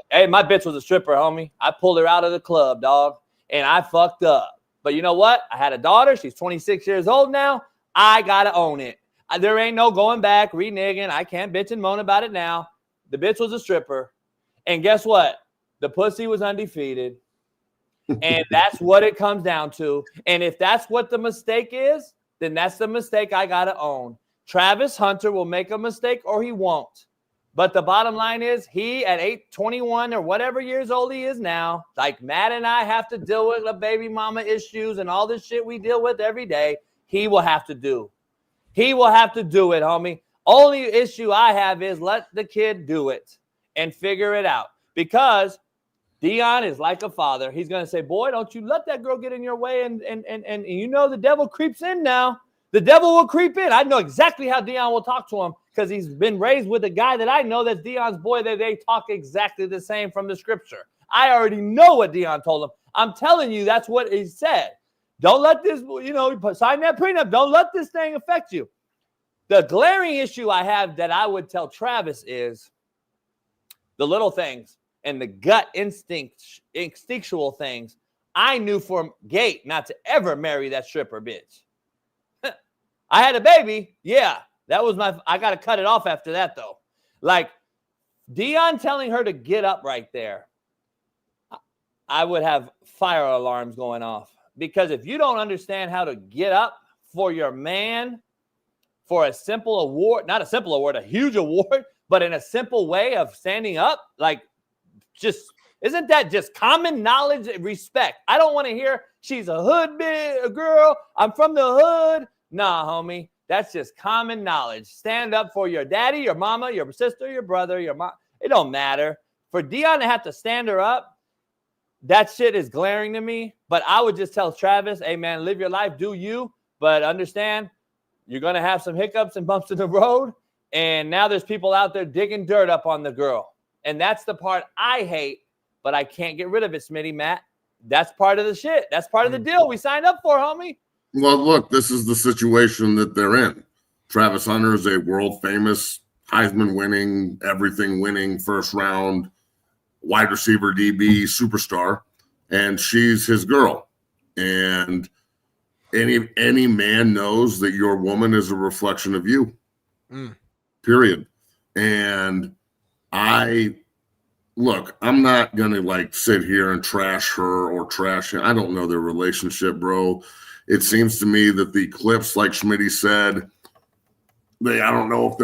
Hey, my bitch was a stripper, homie. I pulled her out of the club, dog, and I fucked up. But you know what? I had a daughter. She's 26 years old now. I got to own it. There ain't no going back, reneging. I can't bitch and moan about it now. The bitch was a stripper. And guess what? The pussy was undefeated. And that's what it comes down to. And if that's what the mistake is, then that's the mistake I got to own. Travis Hunter will make a mistake or he won't. But the bottom line is he at 21 or whatever years old he is now, like Matt and I have to deal with the baby mama issues and all this shit we deal with every day, he will have to do. He will have to do it, homie. Only issue I have is let the kid do it and figure it out. Because Deion is like a father. He's going to say, boy, don't you let that girl get in your way. And you know the devil creeps in now. The devil will creep in. I know exactly how Deion will talk to him because he's been raised with a guy that I know that's Deion's boy, that they talk exactly the same from the scripture. I already know what Deion told him. I'm telling you, that's what he said. Don't let this, sign that prenup. Don't let this thing affect you. The glaring issue I have that I would tell Travis is the little things and the gut instinctual things. I knew from gate not to ever marry that stripper bitch. I had a baby. Yeah, that was I got to cut it off after that, though. Like Deion telling her to get up right there, I would have fire alarms going off. Because if you don't understand how to get up for your man, for a simple award, not a simple award, a huge award, but in a simple way of standing up, like isn't that just common knowledge and respect? I don't want to hear she's a hood girl. I'm from the hood. Nah, homie, that's just common knowledge. Stand up for your daddy, your mama, your sister, your brother, your mom. It don't matter. For Deion to have to stand her up, that shit is glaring to me, but I would just tell Travis, hey, man, live your life, do you, but understand you're going to have some hiccups and bumps in the road, and now there's people out there digging dirt up on the girl, and that's the part I hate, but I can't get rid of it, Smitty, Matt. That's part of the shit. That's part of the deal we signed up for, homie. Well, look, this is the situation that they're in. Travis Hunter is a world famous Heisman winning, everything winning, first round wide receiver DB superstar, and she's his girl. And any man knows that your woman is a reflection of you. Period. And I'm not gonna like sit here and trash her or trash him. I don't know their relationship, bro. It seems to me that the clips, like Smitty said, I don't know if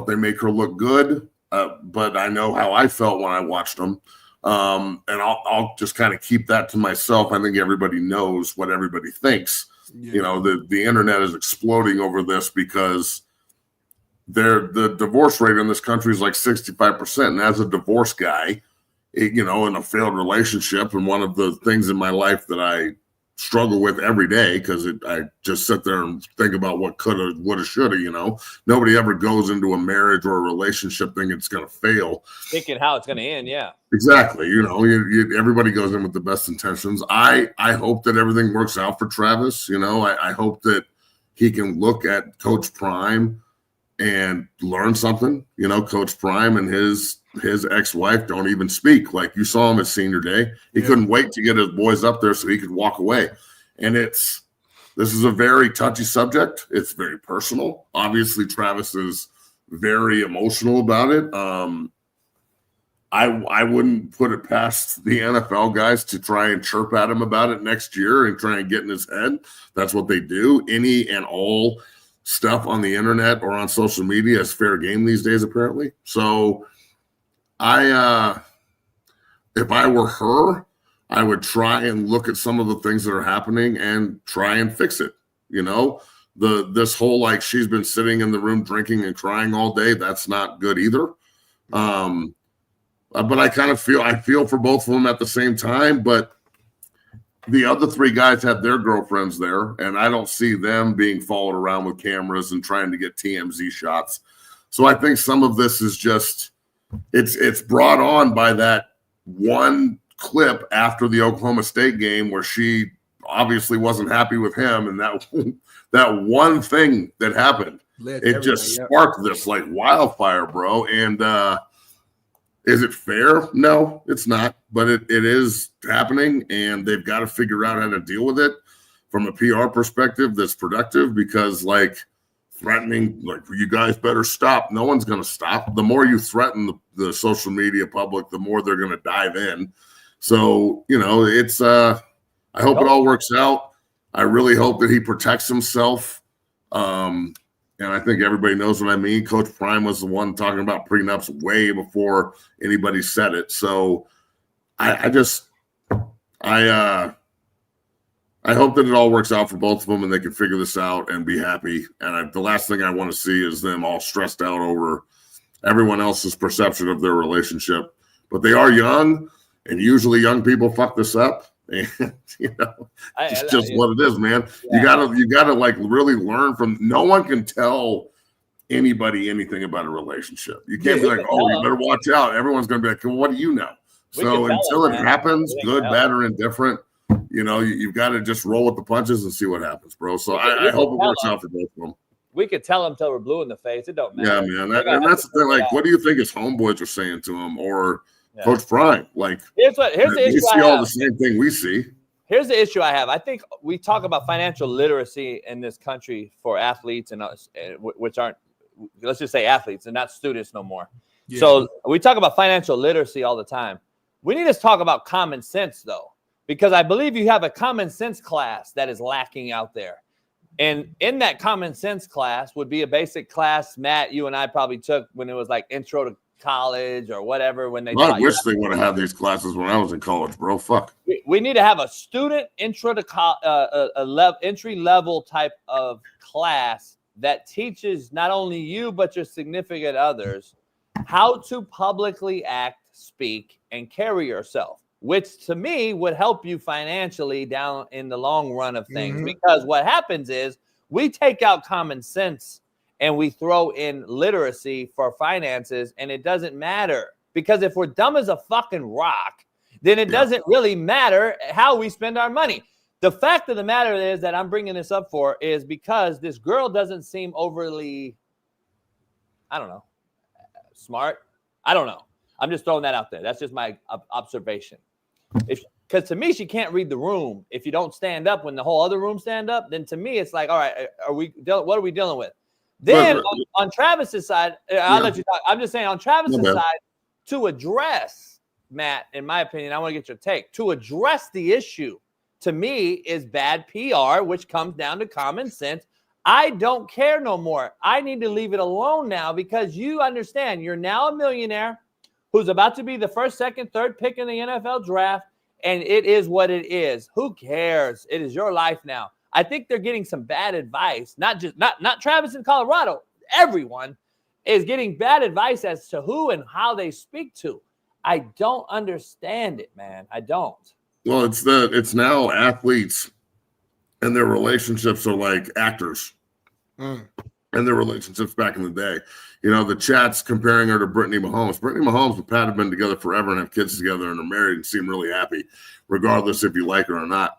they make her look good, but I know how I felt when I watched them. And I'll just kind of keep that to myself. I think everybody knows what everybody thinks. Yeah. You know, the internet is exploding over this because the divorce rate in this country is like 65%. And as a divorce guy, in a failed relationship, and one of the things in my life that I struggle with every day, because I just sit there and think about what coulda, woulda, shoulda. Nobody ever goes into a marriage or a relationship thinking it's going to fail, thinking how it's going to end. Yeah, exactly. Everybody goes in with the best intentions. I hope that everything works out for Travis. I hope that he can look at Coach Prime and learn something. Coach Prime and his ex-wife don't even speak. Like, you saw him at senior day. He couldn't wait to get his boys up there so he could walk away. And this is a very touchy subject. It's very personal. Obviously, Travis is very emotional about it. I wouldn't put it past the NFL guys to try and chirp at him about it next year and try and get in his head. That's what they do. Any and all stuff on the internet or on social media is fair game these days, apparently. So if I were her, I would try and look at some of the things that are happening and try and fix it. This whole, like, she's been sitting in the room drinking and crying all day. That's not good either. But I kind of feel for both of them at the same time. But the other three guys have their girlfriends there, and I don't see them being followed around with cameras and trying to get TMZ shots. So I think some of this is just, it's brought on by that one clip after the Oklahoma State game where she obviously wasn't happy with him, and that one thing that happened, it just sparked this like wildfire, bro. And is it fair? No, it's not, but it is happening, and they've got to figure out how to deal with it from a PR perspective that's productive, because like threatening, like, you guys better stop. No one's going to stop. The more you threaten the social media public, the more they're going to dive in. So, it's, I hope it all works out. I really hope that he protects himself. And I think everybody knows what I mean. Coach Prime was the one talking about prenups way before anybody said it. So I hope that it all works out for both of them and they can figure this out and be happy. And the last thing I want to see is them all stressed out over everyone else's perception of their relationship. But they are young, and usually young people fuck this up. And it's just what it is, man. Yeah. You gotta like really learn from. No one can tell anybody anything about a relationship. You can't be like, oh, you better watch out. Everyone's gonna be like, well, what do you know? So until it happens, good, bad, or indifferent, you've got to just roll with the punches and see what happens, bro. So I hope it works out for both of them. We could tell them till we're blue in the face. It don't matter. Yeah, man. And that's the thing. Like, what do you think his homeboys are saying to him, or Coach Prime? Like, here's the issue. You see all the same thing we see. Here's the issue I have. I think we talk about financial literacy in this country for athletes and us, which aren't, let's just say athletes and not students no more. Yeah. So we talk about financial literacy all the time. We need to talk about common sense, though, because I believe you have a common sense class that is lacking out there. And in that common sense class would be a basic class, Matt, you and I probably took when it was like intro to college or whatever. When they I wish they would have had these classes when I was in college, bro. Fuck. We need to have a student intro to entry level type of class that teaches not only you but your significant others how to publicly act, speak, and carry yourself, which to me would help you financially down in the long run of things. Mm-hmm. Because what happens is we take out common sense and we throw in literacy for finances, and it doesn't matter. Because if we're dumb as a fucking rock, then it doesn't really matter how we spend our money. The fact of the matter is that I'm bringing this up for is because this girl doesn't seem overly, I don't know, smart. I don't know. I'm just throwing that out there. That's just my observation. Because to me, she can't read the room. If you don't stand up when the whole other room stand up, then to me, it's like, all right, what are we dealing with? Then on Travis's side, I'll let you talk. I'm just saying on Travis's side, to address, Matt, in my opinion, I want to get your take. To address the issue, to me, is bad PR, which comes down to common sense. I don't care no more. I need to leave it alone now because you understand you're now a millionaire who's about to be the first, second, third pick in the NFL draft, and it is what it is. Who cares? It is your life now. I think they're getting some bad advice, not Travis in Colorado. Everyone is getting bad advice as to who and how they speak to. I don't understand it, man. I don't. Well, it's now athletes and their relationships are like actors and their relationships back in the day. You know, the chats comparing her to Brittany Mahomes. Brittany Mahomes and Pat have been together forever and have kids together and are married and seem really happy, regardless if you like her or not.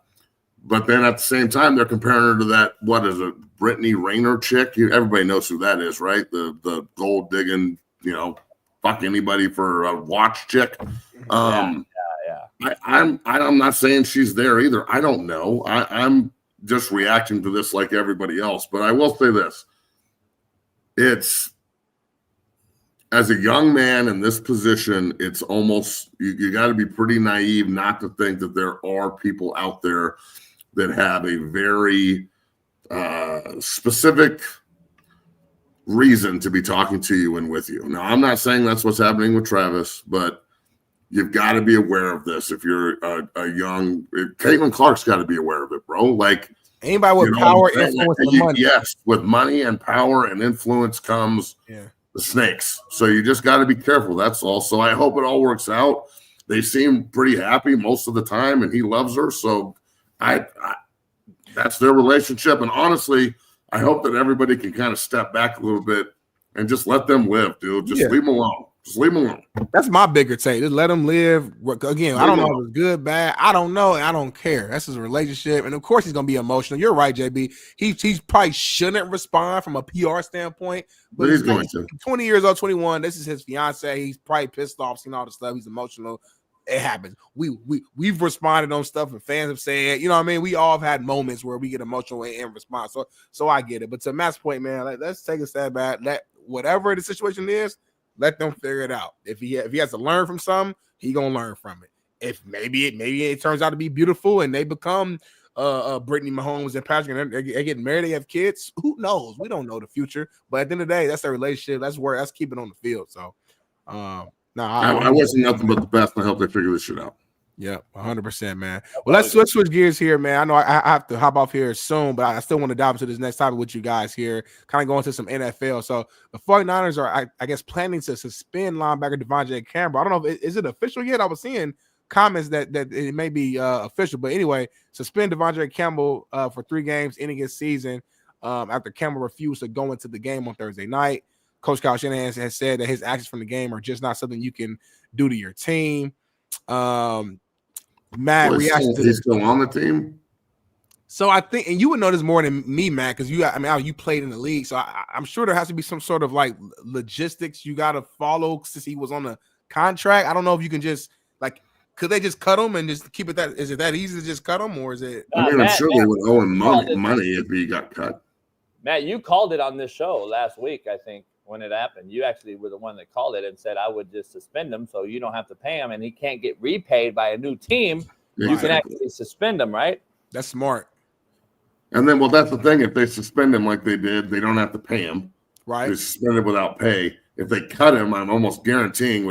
But then at the same time, they're comparing her to that, what is it, Brittany Rayner chick? Everybody knows who that is, right? The gold digging, you know, fuck anybody for a watch chick. I'm not saying she's there either. I don't know. I'm just reacting to this like everybody else. But I will say this. It's, as a young man in this position, it's almost, you got to be pretty naive not to think that there are people out there that have a very specific reason to be talking to you and with you. Now, I'm not saying that's what's happening with Travis, but you've got to be aware of this. If you're a young, Caitlin Clark's got to be aware of it, bro. Like anybody with power, influence, and money. Yes, with money and power and influence comes the snakes. So you just got to be careful. That's all. So I hope it all works out. They seem pretty happy most of the time, and he loves her. So I that's their relationship. And honestly, I hope that everybody can kind of step back a little bit and just let them live, dude. Just leave them alone. Just leave them alone. That's my bigger take. Just let them live. Again, I don't know if it's good, bad. I don't know. I don't care. That's his relationship. And of course, he's going to be emotional. You're right, JB. He probably shouldn't respond from a PR standpoint. But he's going to. 20 years old, 21. This is his fiance. He's probably pissed off, seeing all the stuff. He's emotional. It happens. We've responded on stuff and fans have said, you know what I mean? We all have had moments where we get emotional in response. So I get it. But to Matt's point, man, let's take a step back. Let whatever the situation is, let them figure it out. If he has to learn from something, he gonna learn from it. If maybe it turns out to be beautiful and they become Brittany Mahomes and Patrick and they get married, they have kids. Who knows? We don't know the future. But at the end of the day, that's their relationship. That's keeping on the field. So I wasn't nothing but the best. I hope they figure this shit out. Yeah, 100%, man. Well, let's switch gears here, man. I know I have to hop off here soon, but I still want to dive into this next topic with you guys here, kind of go into some NFL. So the 49ers are, I guess, planning to suspend linebacker Devontae Campbell. I don't know is it official yet? I was seeing comments that it may be official, but anyway, suspend Devontae Campbell for 3 games ending his season after Campbell refused to go into the game on Thursday night. Coach Kyle Shanahan has said that his actions from the game are just not something you can do to your team. Matt, reaction to he's still on the team. So I think, and you would know this more than me, Matt, because you played in the league. So I'm sure there has to be some sort of like logistics you got to follow since he was on the contract. I don't know if you can just could they just cut him and just keep it that? Is it that easy to just cut him, or is it? I'm sure they would owe him money if he got cut. Matt, you called it on this show last week, I think. When it happened, you actually were the one that called it and said, I would just suspend him so you don't have to pay him and he can't get repaid by a new team. You can actually suspend him, right? That's smart. And then, that's the thing. If they suspend him like they did, they don't have to pay him. Right. They suspend him without pay. If they cut him, I'm almost guaranteeing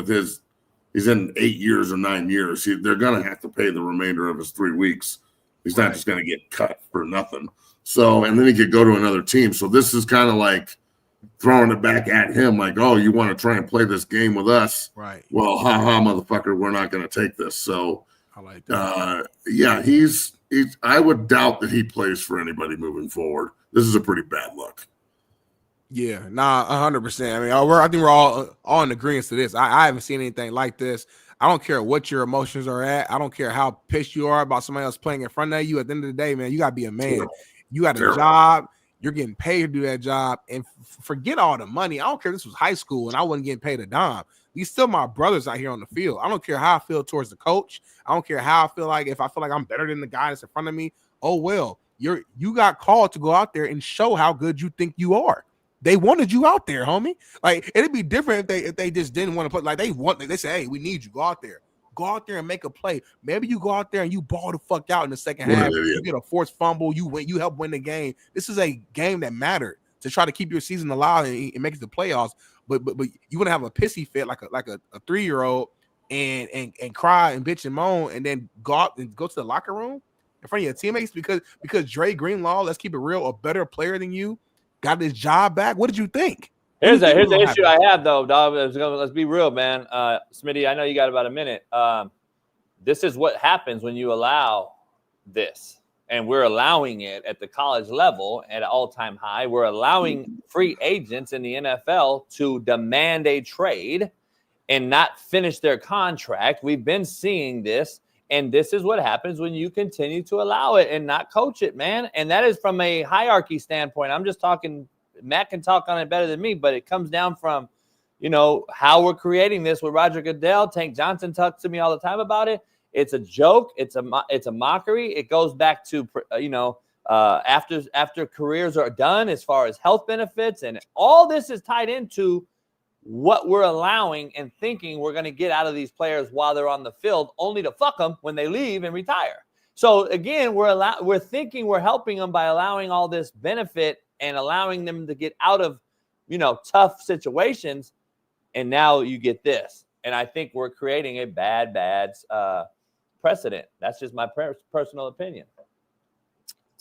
he's in 8 years or 9 years. They're going to have to pay the remainder of his 3 weeks. He's not just going to get cut for nothing. So, and then he could go to another team. So this is kind of like throwing it back at him like, oh, you want to try and play this game with us? Right. Well, motherfucker, we're not going to take this. So, I like that. He's I would doubt that he plays for anybody moving forward. This is a pretty bad look. Yeah, 100%. I mean, I think we're all in agreement to this. I haven't seen anything like this. I don't care what your emotions are at. I don't care how pissed you are about somebody else playing in front of you. At the end of the day, man, you got to be a man. You got a job. You're getting paid to do that job. And forget all the money. I don't care if this was high school and I wasn't getting paid a dime. These still my brothers out here on the field. I don't care how I feel towards the coach. I don't care how I feel like, if I feel like I'm better than the guy that's in front of me. Oh, well, you got called to go out there and show how good you think you are. They wanted you out there, homie. Like, it'd be different if they just didn't want to play. Like, they say, hey, we need you. Go out there. Go out there and make a play. Maybe you go out there and you ball the fuck out in the second half. You get a forced fumble. You win. You help win the game. This is a game that mattered to try to keep your season alive and make it to the playoffs. But you want to have a pissy fit like a 3-year-old and cry and bitch and moan and then go out and go to the locker room in front of your teammates because Dre Greenlaw, let's keep it real, a better player than you, got his job back. What did you think? Here's the issue I have, though, dog. Let's be real, man. Smitty, I know you got about a minute. This is what happens when you allow this. And we're allowing it at the college level at an all-time high. We're allowing free agents in the NFL to demand a trade and not finish their contract. We've been seeing this. And this is what happens when you continue to allow it and not coach it, man. And that is from a hierarchy standpoint. I'm just talking – Matt can talk on it better than me, but it comes down from, how we're creating this with Roger Goodell. Tank Johnson talks to me all the time about it. It's a joke. It's a mockery. It goes back to, after careers are done as far as health benefits. And all this is tied into what we're allowing and thinking we're going to get out of these players while they're on the field, only to fuck them when they leave and retire. So, again, we're thinking we're helping them by allowing all this benefit and allowing them to get out of, tough situations. And now you get this. And I think we're creating a bad precedent. That's just my personal opinion.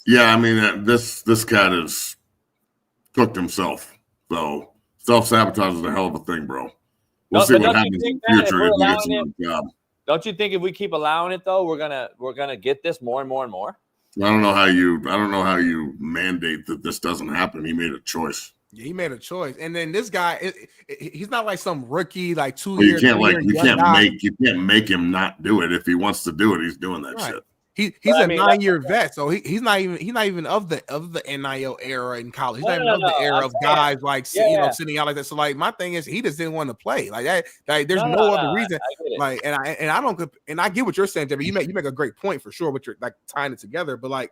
Yeah, I mean, this cat has cooked himself. So self-sabotage is a hell of a thing, bro. We'll see what happens in the future if he gets another job. Don't you think if we keep allowing it, though, we're gonna get this more and more and more? I don't know how you mandate that this doesn't happen. He made a choice. Yeah, he made a choice, and then this guy, he's not like some rookie, like 2 Well, years. you can't make him not do it. If he wants to do it, he's doing that shit. He's a 9-year vet, so he's not even of the NIL era in college. He's not even of the era of guys like sitting out like that. So like my thing is he just didn't want to play like that. Like there's no other reason. Like and I get what you're saying, Debbie. You make a great point for sure. But you're like tying it together. But like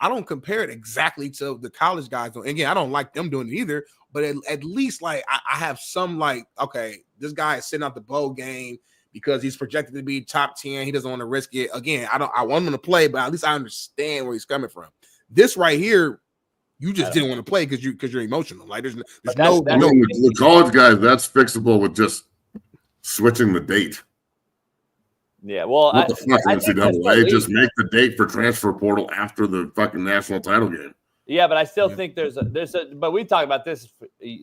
I don't compare it exactly to the college guys. And again, I don't like them doing it either. But at least like I have some like okay, this guy is sitting out the bowl game because he's projected to be top 10. He doesn't want to risk it. Again, I want him to play, but at least I understand where he's coming from. This right here, you just didn't want to play because you're emotional. Like there's no the college guys, that's fixable with just switching the date. Yeah, well, what the fuck NCAA? Just make the date for transfer portal after the fucking national title game. Yeah, but I still think there's a but we talked about this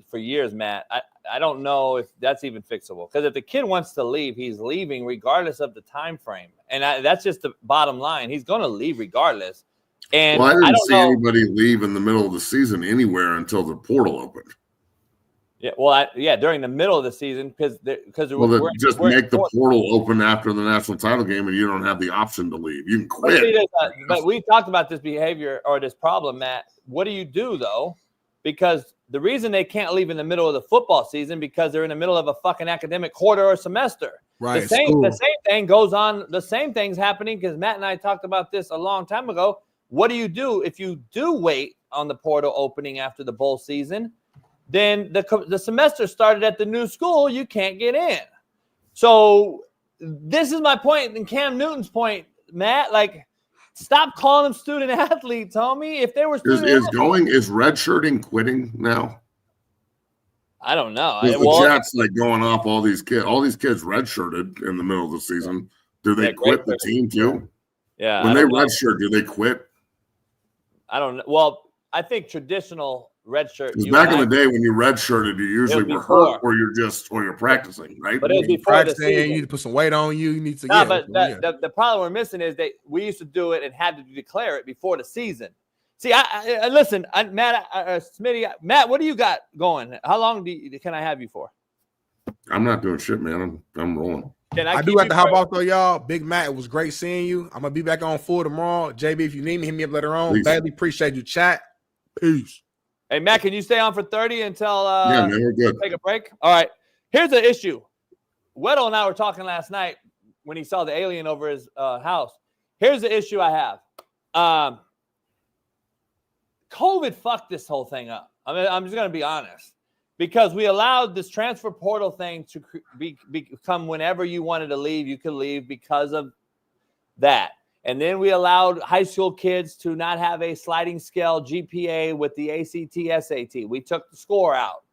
for years, Matt. I don't know if that's even fixable because if the kid wants to leave, he's leaving regardless of the time frame, and that's just the bottom line. He's going to leave regardless. And I didn't see anybody leave in the middle of the season anywhere until the portal opened. Yeah, well, during the middle of the season because just make the portal open after the national title game, and you don't have the option to leave. You can quit. But we talked about this behavior or this problem, Matt. What do you do though? Because the reason they can't leave in the middle of the football season because they're in the middle of a fucking academic quarter or semester. Right. The same thing goes on. The same thing's happening because Matt and I talked about this a long time ago. What do you do if you do wait on the portal opening after the bowl season? Then the semester started at the new school, you can't get in. So this is my point and Cam Newton's point, Matt. Like, stop calling them student athletes, homie. If they were is redshirting quitting now? I don't know. The chat's like going off all these kids. All these kids redshirted in the middle of the season. Do they quit the team too? Yeah. When they redshirt, do they quit? I don't know. Well, I think traditional redshirt. Back in the day when you redshirted, you usually were hurt or you're practicing, right? But it was before the season. You need to put some weight on you. You need to. But the problem we're missing is that we used to do it and had to declare it before the season. See, I listen, Matt, Smitty, Matt, what do you got going? How long can I have you for? I'm not doing shit, man. I'm rolling. I do have to hop off though, y'all. Big Matt, it was great seeing you. I'm gonna be back on full tomorrow. JB, if you need me, hit me up later on. Peace. Badly appreciate you, chat. Peace. Hey, Matt, can you stay on for 30 until Yeah, man, we're good. take a break? All right. Here's the issue. Weddle and I were talking last night when he saw the alien over his house. Here's the issue I have. COVID fucked this whole thing up. I mean, I'm just going to be honest. Because we allowed this transfer portal thing to become whenever you wanted to leave, you could leave because of that. And then we allowed high school kids to not have a sliding scale GPA with the ACT, SAT. We took the score out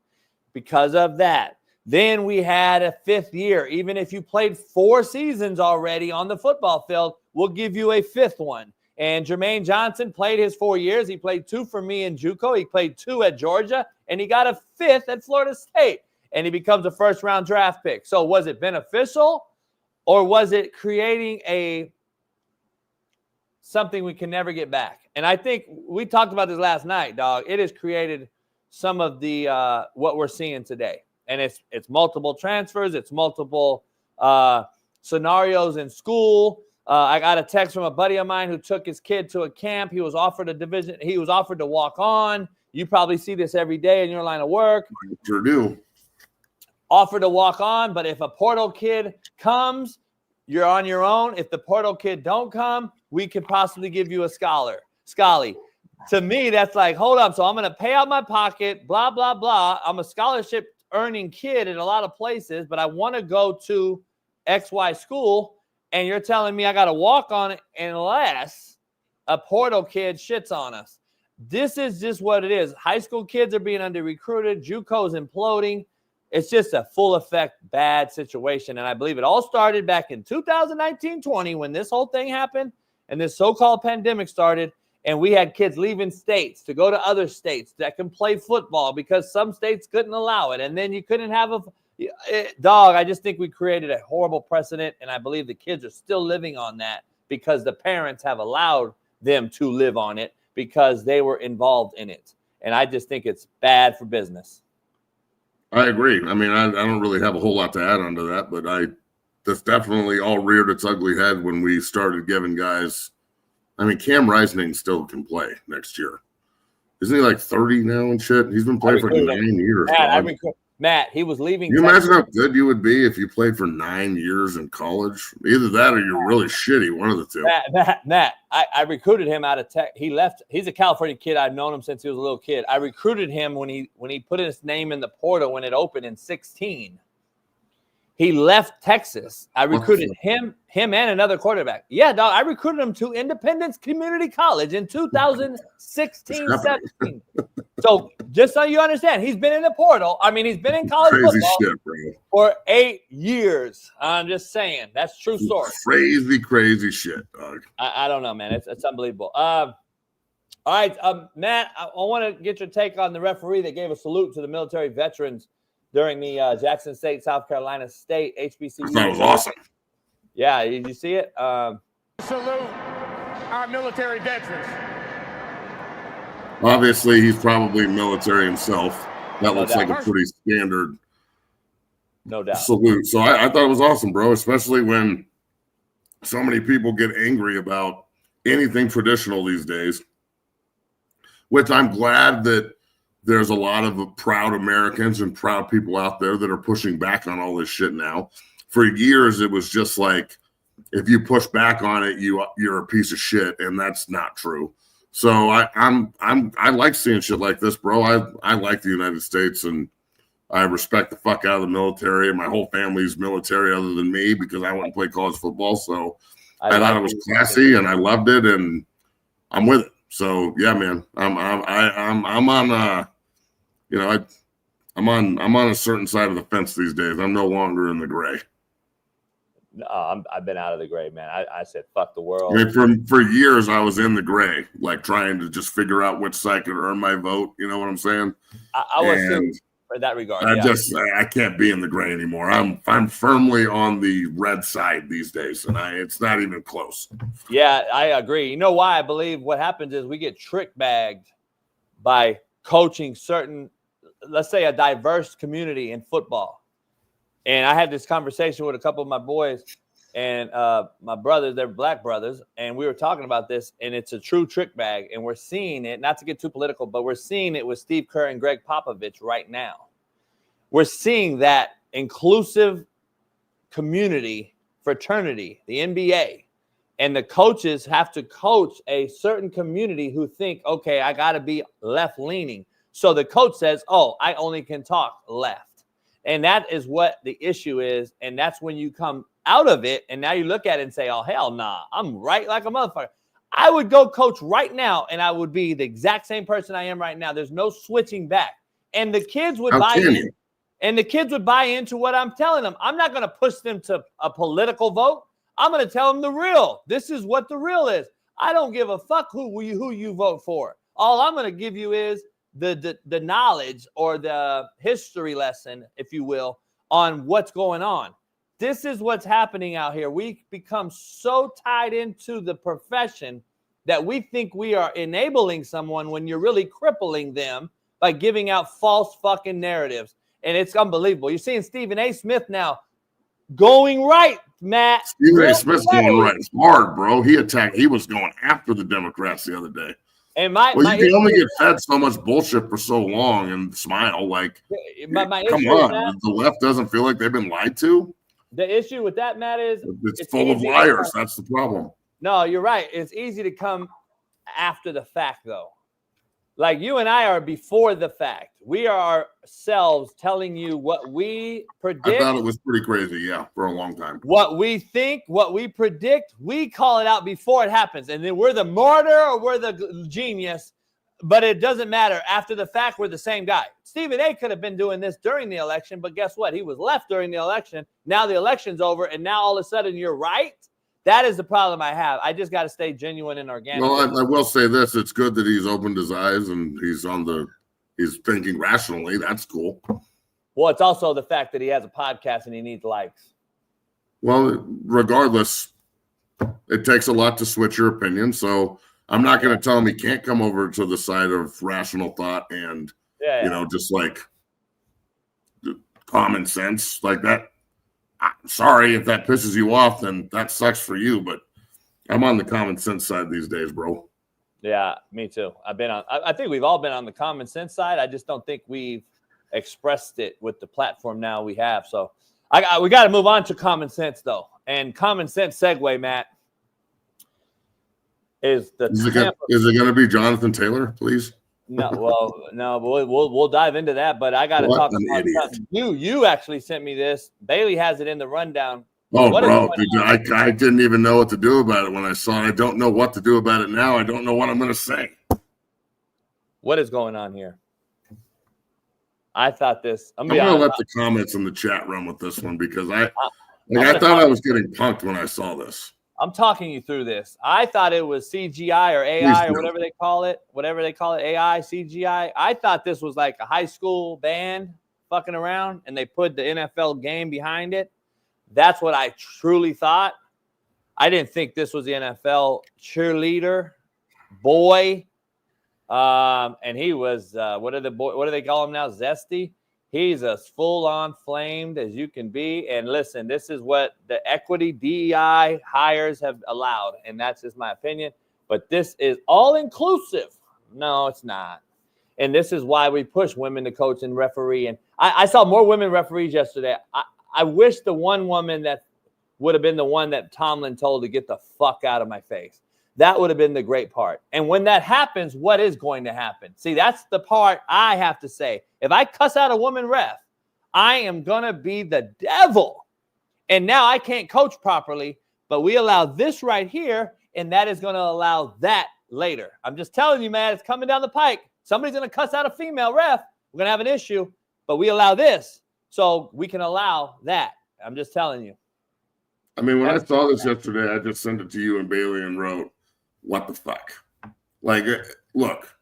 because of that. Then we had a fifth year. Even if you played 4 seasons already on the football field, we'll give you a fifth one. And Jermaine Johnson played his 4 years. He played 2 for me in JUCO. He played 2 at Georgia, and he got a 5th at Florida State. And he becomes a first-round draft pick. So was it beneficial, or was it creating something we can never get back? And I think we talked about this last night, dog. It has created some of the what we're seeing today. And it's multiple transfers. It's multiple scenarios in school. I got a text from a buddy of mine who took his kid to a camp. He was offered a division. He was offered to walk on. You probably see this every day in your line of work. Sure do. Offered to walk on, but if a portal kid comes, you're on your own. If the portal kid don't come, we could possibly give you a Scully. To me, that's like, hold up. So I'm going to pay out my pocket, blah, blah, blah. I'm a scholarship earning kid in a lot of places, but I want to go to XY school. And you're telling me I got to walk on it unless a portal kid shits on us. This is just what it is. High school kids are being under-recruited. JUCO's imploding. It's just a full effect bad situation. And I believe it all started back in 2019-20 when this whole thing happened and this so-called pandemic started. And we had kids leaving states to go to other states that can play football because some states couldn't allow it. And then you couldn't have I just think we created a horrible precedent, and I believe the kids are still living on that because the parents have allowed them to live on it because they were involved in it. And I just think it's bad for business. I agree. I mean, I don't really have a whole lot to add onto that, but that's definitely all reared its ugly head when we started giving guys. I mean, Cam Rising still can play next year. Isn't he like 30 now and shit? He's been playing for 9 years. Matt, he was leaving. Can you imagine how good you would be if you played for 9 years in college? Either that or you're really shitty, one of the two. Matt, I recruited him out of Tech. He left. He's a California kid. I've known him since he was a little kid. I recruited him when he put his name in the portal when it opened in 2016. He left Texas. I recruited him and another quarterback. Yeah, dog. I recruited him to Independence Community College in 2016-17. So just so you understand, he's been in the portal. I mean, he's been in college football for 8 years. I'm just saying. That's true story. Crazy shit, dog. I don't know, man. It's unbelievable. All right, Matt, I want to get your take on the referee that gave a salute to the military veterans during the Jackson State, South Carolina State HBCU. That was awesome. Yeah, did you see it? Salute our military veterans. Obviously, he's probably military himself. That looks like a pretty standard salute. So I thought it was awesome, bro, especially when so many people get angry about anything traditional these days, which I'm glad that there's a lot of proud Americans and proud people out there that are pushing back on all this shit now. For years, it was just like, if you push back on it, you're a piece of shit, and that's not true. So I like seeing shit like this, bro. I like the United States, and I respect the fuck out of the military. And my whole family's military, other than me, because I went and played college football. So I thought it was classy, and I loved it, and I'm with it. So yeah, man, I'm on I'm on a certain side of the fence these days. I'm no longer in the gray. No, I've been out of the gray, man. I said fuck the world. I mean, for years I was in the gray, like trying to just figure out which side could earn my vote. You know what I'm saying? I was too, in that regard. I can't be in the gray anymore. I'm firmly on the red side these days, and it's not even close. Yeah, I agree. You know why? I believe what happens is we get trick bagged by coaching certain, let's say, a diverse community in football. And I had this conversation with a couple of my boys and my brothers, they're black brothers, and we were talking about this, and it's a true trick bag, and we're seeing it, not to get too political, but we're seeing it with Steve Kerr and Greg Popovich right now. We're seeing that inclusive community, fraternity, the NBA, and the coaches have to coach a certain community who think, okay, I got to be left-leaning. So the coach says, oh, I only can talk left. And that is what the issue is, and that's when you come out of it, and now you look at it and say, oh, hell nah, I'm right like a motherfucker. I would go coach right now, and I would be the exact same person I am right now. There's no switching back. And the kids would buy in. And the kids would buy into what I'm telling them. I'm not going to push them to a political vote. I'm going to tell them the real. This is what the real is. I don't give a fuck who you vote for. All I'm going to give you is the knowledge or the history lesson, if you will, on what's going on. This is what's happening out here. We become so tied into the profession that we think we are enabling someone when you're really crippling them by giving out false fucking narratives. And it's unbelievable. You're seeing Stephen A. Smith now going right, Matt. Stephen A. Smith's going right. It's hard, bro. He was going after the Democrats the other day. And you can only get fed so much bullshit for so long and smile. Like, come on. The left doesn't feel like they've been lied to. The issue with that, Matt, is it's full of liars. That's the problem. No, you're right. It's easy to come after the fact, though. Like you and I are before the fact. We are ourselves telling you what we predict. I thought it was pretty crazy, yeah, for a long time. What we think, what we predict, we call it out before it happens. And then we're the martyr or we're the genius. But it doesn't matter. After the fact, we're the same guy. Stephen A. could have been doing this during the election, but guess what? He was left during the election. Now the election's over, and now all of a sudden you're right. That is the problem I have. I just got to stay genuine and organic. Well, I will say this. It's good that he's opened his eyes and he's thinking rationally. That's cool. Well, it's also the fact that he has a podcast and he needs likes. Well, regardless, it takes a lot to switch your opinion. So I'm not going to tell him he can't come over to the side of rational thought and, just like common sense like that. I'm sorry if that pisses you off, then that sucks for you. But I'm on the common sense side these days, bro. Yeah, me too. I think we've all been on the common sense side. I just don't think we've expressed it with the platform now we have. So we got to move on to common sense, though. And common sense segue, Matt, is it going to be Jonathan Taylor, please? No, we'll dive into that. But I got to talk about something. You actually sent me this. Bailey has it in the rundown. Oh, bro, I didn't even know what to do about it when I saw it. I don't know what to do about it now. I don't know what I'm going to say. What is going on here? I thought this. I'm going to let the comments in the chat run with this one because I thought I was getting punked when I saw this. I'm talking you through this. I thought it was CGI or AI or whatever they call it. AI, CGI. I thought this was like a high school band fucking around and they put the NFL game behind it. That's what I truly thought. I didn't think this was the NFL cheerleader boy. And he was, what do they call him now? Zesty. He's as full-on flamed as you can be. And listen, this is what the equity DEI hires have allowed. And that's just my opinion. But this is all-inclusive. No, it's not. And this is why we push women to coach and referee. And I saw more women referees yesterday. I wish the one woman that would have been the one that Tomlin told to get the fuck out of my face. That would have been the great part. And when that happens, what is going to happen? See, that's the part I have to say. If I cuss out a woman ref, I am going to be the devil. And now I can't coach properly, but we allow this right here, and that is going to allow that later. I'm just telling you, man, it's coming down the pike. Somebody's going to cuss out a female ref. We're going to have an issue, but we allow this, so we can allow that. I'm just telling you. I mean, when I saw this yesterday, I just sent it to you and Bailey and wrote, what the fuck? Like, look,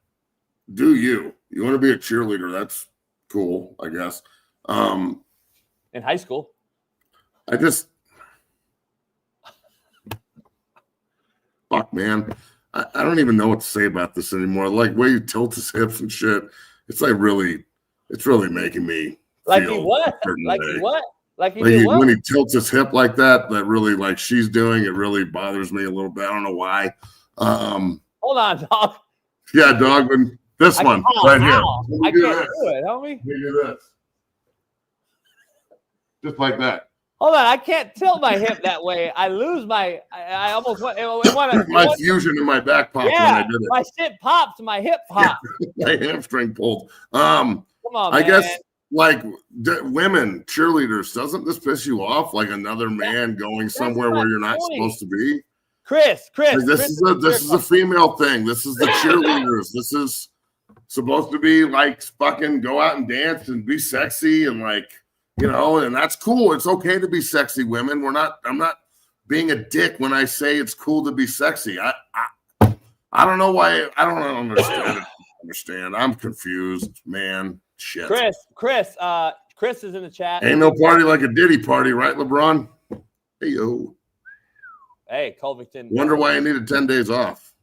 do you want to be a cheerleader? That's cool, I guess. In high school. Fuck, man. I don't even know what to say about this anymore. Like, way you tilt his hips and shit. It's like it's really making me like feel what? Like way. what? Like he did what? When he tilts his hip like that, that really, like she's doing, it really bothers me a little bit. I don't know why. Hold on, dog. Yeah, dog. This one right here. I can't do it, homie. Do this. Just like that. Hold on, I can't tilt my hip that way. I lose my. I almost want. My fusion in my back popped when I did it. My shit popped. My hip popped. My hamstring pulled. Come on, I man. guess like women cheerleaders, doesn't this piss you off? Like another man going somewhere where you're not supposed to be. Chris. Like this is a female thing. This is the cheerleaders. This is supposed to be like fucking go out and dance and be sexy and like, you know, and that's cool. It's okay to be sexy, women. I'm not being a dick when I say it's cool to be sexy. I don't know why. I don't understand. I'm confused, man. Shit. Chris is in the chat. Ain't no party like a Diddy party, right, LeBron? Hey yo. Hey, Colvington. Wonder why I needed 10 days off.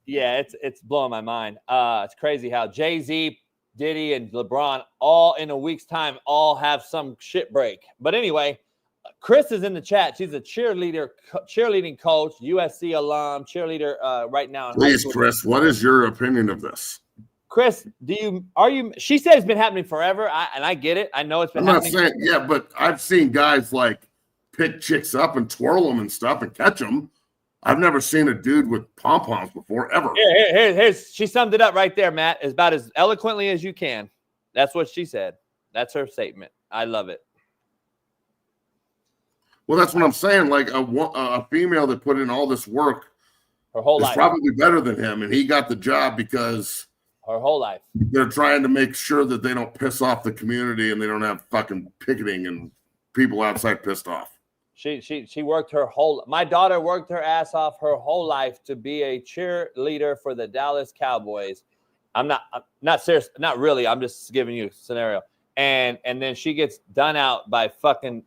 Yeah, it's blowing my mind. It's crazy how Jay-Z, Diddy, and LeBron all in a week's time all have some shit break. But anyway, Chris is in the chat. She's a cheerleading coach, USC alum, cheerleader right now. Please, Chris, what is your opinion of this? Chris, she said it's been happening forever, and I get it. I know it's been happening. I'm not saying, yeah, but I've seen guys like pick chicks up and twirl them and stuff and catch them. I've never seen a dude with pom-poms before, ever. Here's she summed it up right there, Matt, about as eloquently as you can. That's what she said. That's her statement. I love it. Well, that's what I'm saying. Like a female that put in all this work her whole is life probably better than him, and he got the job because her whole life they're trying to make sure that they don't piss off the community and they don't have fucking picketing and people outside pissed off. She worked my daughter worked her ass off her whole life to be a cheerleader for the Dallas Cowboys. I'm not serious, not really. I'm just giving you a scenario. And then she gets done out by fucking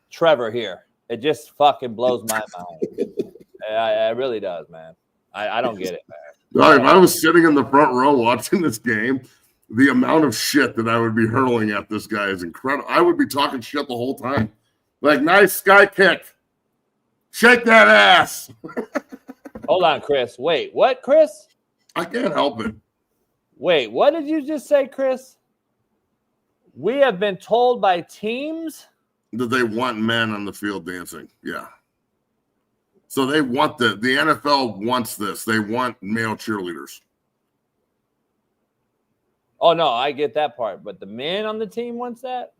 Trevor here. It just fucking blows my mind. It really does, man. I don't get it, man. If I was sitting in the front row watching this game, the amount of shit that I would be hurling at this guy is incredible. I would be talking shit the whole time. Like, nice sky kick. Shake that ass. Hold on, Chris. Wait, what, Chris? I can't help it. Wait, what did you just say, Chris? We have been told by teams that they want men on the field dancing. Yeah. So they want the NFL wants this. They want male cheerleaders. Oh, no, I get that part. But the men on the team wants that?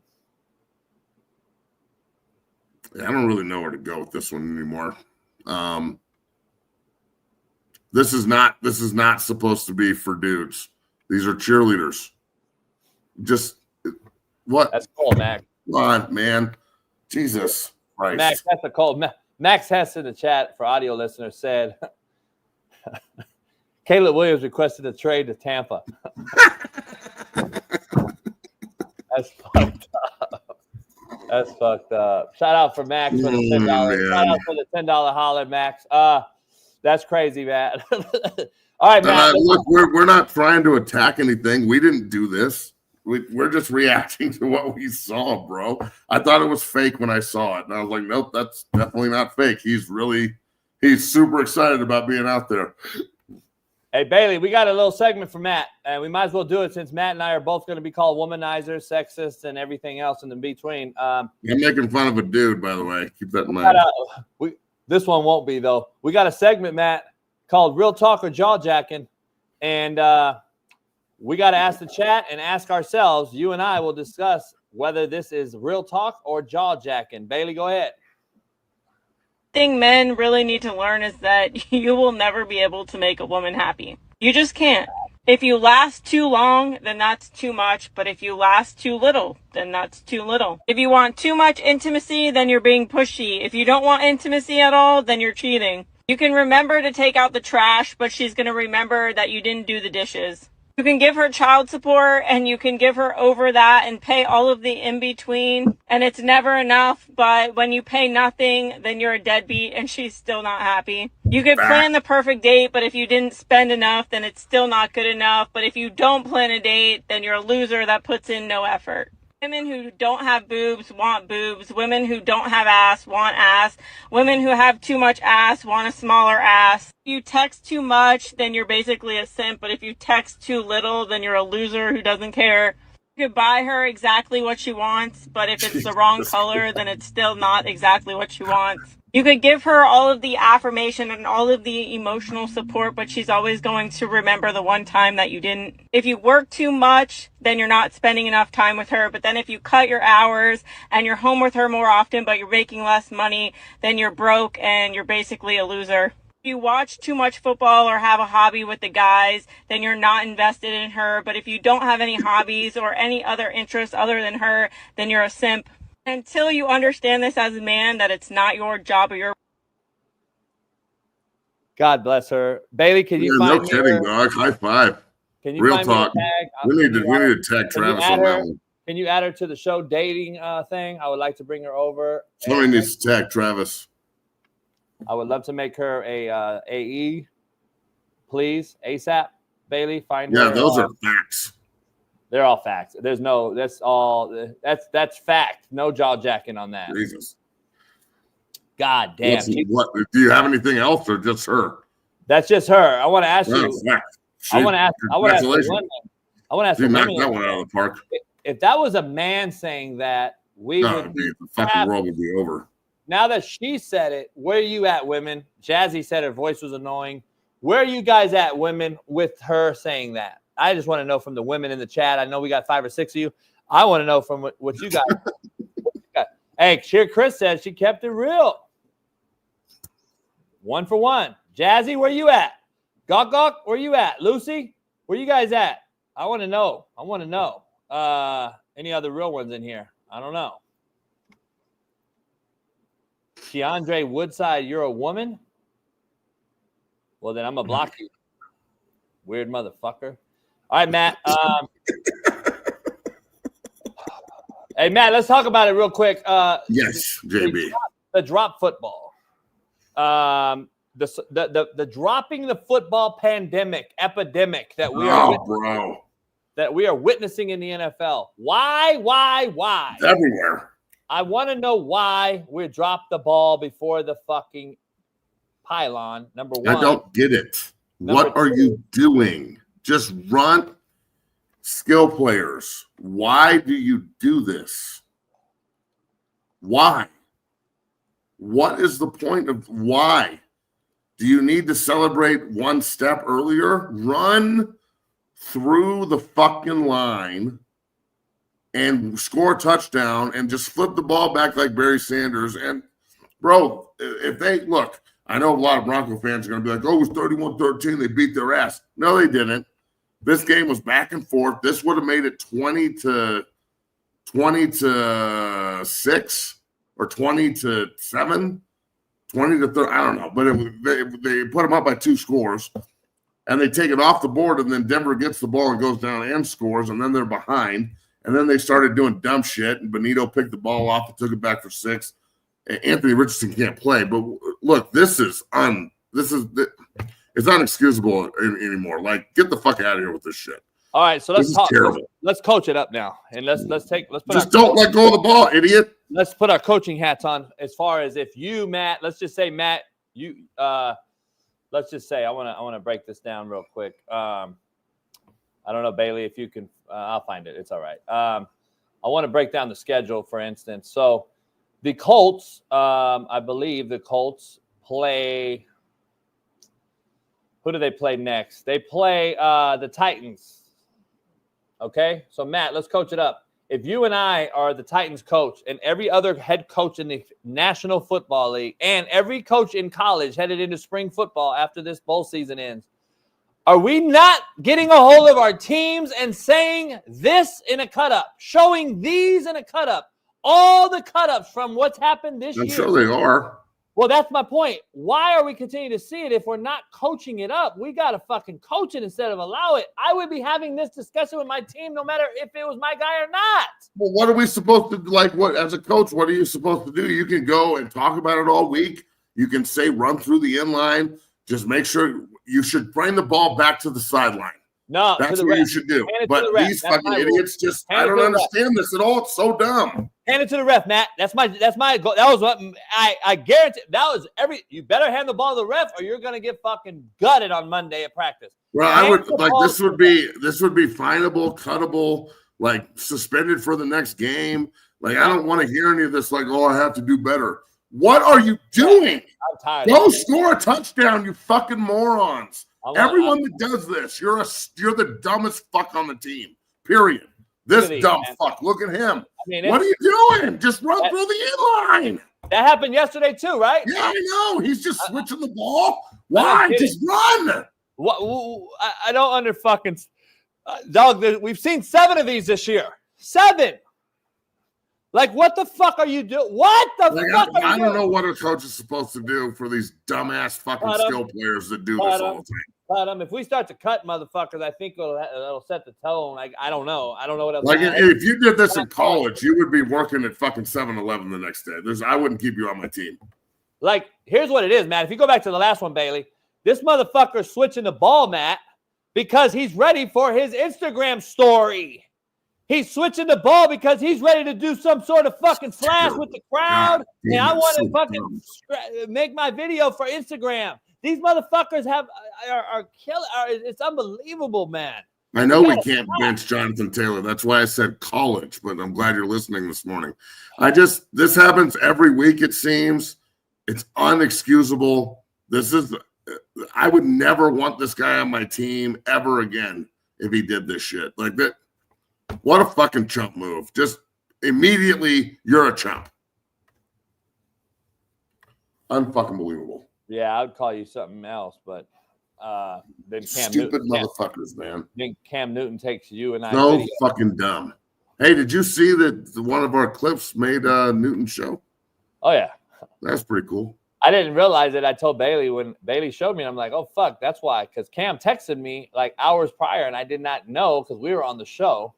I don't really know where to go with this one anymore. This is not supposed to be for dudes. These are cheerleaders. Just what? That's cold, Mac. Come on, man. Jesus Christ. Max, that's a cold. Max Hess in the chat for audio listeners said, Caleb Williams requested a trade to Tampa. That's fucked up. That's fucked up. Shout out for Max for the $10. Shout out for the $10 holler, Max. That's crazy, Matt. All right, Matt. Look, we're not trying to attack anything. We didn't do this. We're just reacting to what we saw, bro. I thought it was fake when I saw it, and I was like, nope, that's definitely not fake. He's super excited about being out there. Hey, Bailey, we got a little segment for Matt, and we might as well do it since Matt and I are both going to be called womanizers, sexists, and everything else in the between. I'm making fun of a dude, by the way. Keep that in mind. This one won't be, though. We got a segment, Matt, called Real Talk or Jaw Jacking, and we got to ask the chat and ask ourselves. You and I will discuss whether this is real talk or jaw jacking. Bailey, go ahead. Thing men really need to learn is that you will never be able to make a woman happy. You just can't. If you last too long, then that's too much. But if you last too little, then that's too little. If you want too much intimacy, then you're being pushy. If you don't want intimacy at all, then you're cheating. You can remember to take out the trash, but she's going to remember that you didn't do the dishes. You can give her child support and you can give her over that and pay all of the in-between, and it's never enough. But when you pay nothing, then you're a deadbeat and she's still not happy. You could plan the perfect date, but if you didn't spend enough, then it's still not good enough. But if you don't plan a date, then you're a loser that puts in no effort. Women who don't have boobs want boobs. Women who don't have ass want ass. Women who have too much ass want a smaller ass. If you text too much, then you're basically a simp. But if you text too little, then you're a loser who doesn't care. You could buy her exactly what she wants, but if it's the wrong color, then it's still not exactly what she wants. You could give her all of the affirmation and all of the emotional support, but she's always going to remember the one time that you didn't. If you work too much, then you're not spending enough time with her. But then if you cut your hours and you're home with her more often, but you're making less money, then you're broke and you're basically a loser. If you watch too much football or have a hobby with the guys, then you're not invested in her. But if you don't have any hobbies or any other interests other than her, then you're a simp. Until you understand this as a man, that it's not your job or your... God bless her. Bailey, can you find no kidding, dog. High five. Can you Real find talk. me a tag? We need to tag Travis on that one. Can you add her to the show dating thing? I would like to bring her over. Somebody needs to tag Travis. I would love to make her a AE, please, ASAP. Bailey, find her. Yeah, those are facts. They're all facts. There's no. That's fact. No jaw jacking on that. Jesus. God damn. What? Do you have anything else or just her? That's just her. I want to ask you. I want to ask. I want to ask the women. I want to ask the women. Knock that one out of the park. If that was a man saying that, the fucking world would be over. Now that she said it, where are you at, women? Jazzy said her voice was annoying. Where are you guys at, women, with her saying that? I just want to know from the women in the chat. I know we got 5 or 6 of you. I want to know from what you guys. Hey, Chris said she kept it real. 1 for 1. Jazzy, where you at? Gawk, where you at? Lucy, where you guys at? I want to know. Any other real ones in here? I don't know. Keandre Woodside, you're a woman? Well, then I'm going to block you. Weird motherfucker. All right, Matt. Hey, Matt, let's talk about it real quick. Yes, JB. The drop football. The dropping the football epidemic that we are witnessing in the NFL. Why? Everywhere. I want to know why we dropped the ball before the fucking pylon, number one. I don't get it. What are you doing? Just run. Skill players. Why do you do this? Why? What is the point of why? Do you need to celebrate one step earlier? Run through the fucking line and score a touchdown and just flip the ball back like Barry Sanders. And, bro, if they – look, I know a lot of Bronco fans are going to be like, oh, it was 31-13. They beat their ass. No, they didn't. This game was back and forth. This would have made it 20-6 or 20-7, 20-30. I don't know. But they put them up by 2 scores, and they take it off the board, and then Denver gets the ball and goes down and scores, and then they're behind. And then they started doing dumb shit, and Benito picked the ball off and took it back for 6. Anthony Richardson can't play. But look, it's unexcusable anymore. Like, get the fuck out of here with this shit. All right, so let's talk. Terrible. Let's coach it up now, and let's don't let go of the ball, idiot. Let's put our coaching hats on. As far as if you, Matt, let's just say, Matt, you, let's just say, I want to break this down real quick. I don't know, Bailey, if you can. I'll find it. It's all right. I want to break down the schedule, for instance. So the Colts, I believe the Colts play. Who do they play next? They play the Titans. Okay, so Matt, let's coach it up. If you and I are the Titans coach and every other head coach in the National Football League and every coach in college headed into spring football after this bowl season ends, are we not getting a hold of our teams and saying this in a cut-up, showing these in a cut-up, all the cut-ups from what's happened this year? I'm sure they are. Well, that's my point. Why are we continuing to see it if we're not coaching it up? We got to fucking coach it instead of allow it. I would be having this discussion with my team no matter if it was my guy or not. Well, what are we supposed to, like, what as a coach, what are you supposed to do? You can go and talk about it all week. You can say run through the end line. Just make sure you should bring the ball back to the sideline. No, That's what you should do. But these fucking idiots I don't understand this at all. It's so dumb. Hand it to the ref, Matt. That's my goal. That was what I guarantee. That was you better hand the ball to the ref or you're gonna get fucking gutted on Monday at practice. Well, I would like this would be finable, cuttable, like suspended for the next game. Like I don't want to hear any of this. Like, oh, I have to do better. What are you doing? I'm tired. Go score a touchdown, you fucking morons. Everyone that does this, you're the dumbest fuck on the team. Period. This dumb fuck. Look at him. What are you doing? Just run through the end line. That happened yesterday too, right? Yeah, I know. He's just switching the ball. Why? Just run. What? I don't under fucking dog. We've seen 7 of these this year. 7. Like, what the fuck are you doing? What the fuck are you I don't know what a coach is supposed to do for these dumbass fucking skill players that do this all the time. But if we start to cut motherfuckers, I think it'll set the tone. Like, I don't know. I don't know what else. Like, if you did this in college, you would be working at fucking 7-Eleven the next day. I wouldn't keep you on my team. Like, here's what it is, Matt. If you go back to the last one, Bailey, this motherfucker's switching the ball, Matt, because he's ready for his Instagram story. He's switching the ball because he's ready to do some sort of fucking flash with the crowd. And I want to fucking make my video for Instagram. These motherfuckers are killing. It's unbelievable, man. I know we can't bench Jonathan Taylor. That's why I said college, but I'm glad you're listening this morning. This happens every week, it seems. It's unexcusable. I would never want this guy on my team ever again if he did this shit. Like that. What a fucking chump move. Just immediately, you're a chump. Unfucking believable. Yeah, I would call you something else, but then Stupid motherfuckers, man. Then Cam Newton takes you and I. So fucking dumb. Hey, did you see that one of our clips made Newton show? Oh, yeah. That's pretty cool. I didn't realize it. I told Bailey when Bailey showed me, I'm like, oh, fuck, that's why. Because Cam texted me like hours prior, and I did not know because we were on the show.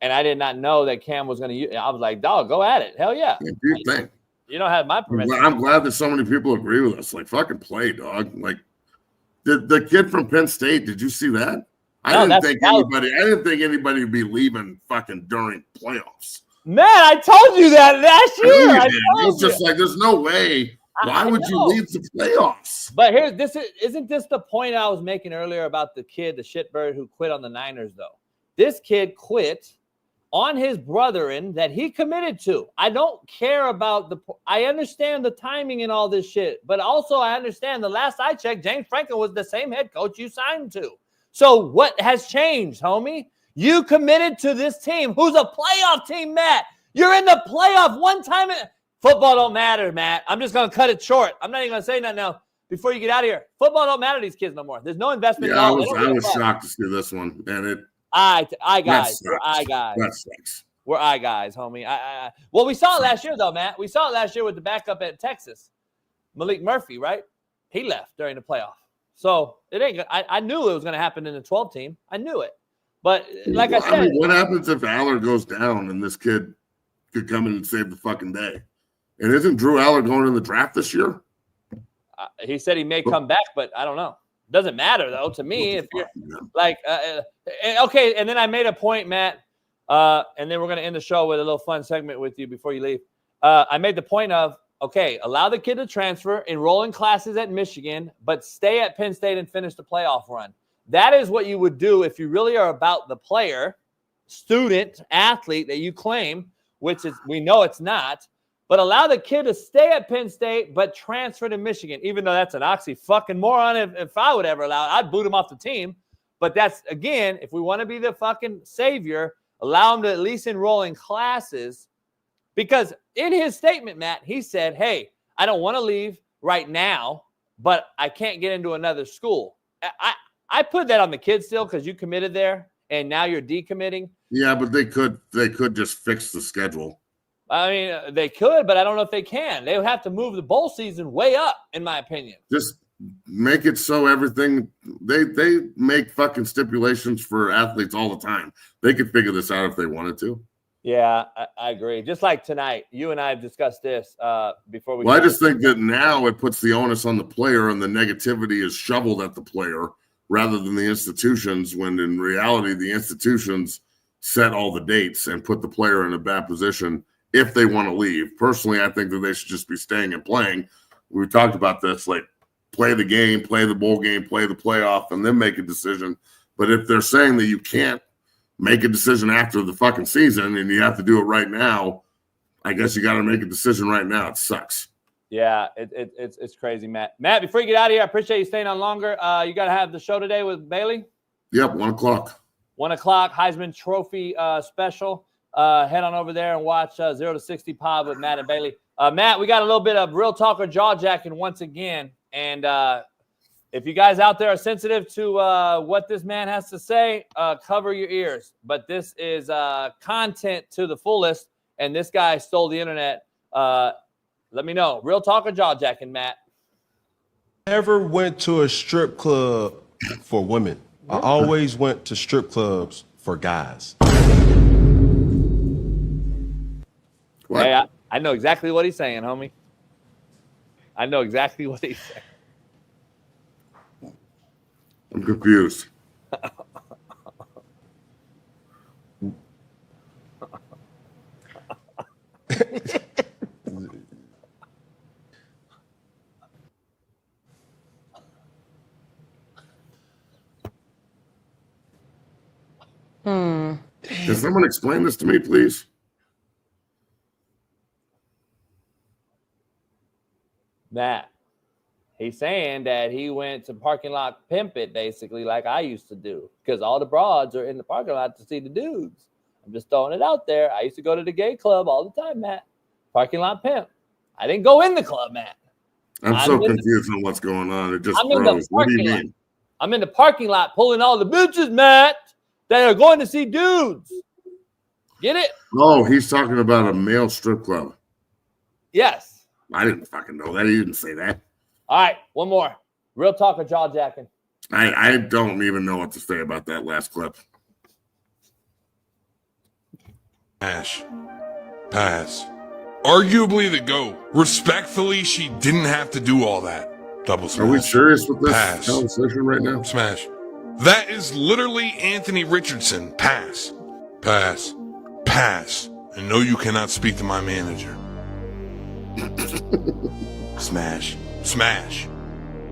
And I did not know that Cam was going to use. I was like, dog, go at it. Hell yeah. Do your thing. You don't have my permission. I'm glad that so many people agree with us. Like, fucking play, dog. Like, the kid from Penn State, did you see that? I didn't think anybody would be leaving fucking during playoffs. Man, I told you that last year. It was just like, there's no way. Why would you leave the playoffs? But isn't this the point I was making earlier about the kid, the shitbird who quit on the Niners, though? This kid quit on his brethren that he committed to. I don't care about I understand the timing and all this shit, but also I understand the last I checked, James Franklin was the same head coach you signed to. So what has changed, homie? You committed to this team who's a playoff team, Matt. You're in the playoff one time. Football don't matter, Matt. I'm just going to cut it short. I'm not even going to say nothing now before you get out of here. Football don't matter to these kids no more. There's no investment. Yeah, I was shocked to see this one, and it. I guys. We're I guys. That sucks. We're I guys, homie. Well, we saw it last year, though, Matt. We saw it last year with the backup at Texas, Malik Murphy, right? He left during the playoff. So it ain't. I knew it was going to happen in the 12 team. I knew it. But like I said, what happens if Aller goes down and this kid could come in and save the fucking day? And isn't Drew Aller going in the draft this year? He said he may come back, but I don't know. Doesn't matter though to me. If you're like, okay, and then I made a point, Matt, and then we're gonna end the show with a little fun segment with you before you leave. I made the point of, okay, allow the kid to transfer, enroll in classes at Michigan, but stay at Penn State and finish the playoff run. That is what you would do if you really are about the player, student, athlete that you claim, which is we know it's not. But allow the kid to stay at Penn State, but transfer to Michigan, even though that's an fucking moron. If I would ever allow it, I'd boot him off the team. But that's, again, if we want to be the fucking savior, allow him to at least enroll in classes. Because in his statement, Matt, he said, hey, I don't want to leave right now, but I can't get into another school. I put that on the kid still because you committed there, and now you're decommitting. Yeah, but they could just fix the schedule. I mean, they could, but I don't know if they can. They would have to move the bowl season way up, in my opinion. Just make it so everything they make fucking stipulations for athletes all the time. They could figure this out if they wanted to. Yeah, I agree. Just like tonight, you and I have discussed this before we. Well, I just think that now it puts the onus on the player, and the negativity is shoveled at the player rather than the institutions, when in reality the institutions set all the dates and put the player in a bad position if they want to leave. Personally, I think that they should just be staying and playing. We talked about this, like play the game, play the bowl game, play the playoff, and then make a decision. But if they're saying that you can't make a decision after the fucking season and you have to do it right now, I guess you got to make a decision right now. It sucks. Yeah, it's crazy, Matt. Matt, before you get out of here, I appreciate you staying on longer. You got to have the show today with Bailey? Yep, 1 o'clock. 1 o'clock, Heisman Trophy special. Head on over there and watch 0 to 60 pod with Matt and Bailey. Matt, we got a little bit of real talk or jaw jacking once again. And if you guys out there are sensitive to what this man has to say, cover your ears. But this is content to the fullest. And this guy stole the internet. Let me know. Real talk or jaw jacking, Matt? Never went to a strip club for women. I always went to strip clubs for guys. What? Hey, I know exactly what he's saying, homie. I know exactly what he's saying. I'm confused. Can someone explain this to me, please? Matt, he's saying that he went to parking lot pimp it, basically, like I used to do, because all the broads are in the parking lot to see the dudes. I'm just throwing it out there. I used to go to the gay club all the time, Matt. Parking lot pimp. I didn't go in the club, Matt. I'm so confused on what's going on. It just froze. What do you mean? I'm in the parking lot pulling all the bitches, Matt, that are going to see dudes. Get it? Oh, he's talking about a male strip club. Yes. I didn't fucking know that. He didn't say that. All right, one more. Real talk or jaw jacking? I don't even know what to say about that last clip. Pass. Arguably the GOAT. Respectfully, she didn't have to do all that. Double smash. Are we serious with this Pass. conversation right now? Smash. That is literally Anthony Richardson. Pass. And no, you cannot speak to my manager. Smash.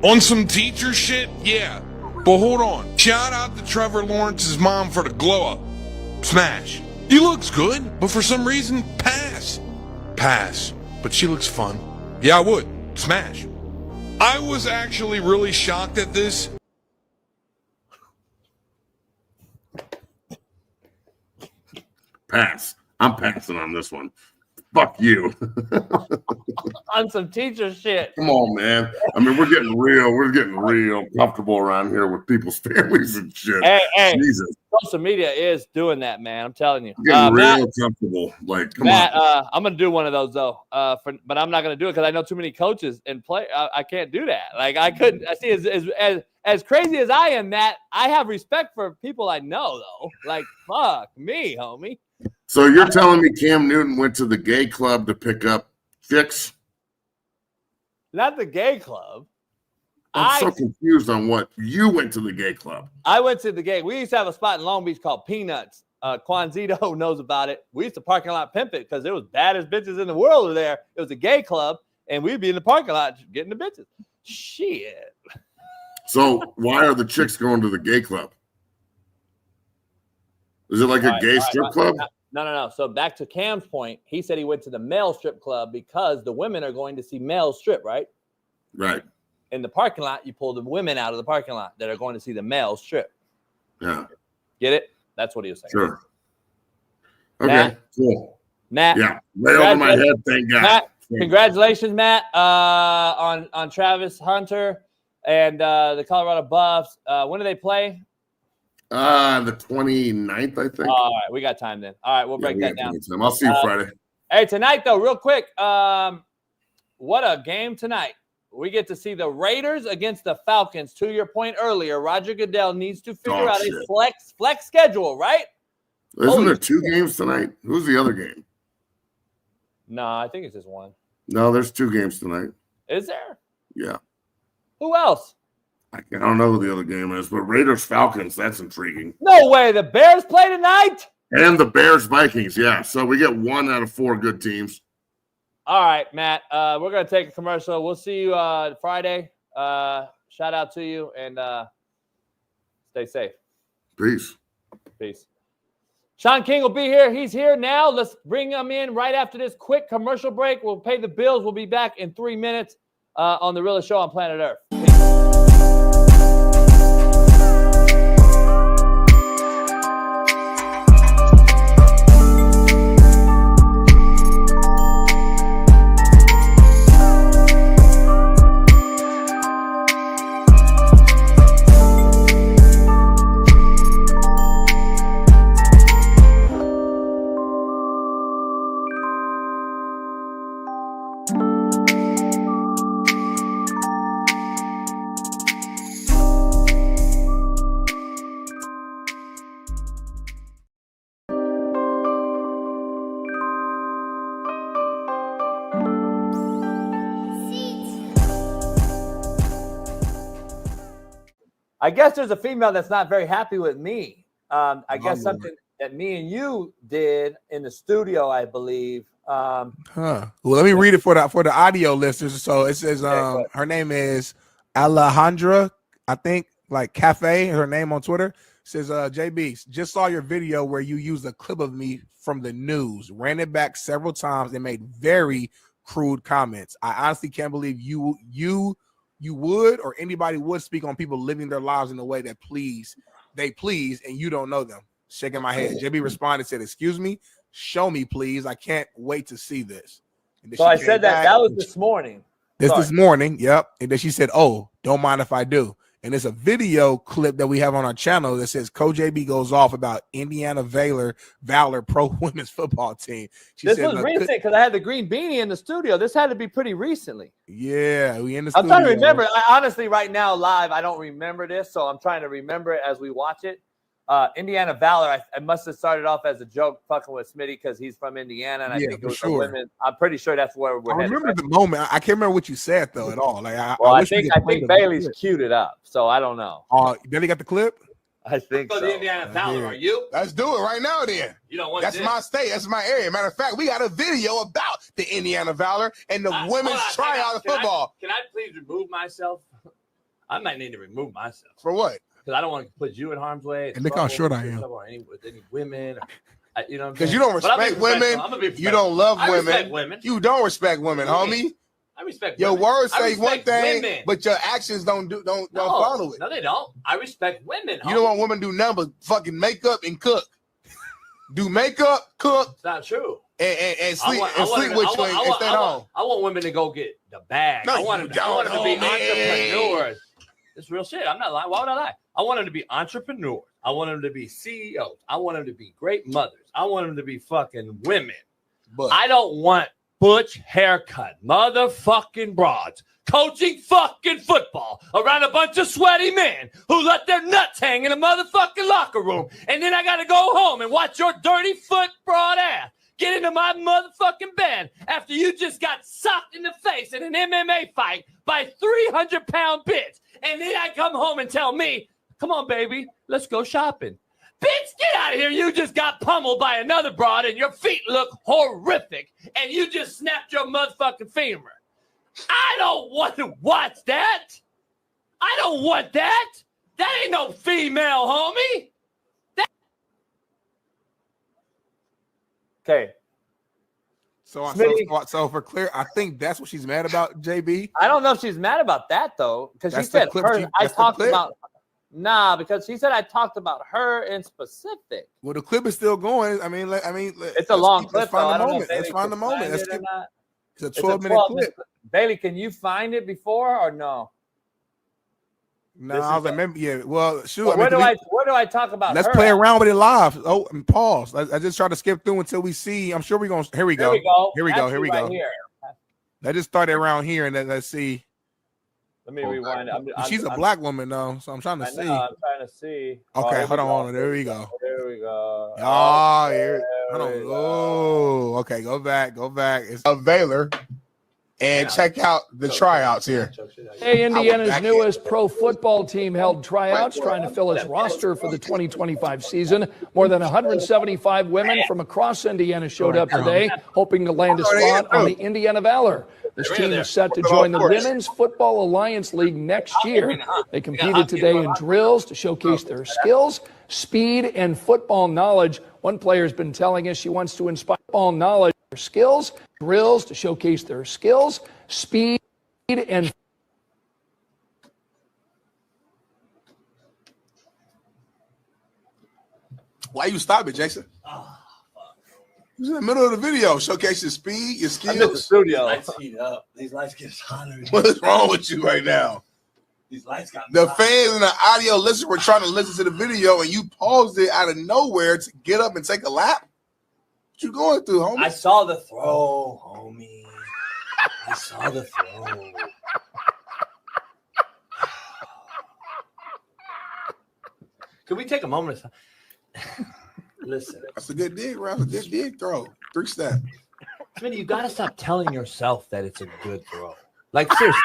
On some teacher shit? Yeah. But hold on. Shout out to Trevor Lawrence's mom for the glow up. Smash. He looks good, but for some reason, pass. But she looks fun. Yeah, I would. Smash. I was actually really shocked at this. Pass. I'm passing on this one. Fuck you. On some teacher shit. Come on, man. I mean, we're getting real comfortable around here with people's families and shit. Hey, Jesus. social media is doing that, man. I'm telling you. We're getting real Matt, comfortable. Like, come Matt, on. I'm gonna do one of those though. But I'm not gonna do it because I know too many coaches and play. I can't do that. Like I couldn't. I see as crazy as I am, Matt. I have respect for people I know though. Like fuck me, homie. So you're telling me Cam Newton went to the gay club to pick up chicks? Not the gay club. I'm so confused on what you went to the gay club. I went to the gay. We used to have a spot in Long Beach called Peanuts. Quanzito knows about it. We used to parking lot pimp it because there was baddest bitches in the world were there. It was a gay club, and we'd be in the parking lot getting the bitches. Shit. So why are the chicks going to the gay club? Is it like a gay strip club? No. So back to Cam's point, he said he went to the male strip club because the women are going to see male strip, right? Right. In the parking lot, you pull the women out of the parking lot that are going to see the male strip. Yeah. Get it? That's what he was saying. Sure. Okay, Matt, cool. Matt. Yeah, way over my head, thank God. Matt, congratulations, Matt, on Travis Hunter and the Colorado Buffs. When do they play? The 29th, I think. All right, we got time then. All right, we'll break that down. I'll see you Friday. Hey, tonight though, real quick, what a game tonight. We get to see the Raiders against the Falcons. To your point earlier, Roger Goodell needs to figure out a flex schedule, right? Isn't there 2 games tonight? Who's the other game? No, I think it's just one. No, there's 2 games tonight. Is there? Yeah. Who else? I don't know who the other game is, but Raiders Falcons, that's intriguing. No way. The Bears play tonight? And the Bears Vikings, yeah. So we get 1 out of 4 good teams. All right, Matt. We're going to take a commercial. We'll see you Friday. Shout out to you and stay safe. Peace. Peace. Shaun King will be here. He's here now. Let's bring him in right after this quick commercial break. We'll pay the bills. We'll be back in 3 minutes on the realest show on planet Earth. I guess there's a female that's not very happy with me. I guess something that me and you did in the studio, I believe. Well, let me read it for the audio listeners. So it says her name is Alejandra, I think, like Cafe, her name on Twitter. Says JB, just saw your video where you used a clip of me from the news, ran it back several times and made very crude comments. I honestly can't believe you would or anybody would speak on people living their lives in a way that they please, and you don't know them. Shaking my head. JB responded, said, "Excuse me, show me, please. I can't wait to see this." So I said that was this morning. This morning, yep. And then she said, "Oh, don't mind if I do." And there's a video clip that we have on our channel that says Coach JB goes off about Indiana Valor pro women's football team. This was recent because I had the green beanie in the studio. This had to be pretty recently. Yeah, we in the studio. I'm trying to remember. Honestly, right now, live, I don't remember this, so I'm trying to remember it as we watch it. Indiana Valor, I must have started off as a joke fucking with Smitty because he's from Indiana, and I think it was the women. I'm pretty sure that's where we're headed. I remember the moment. I can't remember what you said though at all. Like I think Bailey's queued it up, so I don't know. Bailey got the clip. I think so. The Indiana Valor, are you? Let's do it right now then. You don't want That's my state. That's my area. Matter of fact, we got a video about the Indiana Valor and the women's tryout of football. Can I please remove myself? I might need to remove myself. For what? Because I don't want to put you in harm's way. And look how short I am. Or with any women. You know, because you don't respect women. You don't love women. You don't respect women, homie. I respect your women. words say one thing, but your actions don't follow it. No, they don't. I respect women. You don't want women to do nothing but fucking makeup and cook. Do makeup, cook. It's not true. And sleep with you and stay home. I want women to go get the bag. No, I want them to be entrepreneurs. It's real shit. I'm not lying. Why would I lie? I want them to be entrepreneurs. I want them to be CEOs. I want them to be great mothers. I want them to be fucking women. But I don't want butch haircut motherfucking broads coaching fucking football around a bunch of sweaty men who let their nuts hang in a motherfucking locker room. And then I got to go home and watch your dirty foot broad ass get into my motherfucking bed after you just got socked in the face in an MMA fight by a 300-pound bitch. And then I come home and tell me, come on, baby, let's go shopping. Bitch, get out of here. You just got pummeled by another broad and your feet look horrific and you just snapped your motherfucking femur. I don't want to watch that. I don't want that. That ain't no female, homie. Okay. So for clear, I think that's what she's mad about, JB. I don't know if she's mad about that though, because she said I talked about. Nah, because she said I talked about her in specific. Well, the clip is still going. I mean, it's a long clip. Let's find the moment. It's a 12-minute clip. Bailey, can you find it before or no? No, I was like, maybe, yeah. Well, shoot. Well, where do I talk about? Let's play around with it live. Oh, and pause. I just try to skip through until we see. I'm sure we're gonna. Here we go. Here we go. Let's just start it around here and then let's see. Let me rewind. She's a black woman though, so I'm trying to see. I'm trying to see. Okay, hold on. There we go. There we go. Oh, here. Hold on. Oh, okay. Go back. It's a Valor. and check out the tryouts here. Hey, Indiana's newest pro football team held tryouts trying to fill its roster for the 2025 season. More than 175 women from across Indiana showed up today, hoping to land a spot on the Indiana Valor. This team is set to join the Women's Football Alliance League next year. They competed today in drills to showcase their skills, speed, and football knowledge. One player's been telling us she wants to inspire football knowledge, their skills, drills to showcase their skills, speed, and Why you stop it, Jason? He's in the middle of the video. Showcase your speed, your skills. I'm in the studio. Lights heat up. These lights get hotter. What is wrong with you right now? These lights got the fans and the audio listeners were trying to listen to the video, and you paused it out of nowhere to get up and take a lap. What you going through, homie? I saw the throw, homie. I saw the throw. Can we take a moment? Listen. That's a good dig, Ralph. A good dig throw. 3-step. Smitty, you got to stop telling yourself that it's a good throw. Like, seriously.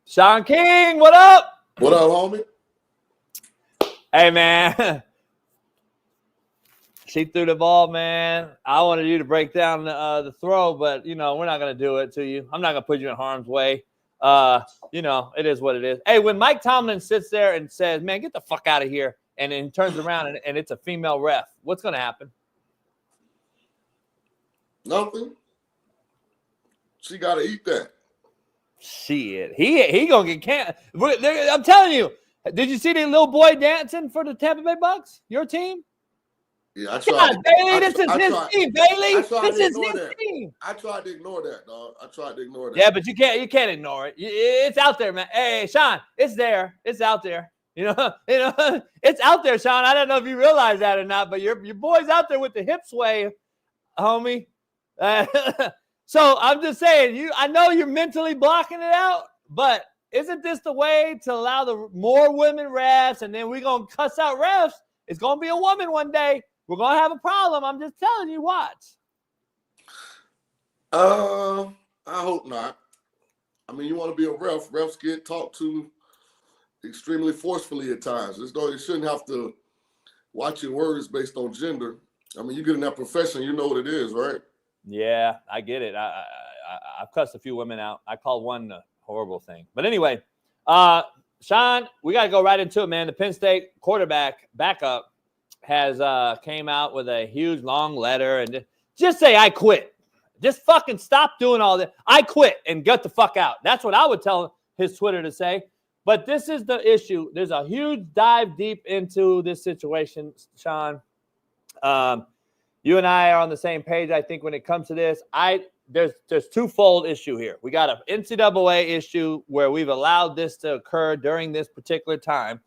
Shaun King, what up? What up, homie? Hey, man. She threw the ball, man. I wanted you to break down the throw, but, you know, we're not going to do it to you. I'm not going to put you in harm's way. You know, it is what it is. Hey, when Mike Tomlin sits there and says, man, get the fuck out of here, and then turns around and it's a female ref, what's going to happen? Nothing. She got to eat that. Shit, he gonna get canned. I'm telling you. Did you see the little boy dancing for the Tampa Bay Bucks? Your team? Yeah, I Come tried. on, Bailey. This is his team, Bailey. This is his team. I tried to ignore that, dog. I tried to ignore that. Yeah, but you can't ignore it. It's out there, man. Hey, Shaun, it's there. It's out there. You know, it's out there, Shaun. I don't know if you realize that or not, but your boy's out there with the hip sway, homie. So I'm just saying, I know you're mentally blocking it out, but isn't this the way to allow the more women refs, and then we're going to cuss out refs? It's going to be a woman one day. We're going to have a problem. I'm just telling you, watch. I hope not. I mean, you want to be a ref. Refs get talked to extremely forcefully at times. As though you shouldn't have to watch your words based on gender. I mean, you get in that profession, you know what it is, right? Yeah, I get it. I've cussed a few women out. I called one a horrible thing. But anyway, Shaun, we got to go right into it, man. The Penn State quarterback backup has came out with a huge long letter and just say, I quit. Just fucking stop doing all that. I quit and get the fuck out. That's what I would tell his Twitter to say. But this is the issue. There's a huge dive deep into this situation, Shaun. You and I are on the same page, I think, when it comes to this. There's twofold issue here. We got an NCAA issue where we've allowed this to occur during this particular time.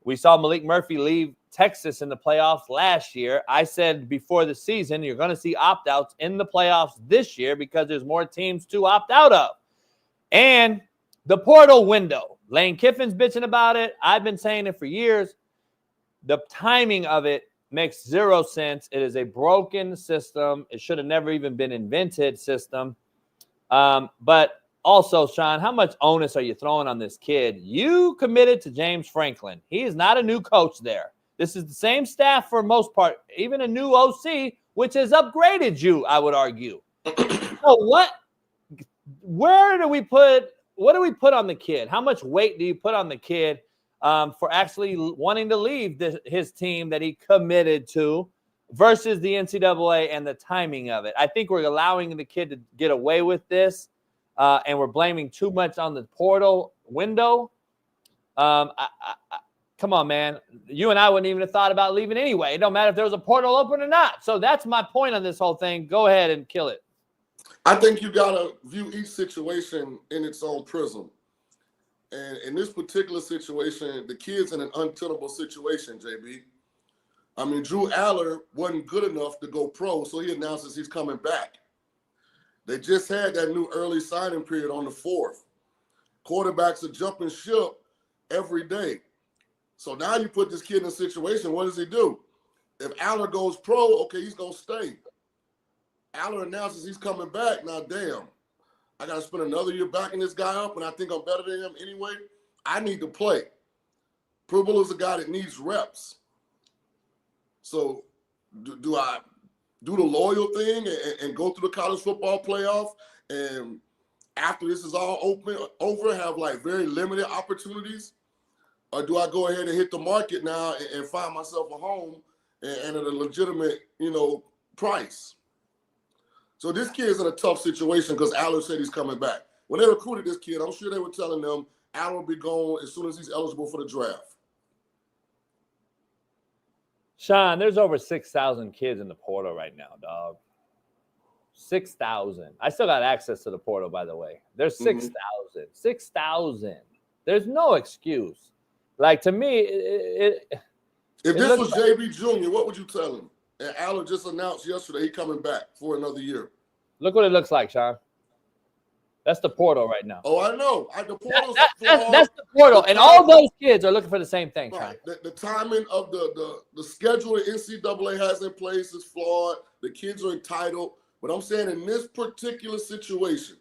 We saw Malik Murphy leave Texas in the playoffs last year. I said before the season, you're going to see opt-outs in the playoffs this year because there's more teams to opt out of. And the portal window. Lane Kiffin's bitching about it. I've been saying it for years. The timing of it makes zero sense. It is a broken system. It should have never even been invented system. But also, Shaun, how much onus are you throwing on this kid? You committed to James Franklin. He is not a new coach there. This is the same staff for most part, even a new OC, which has upgraded you, I would argue. So what do we put on the kid? How much weight do you put on the kid for actually wanting to leave his team that he committed to versus the NCAA and the timing of it? I think we're allowing the kid to get away with this, and we're blaming too much on the portal window. Come on, man. You and I wouldn't even have thought about leaving anyway. It don't matter if there was a portal open or not. So that's my point on this whole thing. Go ahead and kill it. I think you got to view each situation in its own prism. And in this particular situation, the kid's in an untenable situation, JB. I mean, Drew Aller wasn't good enough to go pro, so he announces he's coming back. They just had that new early signing period on the 4th. Quarterbacks are jumping ship every day. So now you put this kid in a situation, what does he do? If Aller goes pro, okay, he's going to stay. Aller announces he's coming back. Now, damn, I got to spend another year backing this guy up, and I think I'm better than him anyway. I need to play. Pruitt is a guy that needs reps. So do I do the loyal thing and go through the college football playoff, and after this is all over, have like very limited opportunities? Or do I go ahead and hit the market now and find myself a home and at a legitimate, price? So this kid's in a tough situation because Aller said he's coming back. When they recruited this kid, I'm sure they were telling them Aller will be gone as soon as he's eligible for the draft. Shaun, there's over 6,000 kids in the portal right now, dog. 6,000. I still got access to the portal, by the way. There's 6,000. 6,000. There's no excuse. Like, to me, if this was JB Jr., what would you tell him? And Aller just announced yesterday he's coming back for another year. Look what it looks like, Shaun. That's the portal right now. Oh, I know. The portal's that's the portal. And all those kids are looking for the same thing, Shaun. Right. The timing of the schedule that NCAA has in place is flawed. The kids are entitled. But I'm saying in this particular situation,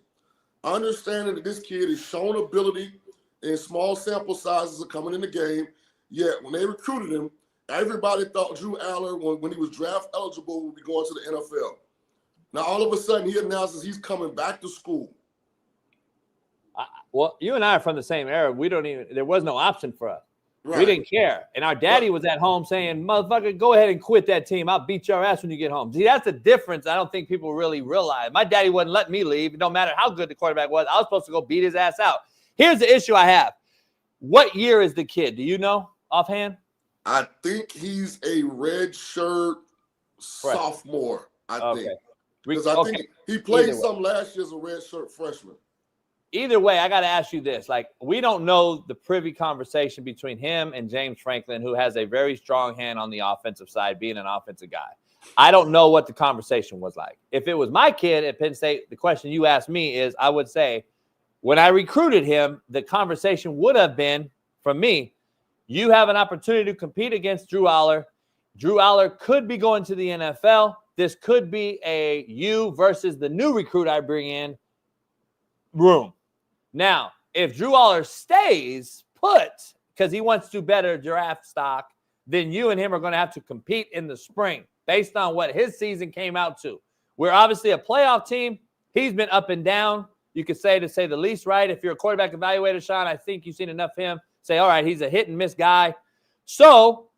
understanding that this kid has shown ability in small sample sizes of coming in the game, yet when they recruited him, everybody thought Drew Aller, when he was draft eligible, would be going to the NFL. Now, all of a sudden, he announces he's coming back to school. Well, you and I are from the same era. There was no option for us. Right. We didn't care. And our daddy was at home saying, motherfucker, go ahead and quit that team. I'll beat your ass when you get home. See, that's the difference I don't think people really realize. My daddy wouldn't let me leave. It don't matter how good the quarterback was. I was supposed to go beat his ass out. Here's the issue I have. What year is the kid? Do you know offhand? I think he's a redshirt sophomore, I think. Because I think he played some last year as a redshirt freshman. Either way, I got to ask you this. Like, we don't know the privy conversation between him and James Franklin, who has a very strong hand on the offensive side, being an offensive guy. I don't know what the conversation was like. If it was my kid at Penn State, the question you asked me is, I would say, when I recruited him, the conversation would have been, from me, you have an opportunity to compete against Drew Aller. Drew Aller could be going to the NFL. This could be a you versus the new recruit I bring in room. Now, if Drew Aller stays put because he wants to better draft stock, then you and him are going to have to compete in the spring based on what his season came out to. We're obviously a playoff team. He's been up and down. You could say, to say the least, right? If you're a quarterback evaluator, Shaun, I think you've seen enough of him. Say, all right, he's a hit and miss guy. So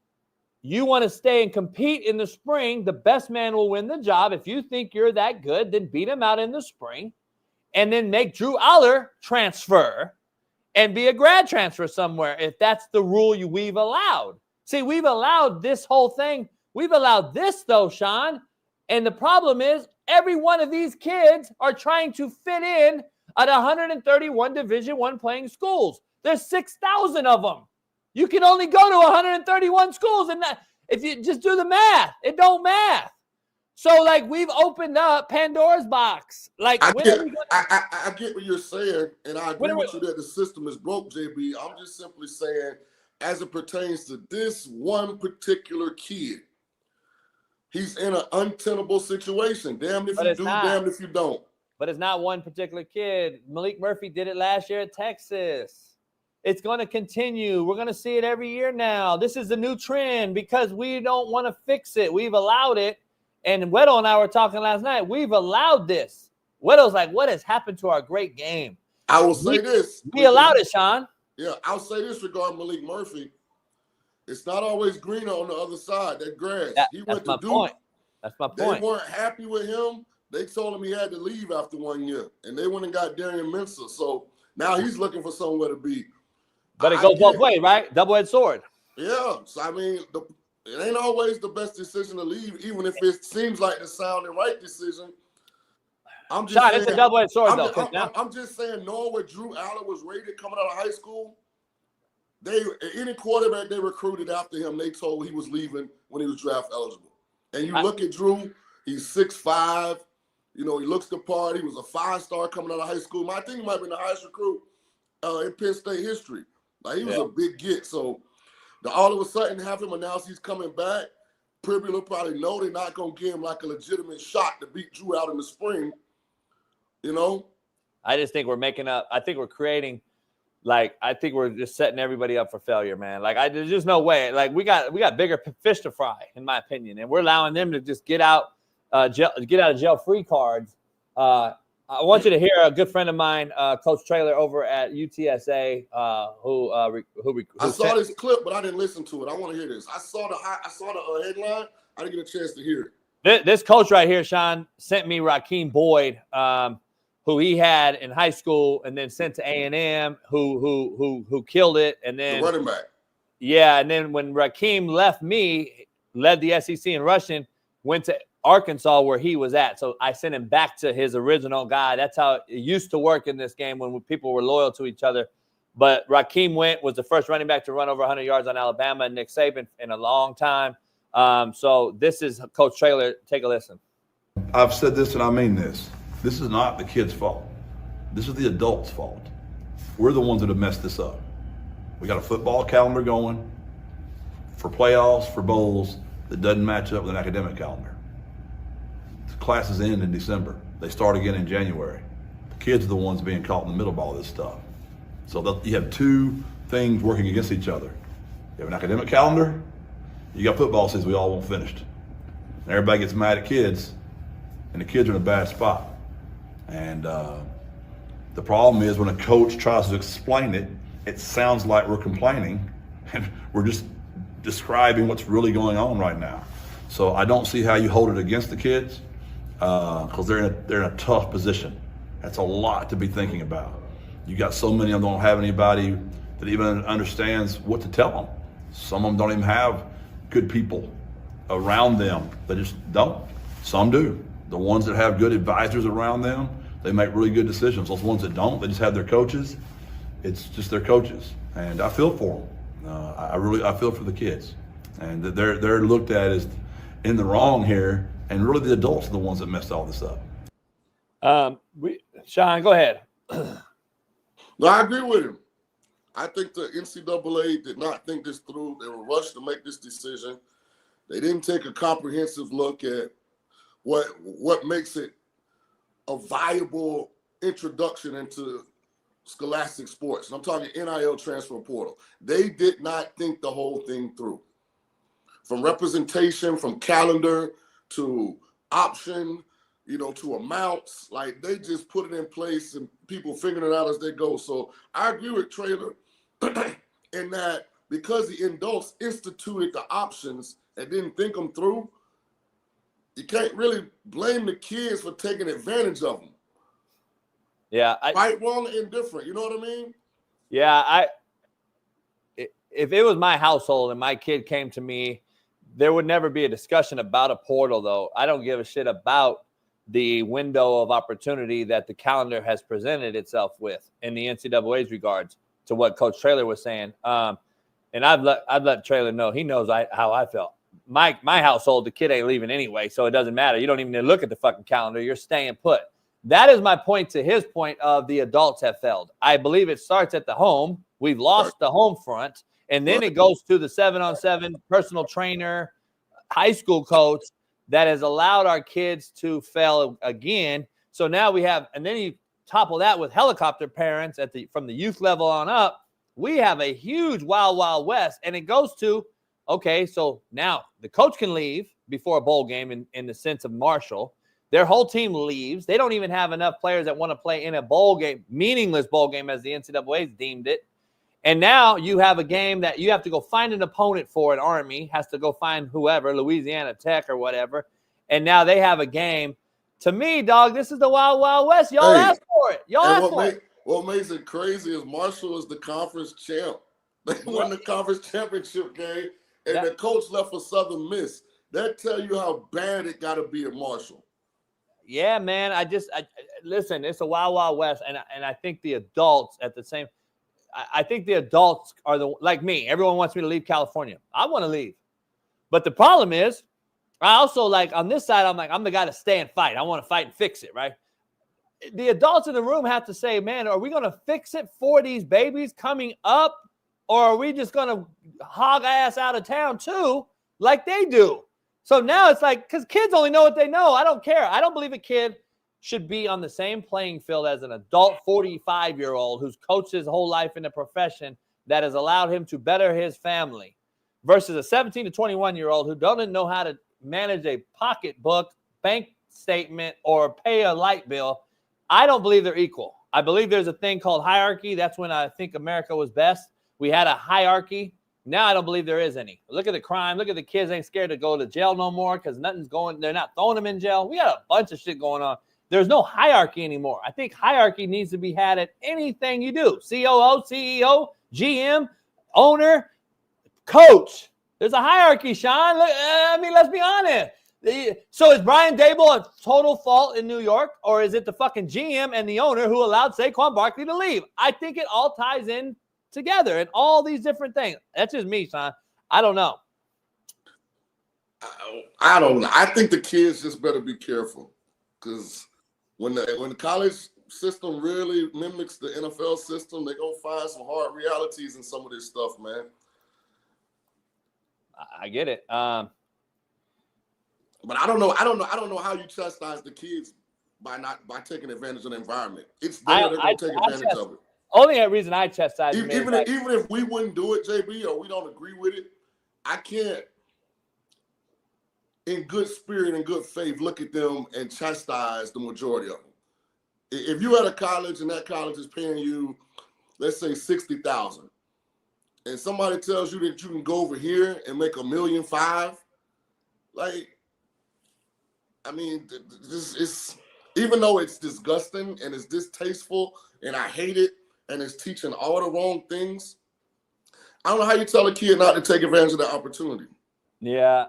you want to stay and compete in the spring. The best man will win the job. If you think you're that good, then beat him out in the spring and then make Drew Aller transfer and be a grad transfer somewhere if that's the rule we've allowed. See, we've allowed this whole thing. We've allowed this, though, Shaun. And the problem is every one of these kids are trying to fit in at 131 Division I playing schools. There's 6,000 of them. You can only go to 131 schools, and if you just do the math, it don't math. So, like, we've opened up Pandora's box. Like, I get what you're saying, and I agree with you that the system is broke, JB. I'm just simply saying, as it pertains to this one particular kid, he's in an untenable situation. Damned if you do, damned if you don't. But it's not one particular kid. Malik Murphy did it last year at Texas. It's going to continue. We're going to see it every year now. This is the new trend because we don't want to fix it. We've allowed it. And Weddle and I were talking last night. We've allowed this. Weddle's like, what has happened to our great game? I will say this. We allowed it, Shaun. Yeah, I'll say this regarding Malik Murphy. It's not always greener on the other side, that grass. He went to Duke. That's my point. They weren't happy with him. They told him he had to leave after 1 year. And they went and got Darian Mensah. So now he's looking for somewhere to be. But it goes both ways, right? Double-edged sword. Yeah. So, I mean, it ain't always the best decision to leave, even if it seems like the sound and right decision. I'm just saying, it's a double-edged sword, though. I'm just saying, knowing what Drew Allen was rated coming out of high school, any quarterback they recruited after him, they told he was leaving when he was draft eligible. And you look at Drew, he's 6'5". You know, he looks the part. He was a 5-star coming out of high school. I think he might have been the highest recruit in Penn State history. Like, he was a big get. So, to all of a sudden have him announce he's coming back, Privy will probably know they're not going to give him like a legitimate shot to beat Drew out in the spring. You know? I just think we're making up. I think we're creating, like, I think we're just setting everybody up for failure, man. Like, there's just no way. Like, we got bigger fish to fry, in my opinion, and we're allowing them to just get out of jail free cards. I want you to hear a good friend of mine, Coach Traylor over at UTSA, who I saw this clip, but I didn't listen to it. I want to hear this. I saw the headline. I didn't get a chance to hear it. This coach right here, Shaun, sent me Raheem Boyd, who he had in high school, and then sent to A&M, who killed it, and then the running back. Yeah, and then when Raheem left me, led the SEC in rushing, went to Arkansas where he was at. So I sent him back to his original guy. That's how it used to work in this game when people were loyal to each other. But Raheem was the first running back to run over 100 yards on Alabama and Nick Saban in a long time. So this is Coach Traylor. Take a listen. I've said this and I mean this. This is not the kid's fault. This is the adults' fault. We're the ones that have messed this up. We got a football calendar going for playoffs, for bowls, that doesn't match up with an academic calendar. Classes end in December. They start again in January. The kids are the ones being caught in the middle of all this stuff. So you have two things working against each other. You have an academic calendar, you got football season we all want finished. And everybody gets mad at kids, and the kids are in a bad spot. And the problem is when a coach tries to explain it, it sounds like we're complaining, and we're just describing what's really going on right now. So I don't see how you hold it against the kids, because they're in a tough position. That's a lot to be thinking about. You got so many of them don't have anybody that even understands what to tell them. Some of them don't even have good people around them. They just don't. Some do. The ones that have good advisors around them, they make really good decisions. Those ones that don't, they just have their coaches. It's just their coaches. And I feel for them. I feel for the kids. And they're looked at as in the wrong here, and really the adults are the ones that messed all this up. Shaun, go ahead. No, I agree with him. I think the NCAA did not think this through. They were rushed to make this decision. They didn't take a comprehensive look at what makes it a viable introduction into scholastic sports. And I'm talking NIL transfer portal. They did not think the whole thing through. From representation, from calendar to option, to amounts, like they just put it in place and people figuring it out as they go. So I agree with Traylor in that because the adults instituted the options and didn't think them through, you can't really blame the kids for taking advantage of them. Yeah. Right, wrong, and indifferent. You know what I mean? Yeah. If it was my household and my kid came to me, there would never be a discussion about a portal, though. I don't give a shit about the window of opportunity that the calendar has presented itself with in the NCAA's regards to what Coach Traylor was saying. And I've let Traylor know. He knows how I felt. My household, the kid ain't leaving anyway, so it doesn't matter. You don't even need to look at the fucking calendar. You're staying put. That is my point to his point of the adults have failed. I believe it starts at the home. We've lost the home front, and then it goes to the 7-on-7 personal trainer, high school coach that has allowed our kids to fail again. So now we have, and then you topple that with helicopter parents from the youth level on up We have a huge wild, wild west, and it goes to, okay, so now the coach can leave before a bowl game in the sense of Marshall. Their whole team leaves. They don't even have enough players that want to play in a bowl game, meaningless bowl game as the NCAA's deemed it. And now you have a game that you have to go find an opponent for. An Army has to go find whoever, Louisiana Tech or whatever. And now they have a game. To me, dog, this is the wild, wild west. Y'all asked for it. Y'all asked for it. What makes it crazy is Marshall is the conference champ. They won the conference championship game, and the coach left for Southern Miss. That tell you how bad it got to be at Marshall. Yeah, man. Listen, it's a wild, wild west, and I think the adults at the same. I think the adults are like me. Everyone wants me to leave California. I want to leave, but the problem is, I also on this side. I'm the guy to stay and fight. I want to fight and fix it, right? The adults in the room have to say, man, are we going to fix it for these babies coming up, or are we just going to hog ass out of town too, like they do? So now it's because kids only know what they know. I don't care. I don't believe a kid should be on the same playing field as an adult 45-year-old who's coached his whole life in a profession that has allowed him to better his family versus a 17 to 21-year-old who doesn't know how to manage a pocketbook, bank statement, or pay a light bill. I don't believe they're equal. I believe there's a thing called hierarchy. That's when I think America was best. We had a hierarchy. Now I don't believe there is any. Look at the crime. Look at the kids ain't scared to go to jail no more because nothing's going. They're not throwing them in jail. We got a bunch of shit going on. There's no hierarchy anymore. I think hierarchy needs to be had at anything you do. COO, CEO, GM, owner, coach. There's a hierarchy, Shaun. Look, let's be honest. So is Brian Dable a total fault in New York, or is it the fucking GM and the owner who allowed Saquon Barkley to leave? I think it all ties in together and all these different things. That's just me, Shaun. I don't know. I don't know. I think the kids just better be careful because when the college system really mimics the NFL system, they're gonna find some hard realities in some of this stuff, man. I get it. But I don't know how you chastise the kids by taking advantage of the environment. It's there they're gonna take advantage of it. Only reason I chastise even if we wouldn't do it, JB, or we don't agree with it, I can't, in good spirit and good faith, look at them and chastise the majority of them. If you at a college and that college is paying you, let's say $60,000, and somebody tells you that you can go over here and make $1.5 million, it's even though it's disgusting and it's distasteful and I hate it and it's teaching all the wrong things, I don't know how you tell a kid not to take advantage of the opportunity. Yeah,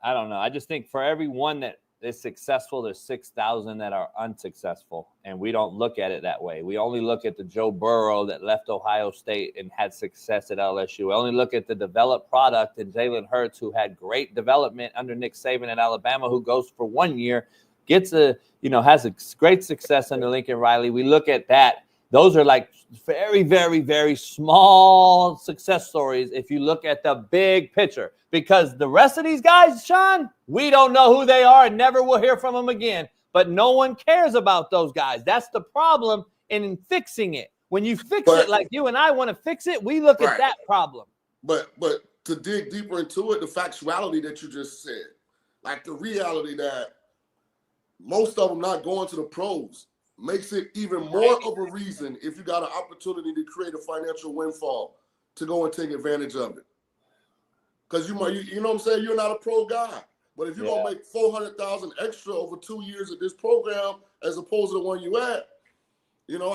I don't know. I just think for every one that is successful, there's 6,000 that are unsuccessful, and we don't look at it that way. We only look at the Joe Burrow that left Ohio State and had success at LSU. We only look at the developed product in Jalen Hurts, who had great development under Nick Saban at Alabama, who goes for 1 year, has a great success under Lincoln Riley. We look at that. Those are very, very, very small success stories if you look at the big picture. Because the rest of these guys, Shaun, we don't know who they are and never will hear from them again. But no one cares about those guys. That's the problem in fixing it. When you fix it like you and I want to fix it, we look at that problem. But to dig deeper into it, the factuality that you just said, the reality that most of them not going to the pros, makes it even more of a reason if you got an opportunity to create a financial windfall to go and take advantage of it. Because you know what I'm saying? You're not a pro guy. But if you're going to make $400,000 extra over 2 years of this program as opposed to the one you at,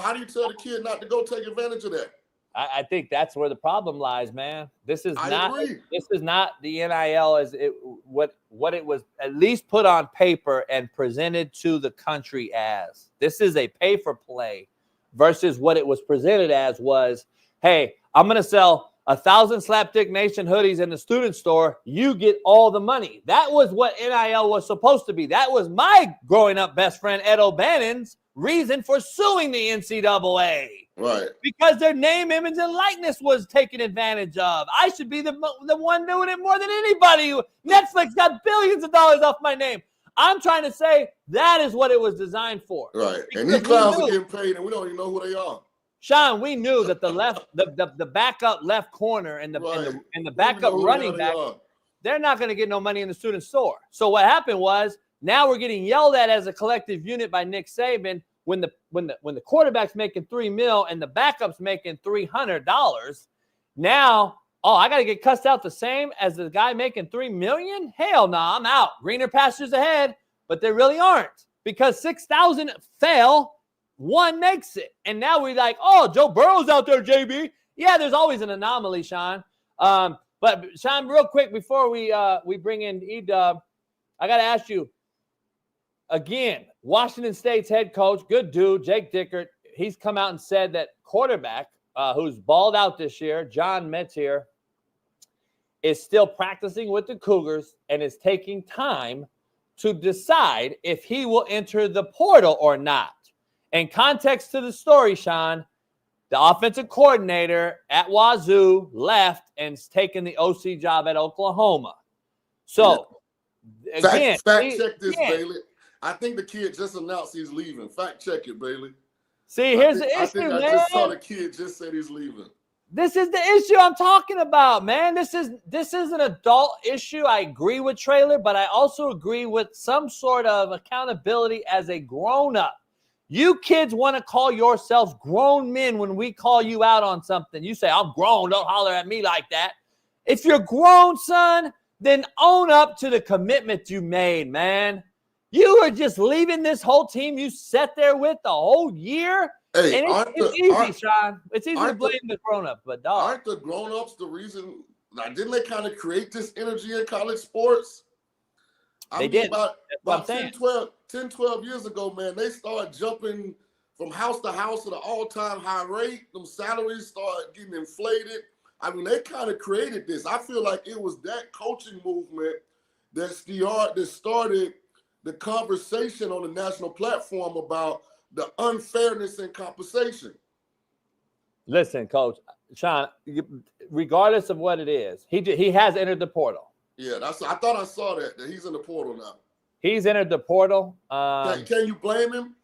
how do you tell the kid not to go take advantage of that? I think that's where the problem lies, man. This is not the NIL as what it was at least put on paper and presented to the country as. This is a pay for play versus what it was presented as was, hey, I'm going to sell 1,000 Slapdick Nation hoodies in the student store. You get all the money. That was what NIL was supposed to be. That was my growing up best friend Ed O'Bannon's reason for suing the NCAA. Right. Because their name, image, and likeness was taken advantage of. I should be the one doing it more than anybody. Netflix got billions of dollars off my name. I'm trying to say that is what it was designed for. Right. And these clowns are getting paid and we don't even know who they are. Shaun, we knew that the backup left corner and the backup running back, they're not going to get no money in the student store. So what happened was now we're getting yelled at as a collective unit by Nick Saban when the quarterback's making $3 million and the backup's making $300. Now, I got to get cussed out the same as the guy making $3 million? Hell no, I'm out. Greener pastures ahead, but they really aren't because 6,000 fail. One makes it. And now we're like, Joe Burrow's out there, JB. Yeah, there's always an anomaly, Shaun. But Shaun, real quick before we bring in E-Dub, I got to ask you, again, Washington State's head coach, good dude, Jake Dickert, he's come out and said that quarterback who's balled out this year, John Metier, is still practicing with the Cougars and is taking time to decide if he will enter the portal or not. And context to the story, Shaun, the offensive coordinator at Wazoo left and is taking the OC job at Oklahoma. So, again, fact check this, Bailey. I think the kid just announced he's leaving. Fact check it, Bailey. See, here's the issue, man. I just saw the kid just said he's leaving. This is the issue I'm talking about, man. This is an adult issue. I agree with Traylor, but I also agree with some sort of accountability as a grown-up. You kids want to call yourselves grown men when we call you out on something. You say, I'm grown. Don't holler at me like that. If you're grown, son, then own up to the commitment you made, man. You are just leaving this whole team you sat there with the whole year. Hey, and it's easy, Shaun. It's easy to blame the grown-ups, but dog. Aren't the grown-ups the reason? Didn't they kind of create this energy in college sports? They did. About 10, 12 years ago, man, they started jumping from house to house at an all-time high rate. Them salaries started getting inflated. I mean, they kind of created this. I feel like it was that coaching movement that started the conversation on the national platform about the unfairness in compensation. Listen, Coach, Shaun, regardless of what it is, he has entered the portal. Yeah, I thought I saw that he's in the portal now. He's entered the portal. Can you blame him?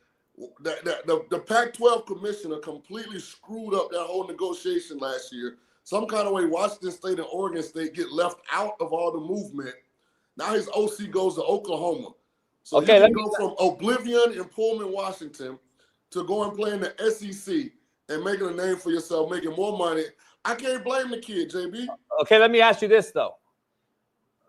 The Pac-12 commissioner completely screwed up that whole negotiation last year. Some kind of way Washington State and Oregon State get left out of all the movement. Now his OC goes to Oklahoma. So you can go from oblivion in Pullman, Washington, to go and play in the SEC and making a name for yourself, making more money. I can't blame the kid, JB. Okay, let me ask you this, though.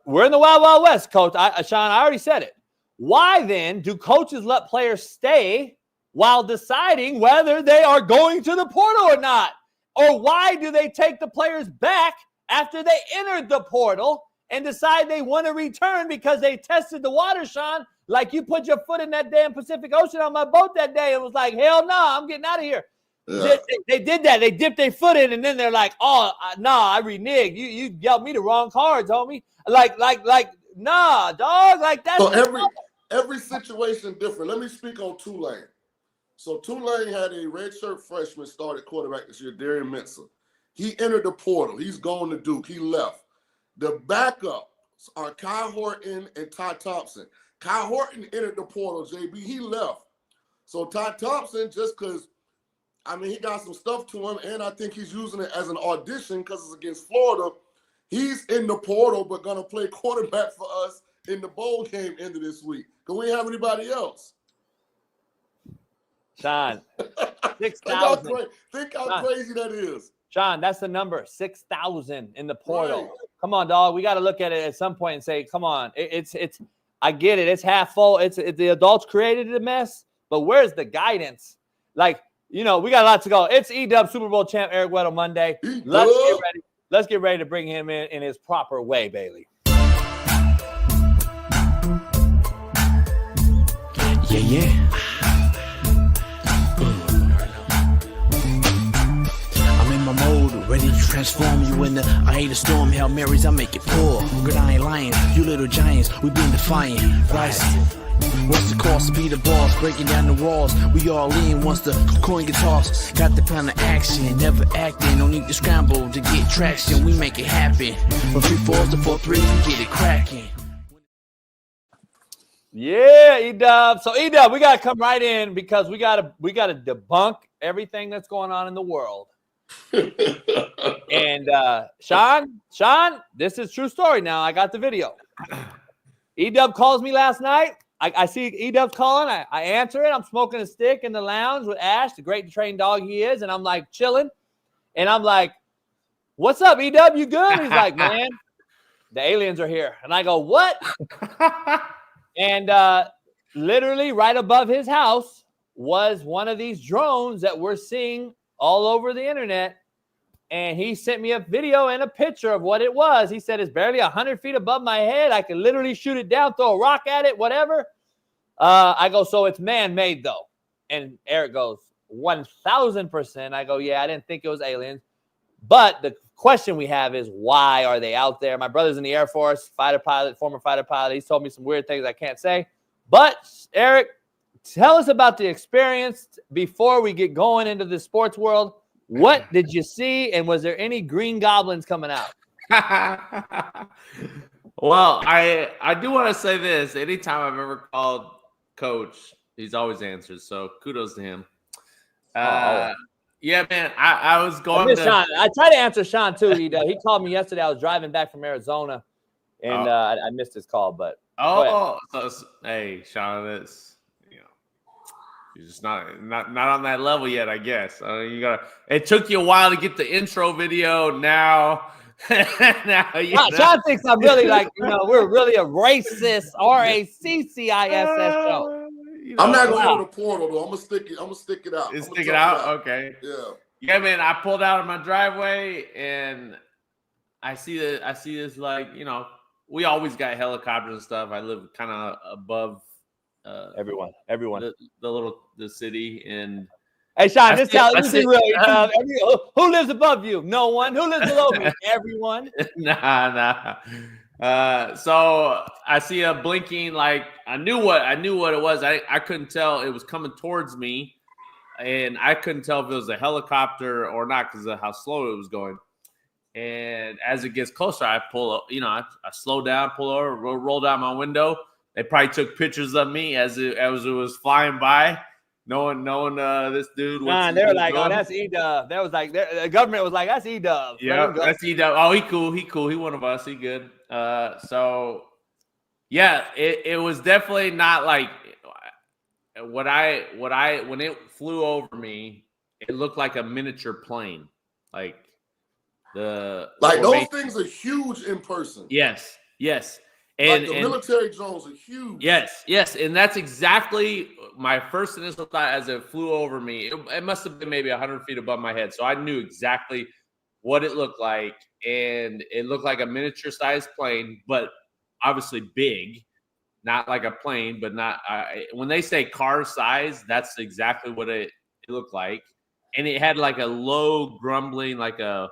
We're in the Wild Wild West, Coach. Shaun, I already said it. Why then do coaches let players stay while deciding whether they are going to the portal or not? Or why do they take the players back after they entered the portal and decide they want to return because they tested the water, Shaun? Like you put your foot in that damn Pacific Ocean on my boat that day and was like, hell no, I'm getting out of here. Yeah. They did that. They dipped their foot in and then they're like, I reneged. You dealt me the wrong cards, homie. Like, nah, dog. Like that's so every situation different. Let me speak on Tulane. So Tulane had a redshirt freshman started quarterback this year, Darian Mensah. He entered the portal. He's going to Duke. He left. The backups are Kai Horton and Ty Thompson. Kai Horton entered the portal, JB. He left. So Ty Thompson, just because, he got some stuff to him, and I think he's using it as an audition because it's against Florida. He's in the portal, but going to play quarterback for us in the bowl game end of this week. Can we have anybody else? Shaun, 6,000. Think how crazy that is. Shaun, that's the number, 6,000 in the portal. Right. Come on, dog. We got to look at it at some point and say, come on. It's. I get it. It's half full. It's the adults created the mess, but where's the guidance? Like, we got a lot to go. It's E-Dub Super Bowl champ Eric Weddle Monday. Let's get ready. Let's get ready to bring him in his proper way, Bailey. Yeah. I'm in my mode, ready to transform you in the eye of the storm. Hail Marys, I make it pour. Good, I ain't lying. You little giants, we been defying. Rise. What's the cost to be the boss? Breaking down the walls. We all in once the coin gets tossed. Got the plan of action, never acting. No need to scramble to get traction. We make it happen. From 3-4s to 4-3s, we get it cracking. Yeah, E-Dub. So E-Dub, we gotta come right in because we gotta debunk everything that's going on in the world. And Shaun, this is true story now. I got the video. E-Dub calls me last night. I see E-Dub's calling. I answer it. I'm smoking a stick in the lounge with Ash, the great trained dog he is. And I'm like chilling. And I'm like, what's up, E-Dub? You good? He's like, man, the aliens are here. And I go, what? And literally right above his house was one of these drones that we're seeing all over the internet. And he sent me a video and a picture of what it was. He said, it's barely 100 feet above my head. I can literally shoot it down, throw a rock at it, whatever. I go, so it's man-made though. And Eric goes, 1,000%. I go, yeah, I didn't think it was aliens. But the question we have is, why are they out there? My brother's in the Air Force, fighter pilot, former fighter pilot. He's told me some weird things I can't say. But Eric, tell us about the experience before we get going into the sports world. What did you see, and was there any green goblins coming out? Well, I do want to say this. Anytime I've ever called Coach, he's always answered. So kudos to him. Yeah, man. I was going to Shaun. I tried to answer Shaun too. He called me yesterday. I was driving back from Arizona, and I missed his call. But hey, Shaun, it's you're just not on that level yet, I guess. You gotta. It took you a while to get the intro video. Now Shaun thinks I'm really like we're really a racist RACCISS show. I'm not gonna go to the portal though. I'm gonna stick it out. Stick it out. Okay. Yeah, man. I pulled out of my driveway and I see this like we always got helicopters and stuff. I live kind of above. Everyone, the city, and hey, Shaun, this who lives above you? No one. Who lives below me? Everyone. Nah. So I see a blinking, like I knew what it was. I couldn't tell it was coming towards me, and I couldn't tell if it was a helicopter or not because of how slow it was going. And as it gets closer, I pull up. I slow down, pull over, roll down my window. They probably took pictures of me as it was flying by, knowing this dude. They were like, "Oh, that's E-Dub." That was like the government was like, "That's E-Dub." Yeah, that's E-Dub. Oh, he cool. He one of us. He good. So yeah, it was definitely not like when it flew over me. It looked like a miniature plane, like those things are huge in person. Yes. And the military drones are huge. Yes, and that's exactly my first initial thought as it flew over me. It must have been maybe 100 feet above my head, so I knew exactly what it looked like, and it looked like a miniature-sized plane, but obviously big, not like a plane, but not. When they say car size, that's exactly what it looked like, and it had like a low grumbling, like a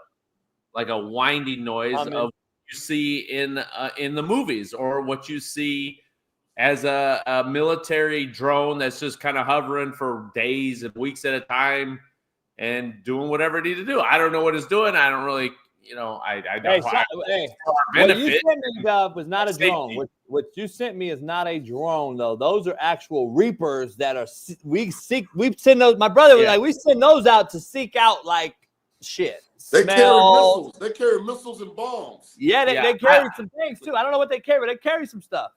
winding noise of. You see in the movies, or what you see as a military drone that's just kind of hovering for days and weeks at a time and doing whatever it needs to do. I don't know what it's doing. I don't really, I don't. What you sent me, Dub, was not a drone. What you sent me is not a drone, though. Those are actual Reapers that are we send those. My brother was like, we send those out to seek out like shit. They carry missiles. They carry missiles and bombs. Yeah, they carry some things too. I don't know what they carry, but they carry some stuff.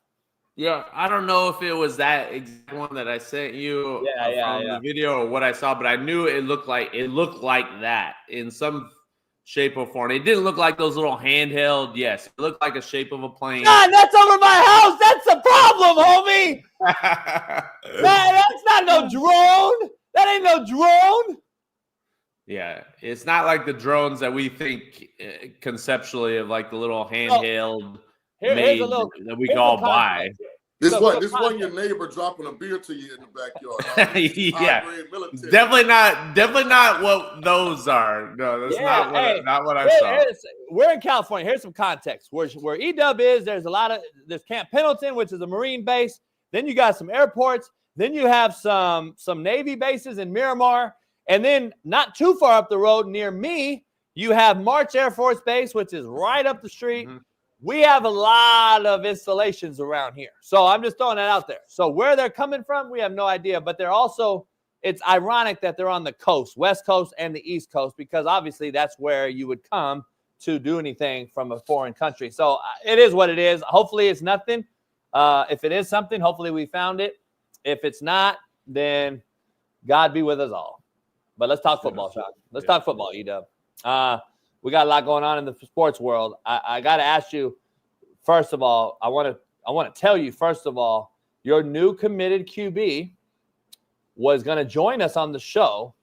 Yeah, I don't know if it was that exact one that I sent you from the video or what I saw, but I knew it looked like that in some shape or form. It didn't look like those little handheld. Yes, it looked like a shape of a plane. God, that's over my house. That's a problem, homie. That's not no drone. That ain't no drone. Yeah, it's not like the drones that we think conceptually of, like the little handheld that we can all buy. This one your neighbor dropping a beer to you in the backyard. Yeah, definitely not what those are. No, that's not what I saw. We're in California. Here's some context. Where E-Dub is, there's Camp Pendleton, which is a Marine base. Then you got some airports. Then you have some Navy bases in Miramar. And then not too far up the road near me, you have March Air Force Base, which is right up the street. Mm-hmm. We have a lot of installations around here. So I'm just throwing that out there. So where they're coming from, we have no idea. But they're also it's ironic that they're on the coast, West Coast and the East Coast, because obviously that's where you would come to do anything from a foreign country. So it is what it is. Hopefully it's nothing. If it is something, hopefully we found it. If it's not, then God be with us all. But let's talk football, Shaun. Let's talk football, E-Dub. We got a lot going on in the sports world. I got to ask you, first of all, I want to tell you, first of all, your new committed QB was going to join us on the show.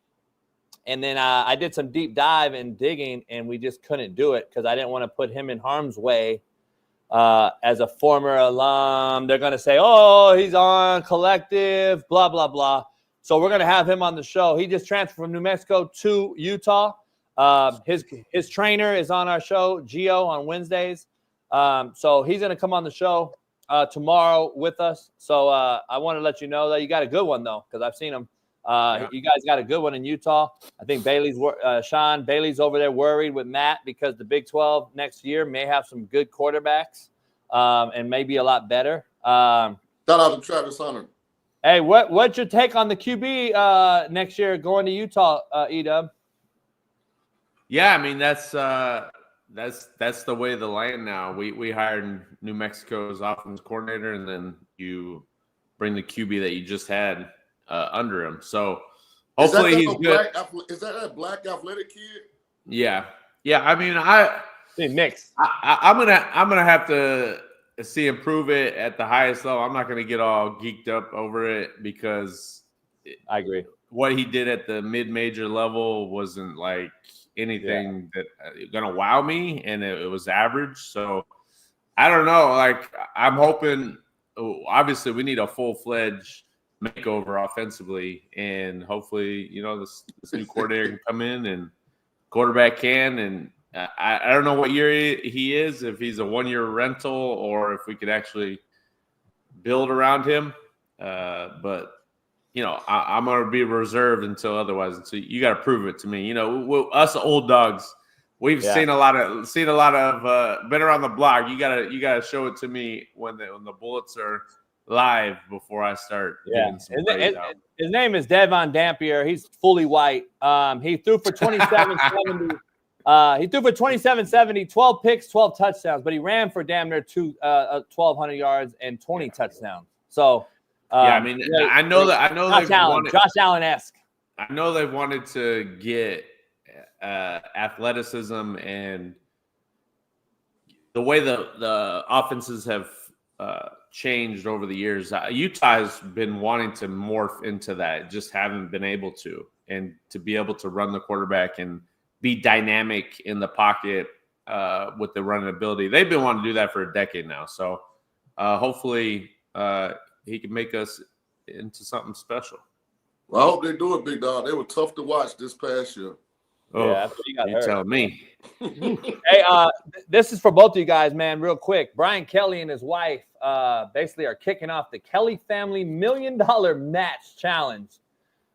And then I did some deep dive and digging, and we just couldn't do it because I didn't want to put him in harm's way. As a former alum, they're going to say, oh, he's on collective, blah, blah, blah. So we're going to have him on the show. He just transferred from New Mexico to Utah. His trainer is on our show, Gio, on Wednesdays. So he's going to come on the show tomorrow with us. So I want to let you know that you got a good one, though, because I've seen him. You guys got a good one in Utah. I think Shaun Bailey's over there worried with Matt because the Big 12 next year may have some good quarterbacks and maybe a lot better. Shout out to Travis Hunter. Hey, what's your take on the QB next year going to Utah, E-Dub? Yeah, I mean that's the way of the land now. We hired New Mexico's offense coordinator, and then you bring the QB that you just had under him. So hopefully he's good. Is that black athletic kid? Yeah. I mean, mix. I'm gonna have to see him prove it at the highest level. I'm not gonna get all geeked up over it because I agree. What he did at the mid-major level wasn't like anything that gonna wow me, and it was average. So I don't know. Like I'm hoping. Obviously, we need a full-fledged makeover offensively, and hopefully, this new coordinator can come in and quarterback can. And I don't know what year he is, if he's a one-year rental or if we could actually build around him. But I'm going to be reserved until otherwise. Until you got to prove it to me. Us old dogs, we've seen a lot of been around the block. You gotta show it to me when the bullets are live before I start giving some praise out. His name is Devon Dampier. He's fully white. He threw for 2770. He threw for 2770, 12 picks, 12 touchdowns, but he ran for damn near 1,200 yards and 20 touchdowns. So I mean, I know Josh Allen-esque. I know they've wanted to get athleticism and the way the offenses have changed over the years. Utah has been wanting to morph into that, just haven't been able to, and to be able to run the quarterback and be dynamic in the pocket with the running ability. They've been wanting to do that for a decade now. So hopefully he can make us into something special. Well, I hope they do it, big dog. They were tough to watch this past year. Oh, yeah, you tell me. Hey, this is for both of you guys, man, real quick. Brian Kelly and his wife basically are kicking off the Kelly Family $1 Million Match Challenge.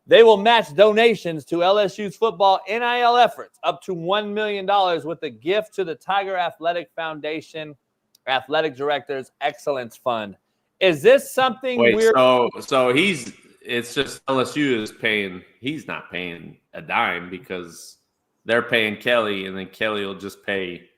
They will match donations to LSU's football NIL efforts up to $1 million with a gift to the Tiger Athletic Foundation Athletic Directors Excellence Fund. Is this something we're so it's just LSU is paying, he's not paying a dime because they're paying Kelly, and then Kelly will just pay.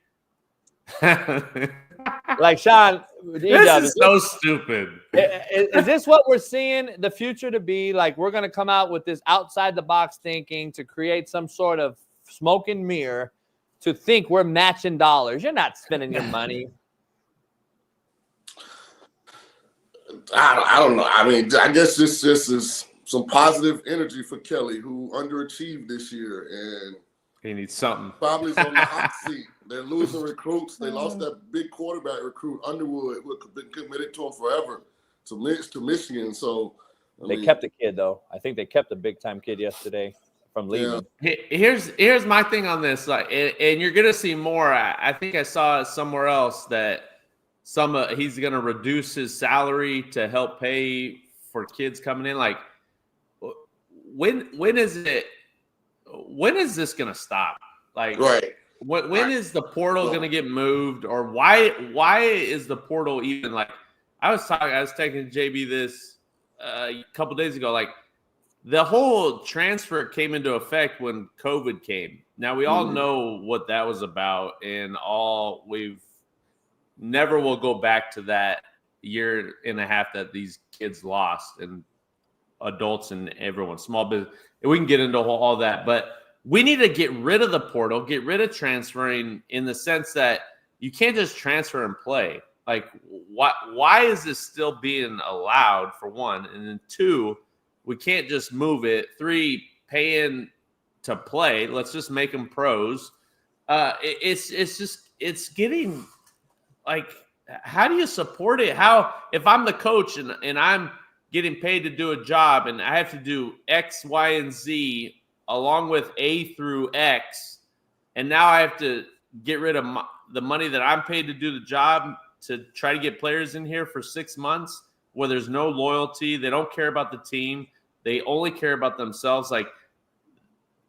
Like Shaun, this is so stupid. Is this what we're seeing the future to be? Like we're going to come out with this outside the box thinking to create some sort of smoke and mirror to think we're matching dollars. You're not spending your money. I don't know. I mean, I guess this just is some positive energy for Kelly, who underachieved this year, and he needs something. Probably is on the hot seat. They're losing recruits. They lost that big quarterback recruit, Underwood, who had been committed to him forever, to Michigan. So they kept the kid, though. I think they kept a big-time kid yesterday from leaving. Yeah. Here's my thing on this. Like, and you're gonna see more. I think I saw somewhere else that he's gonna reduce his salary to help pay for kids coming in. Like, when is it? When is this gonna stop? Like, right. When is the portal gonna get moved, or why is the portal even like? I was taking JB this a couple days ago. Like, the whole transfer came into effect when COVID came. Now we all know what that was about, and we've never will go back to that year and a half that these kids lost, and adults and everyone, small business. We can get into all that, but we need to get rid of the portal, get rid of transferring in the sense that you can't just transfer and play. Like, why is this still being allowed, for one? And then two, we can't just move it. Three, paying to play. Let's just make them pros. It's getting like, how do you support it? How, if I'm the coach and I'm getting paid to do a job and I have to do X, Y, and Z along with A through X, and now I have to get rid of the money that I'm paid to do the job to try to get players in here for 6 months where there's no loyalty. They don't care about the team. They only care about themselves. Like,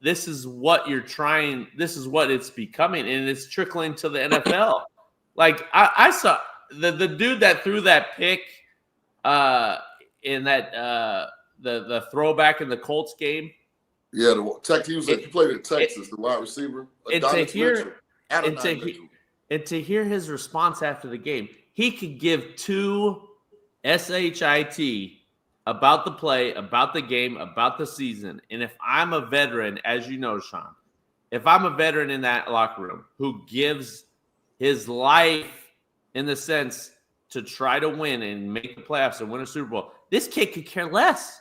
this is what you're trying. This is what it's becoming, and it's trickling to the NFL. Like, I saw the dude that threw that pick in that the throwback in the Colts game. Yeah, he played at Texas, the wide receiver. And to hear his response after the game, he could give 2 SHIT about the play, about the game, about the season. And if I'm a veteran, as you know, Shaun, if I'm a veteran in that locker room who gives his life in the sense to try to win and make the playoffs and win a Super Bowl, this kid could care less.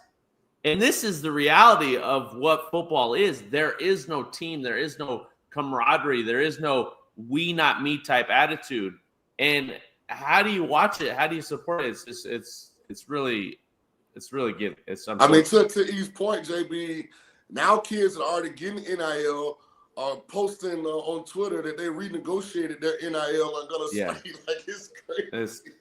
And this is the reality of what football is. There is no team. There is no camaraderie. There is no we not me type attitude. And how do you watch it? How do you support it? It's really good. I mean, to E's point, JB, now kids are already getting NIL, are posting on Twitter that they renegotiated their NIL and gonna stay. Like, it's crazy.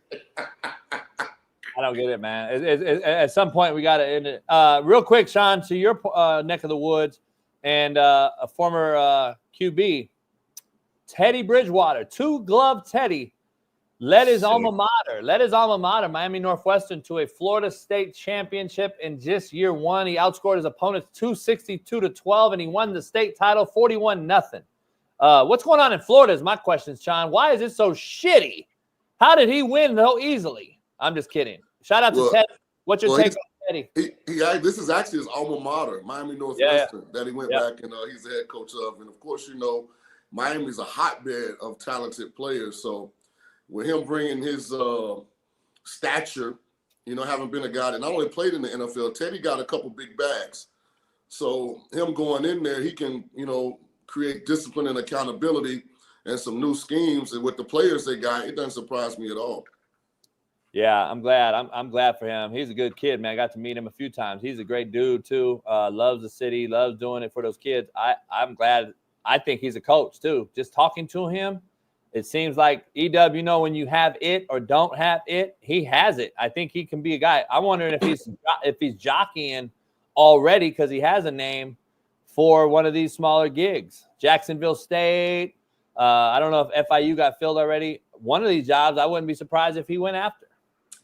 I don't get it, man. At some point, we got to end it. Real quick, Shaun, to your neck of the woods, and a former QB, Teddy Bridgewater, 2-glove Teddy, led his alma mater, Miami Northwestern, to a Florida State championship in just year one. He outscored his opponents 262-12, and he won the state title 41-0. What's going on in Florida is my question, Shaun. Why is it so shitty? How did he win so easily? I'm just kidding. Shout out to Teddy. What's your take on Teddy? This is actually his alma mater, Miami Northwestern, that he went back and he's the head coach of. And of course, you know, Miami's a hotbed of talented players. So with him bringing his stature, you know, having been a guy that not only played in the NFL, Teddy got a couple big bags. So him going in there, he can, you know, create discipline and accountability and some new schemes. And with the players they got, it doesn't surprise me at all. Yeah, I'm glad. I'm glad for him. He's a good kid, man. I got to meet him a few times. He's a great dude too. Loves the city, loves doing it for those kids. I'm glad. I think he's a coach too. Just talking to him, it seems like EW, you know, when you have it or don't have it, he has it. I think he can be a guy. I'm wondering if he's jockeying already because he has a name for one of these smaller gigs. Jacksonville State. I don't know if FIU got filled already. One of these jobs, I wouldn't be surprised if he went after.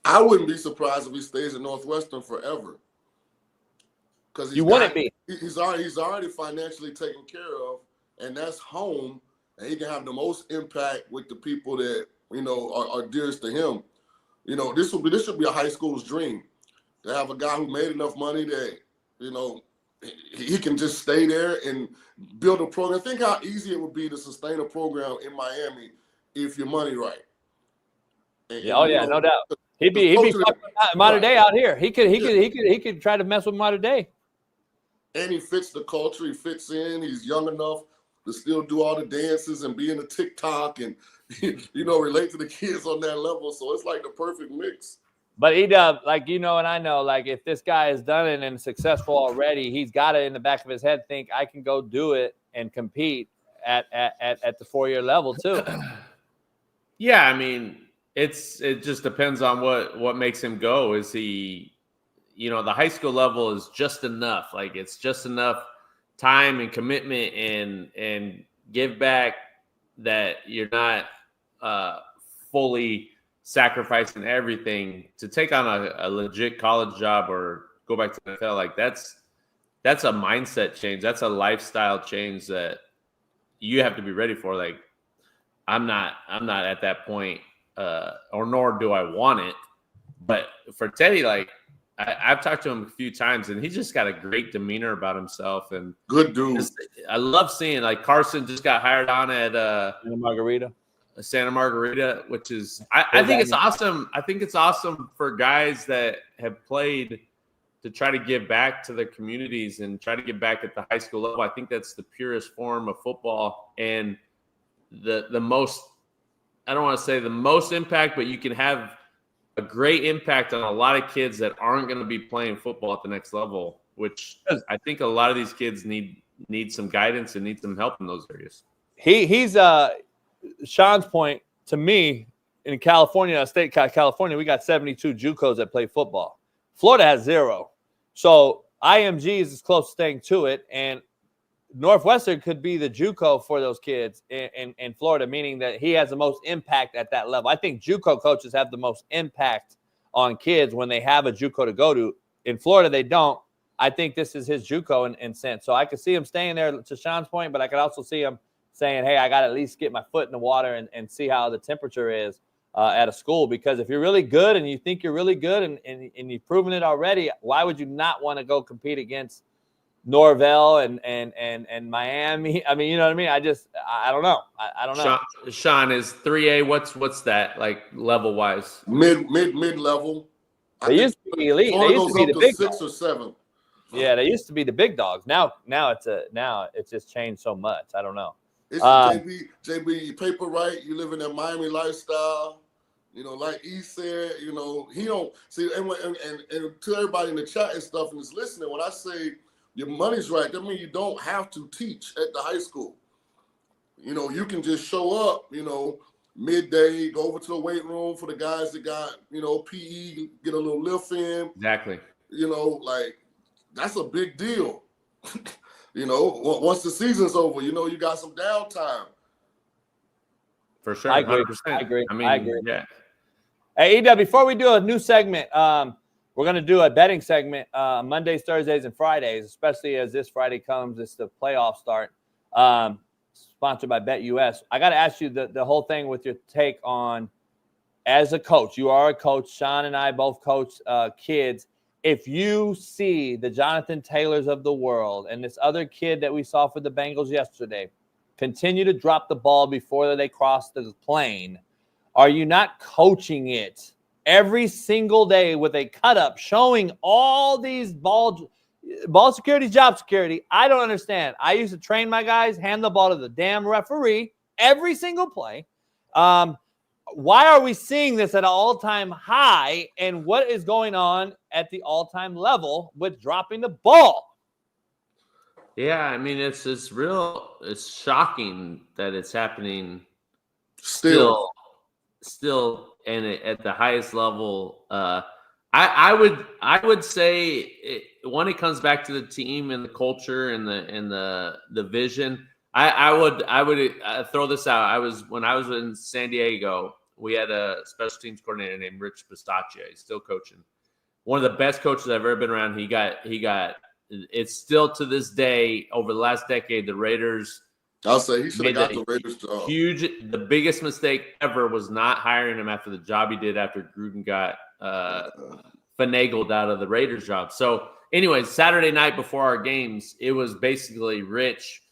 I wouldn't be surprised if he stays at Northwestern forever. Because you wouldn't be. He's already financially taken care of, and that's home, and he can have the most impact with the people that, you know, are dearest to him. You know, this should be a high school's dream to have a guy who made enough money that, you know, he can just stay there and build a program. Think how easy it would be to sustain a program in Miami if your money right. And, no doubt. He'd be fucking Mater Dei out here. He could try to mess with Mater Dei. And he fits the culture. He fits in. He's young enough to still do all the dances and be in the TikTok and, you know, relate to the kids on that level. So it's like the perfect mix. But EW, like, you know, and I know, like, if this guy has done it and successful already, he's got it in the back of his head, think I can go do it and compete at the 4-year level too. Yeah, I mean, it just depends on what makes him go. Is he, you know, the high school level is just enough. Like, it's just enough time and commitment and give back that you're not fully sacrificing everything to take on a legit college job or go back to the NFL. Like, that's that's a mindset change. That's a lifestyle change that you have to be ready for. Like, I'm not at that point, or nor do I want it. But for Teddy, like, I've talked to him a few times, and he's just got a great demeanor about himself. And good dude. I love seeing, like, Carson just got hired on at Santa Margarita, which is I think it's awesome. I think it's awesome for guys that have played to try to give back to their communities and try to give back at the high school level. I think that's the purest form of football and the most, I don't want to say the most impact, but you can have a great impact on a lot of kids that aren't going to be playing football at the next level, which I think a lot of these kids need some guidance and need some help in those areas. He's Shaun's point to me, in California, State California, we got 72 JUCOs that play football. Florida has 0. So IMG is as close thing to it. And Northwestern could be the JUCO for those kids in Florida, meaning that he has the most impact at that level. I think JUCO coaches have the most impact on kids when they have a JUCO to go to. In Florida, they don't. I think this is his JUCO in sense. So I could see him staying there, to Shaun's point, but I could also see him saying, hey, I got to at least get my foot in the water and see how the temperature is at a school. Because if you're really good and you think you're really good and you've proven it already, why would you not want to go compete against Norvell and Miami? I mean, you know what I mean? I don't know. I don't know. Shaun, is 3A, what's that, like, level-wise? Mid level. They used to be elite. They used to be the big 6 or 7. Yeah, they used to be the big dogs. Now it's just changed so much. I don't know. It's JB paper right. You live in that Miami lifestyle, you know. Like he said, you know, he don't see. And to everybody in the chat and stuff and is listening, when I say your money's right, that means you don't have to teach at the high school. You know, you can just show up. You know, midday, go over to the weight room for the guys that got, you know, PE, get a little lift in. Exactly. You know, like that's a big deal. You know, once the season's over, you know, you got some downtime. For sure. I agree. 100%. I agree. I mean, I agree. yeah. Hey, EW, before we do a new segment, we're going to do a betting segment Mondays, Thursdays, and Fridays, especially as this Friday comes. It's the playoff start, sponsored by BetUS. I got to ask you the whole thing with your take on, as a coach, you are a coach. Shaun and I both coach kids. If you see the Jonathan Taylors of the world and this other kid that we saw for the Bengals yesterday continue to drop the ball before they cross the plane, are you not coaching it every single day with a cut-up showing all these ball security, job security? I don't understand. I used to train my guys, hand the ball to the damn referee every single play. Why are we seeing this at an all-time high, and what is going on at the all-time level with dropping the ball? Yeah, I mean, it's shocking that it's happening still and at the highest level. I would say when it comes back to the team and the culture and the vision, I would throw this out. When I was in San Diego, we had a special teams coordinator named Rich Pistachio. He's still coaching. One of the best coaches I've ever been around. He got. It's still to this day, over the last decade, the Raiders. I'll say he should have got the Raiders job. The biggest mistake ever was not hiring him after the job he did after Gruden got finagled out of the Raiders job. So, anyways, Saturday night before our games, it was basically Rich.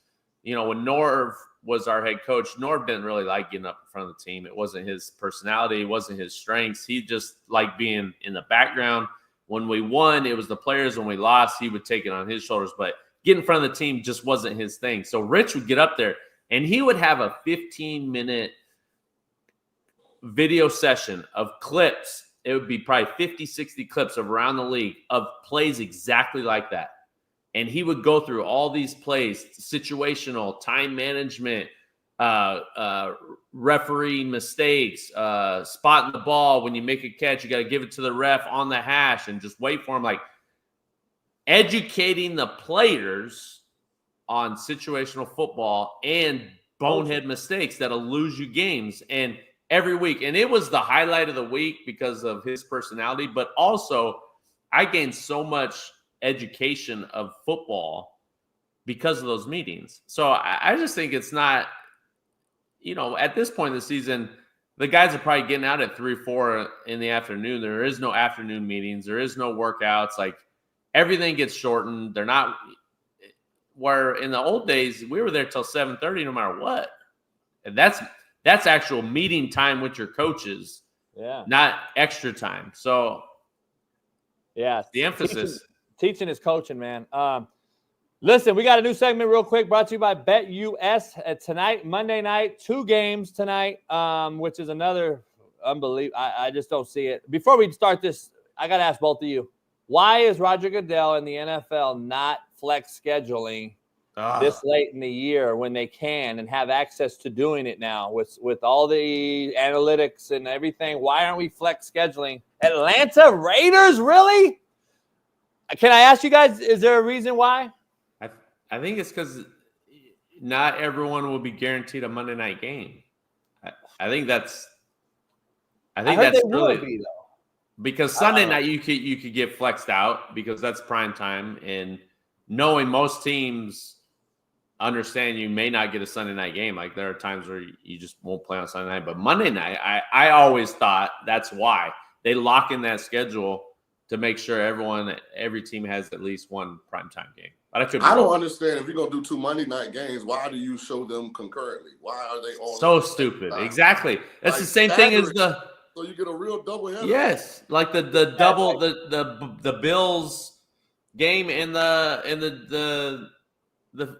You know, when Norv was our head coach, Norv didn't really like getting up in front of the team. It wasn't his personality. It wasn't his strengths. He just liked being in the background. When we won, it was the players. When we lost, he would take it on his shoulders. But getting in front of the team just wasn't his thing. So Rich would get up there, and he would have a 15-minute video session of clips. It would be probably 50, 60 clips of around the league of plays exactly like that. And he would go through all these plays, situational, time management, referee mistakes, spotting the ball. When you make a catch, you got to give it to the ref on the hash and just wait for him. Like, educating the players on situational football and bonehead mistakes that'll lose you games. And every week. And it was the highlight of the week because of his personality. But also, I gained so much education of football because of those meetings. So I just think it's not, at this point in the season, the guys are probably getting out at 3 or 4 in the afternoon. There is no afternoon meetings. There is no workouts. Like, everything gets shortened. They're not – where in the old days, we were there till 7:30 no matter what. And that's actual meeting time with your coaches, not extra time. So, yeah, the emphasis. Teaching is coaching, man. Listen, we got a new segment real quick brought to you by BetUS. Tonight, Monday night, 2 games tonight, which is another unbelievable. I just don't see it. Before we start this, I got to ask both of you, why is Roger Goodell and the NFL not flex scheduling this late in the year when they can and have access to doing it now with all the analytics and everything? Why aren't we flex scheduling? Atlanta Raiders, really? Can I ask you guys, is there a reason why? I think it's because not everyone will be guaranteed a Monday night game. I think that's really be, though. Because Sunday night you could get flexed out because that's prime time, and knowing most teams understand you may not get a Sunday night game. Like, there are times where you just won't play on Sunday night, but Monday night, I always thought that's why they lock in that schedule to make sure every team has at least one primetime game. But I don't understand, if you're going to do 2 Monday night games, why do you show them concurrently? Why are they on? So stupid. Exactly. That's the same thing as so you get a real double header. Yes, like the double the Bills game and the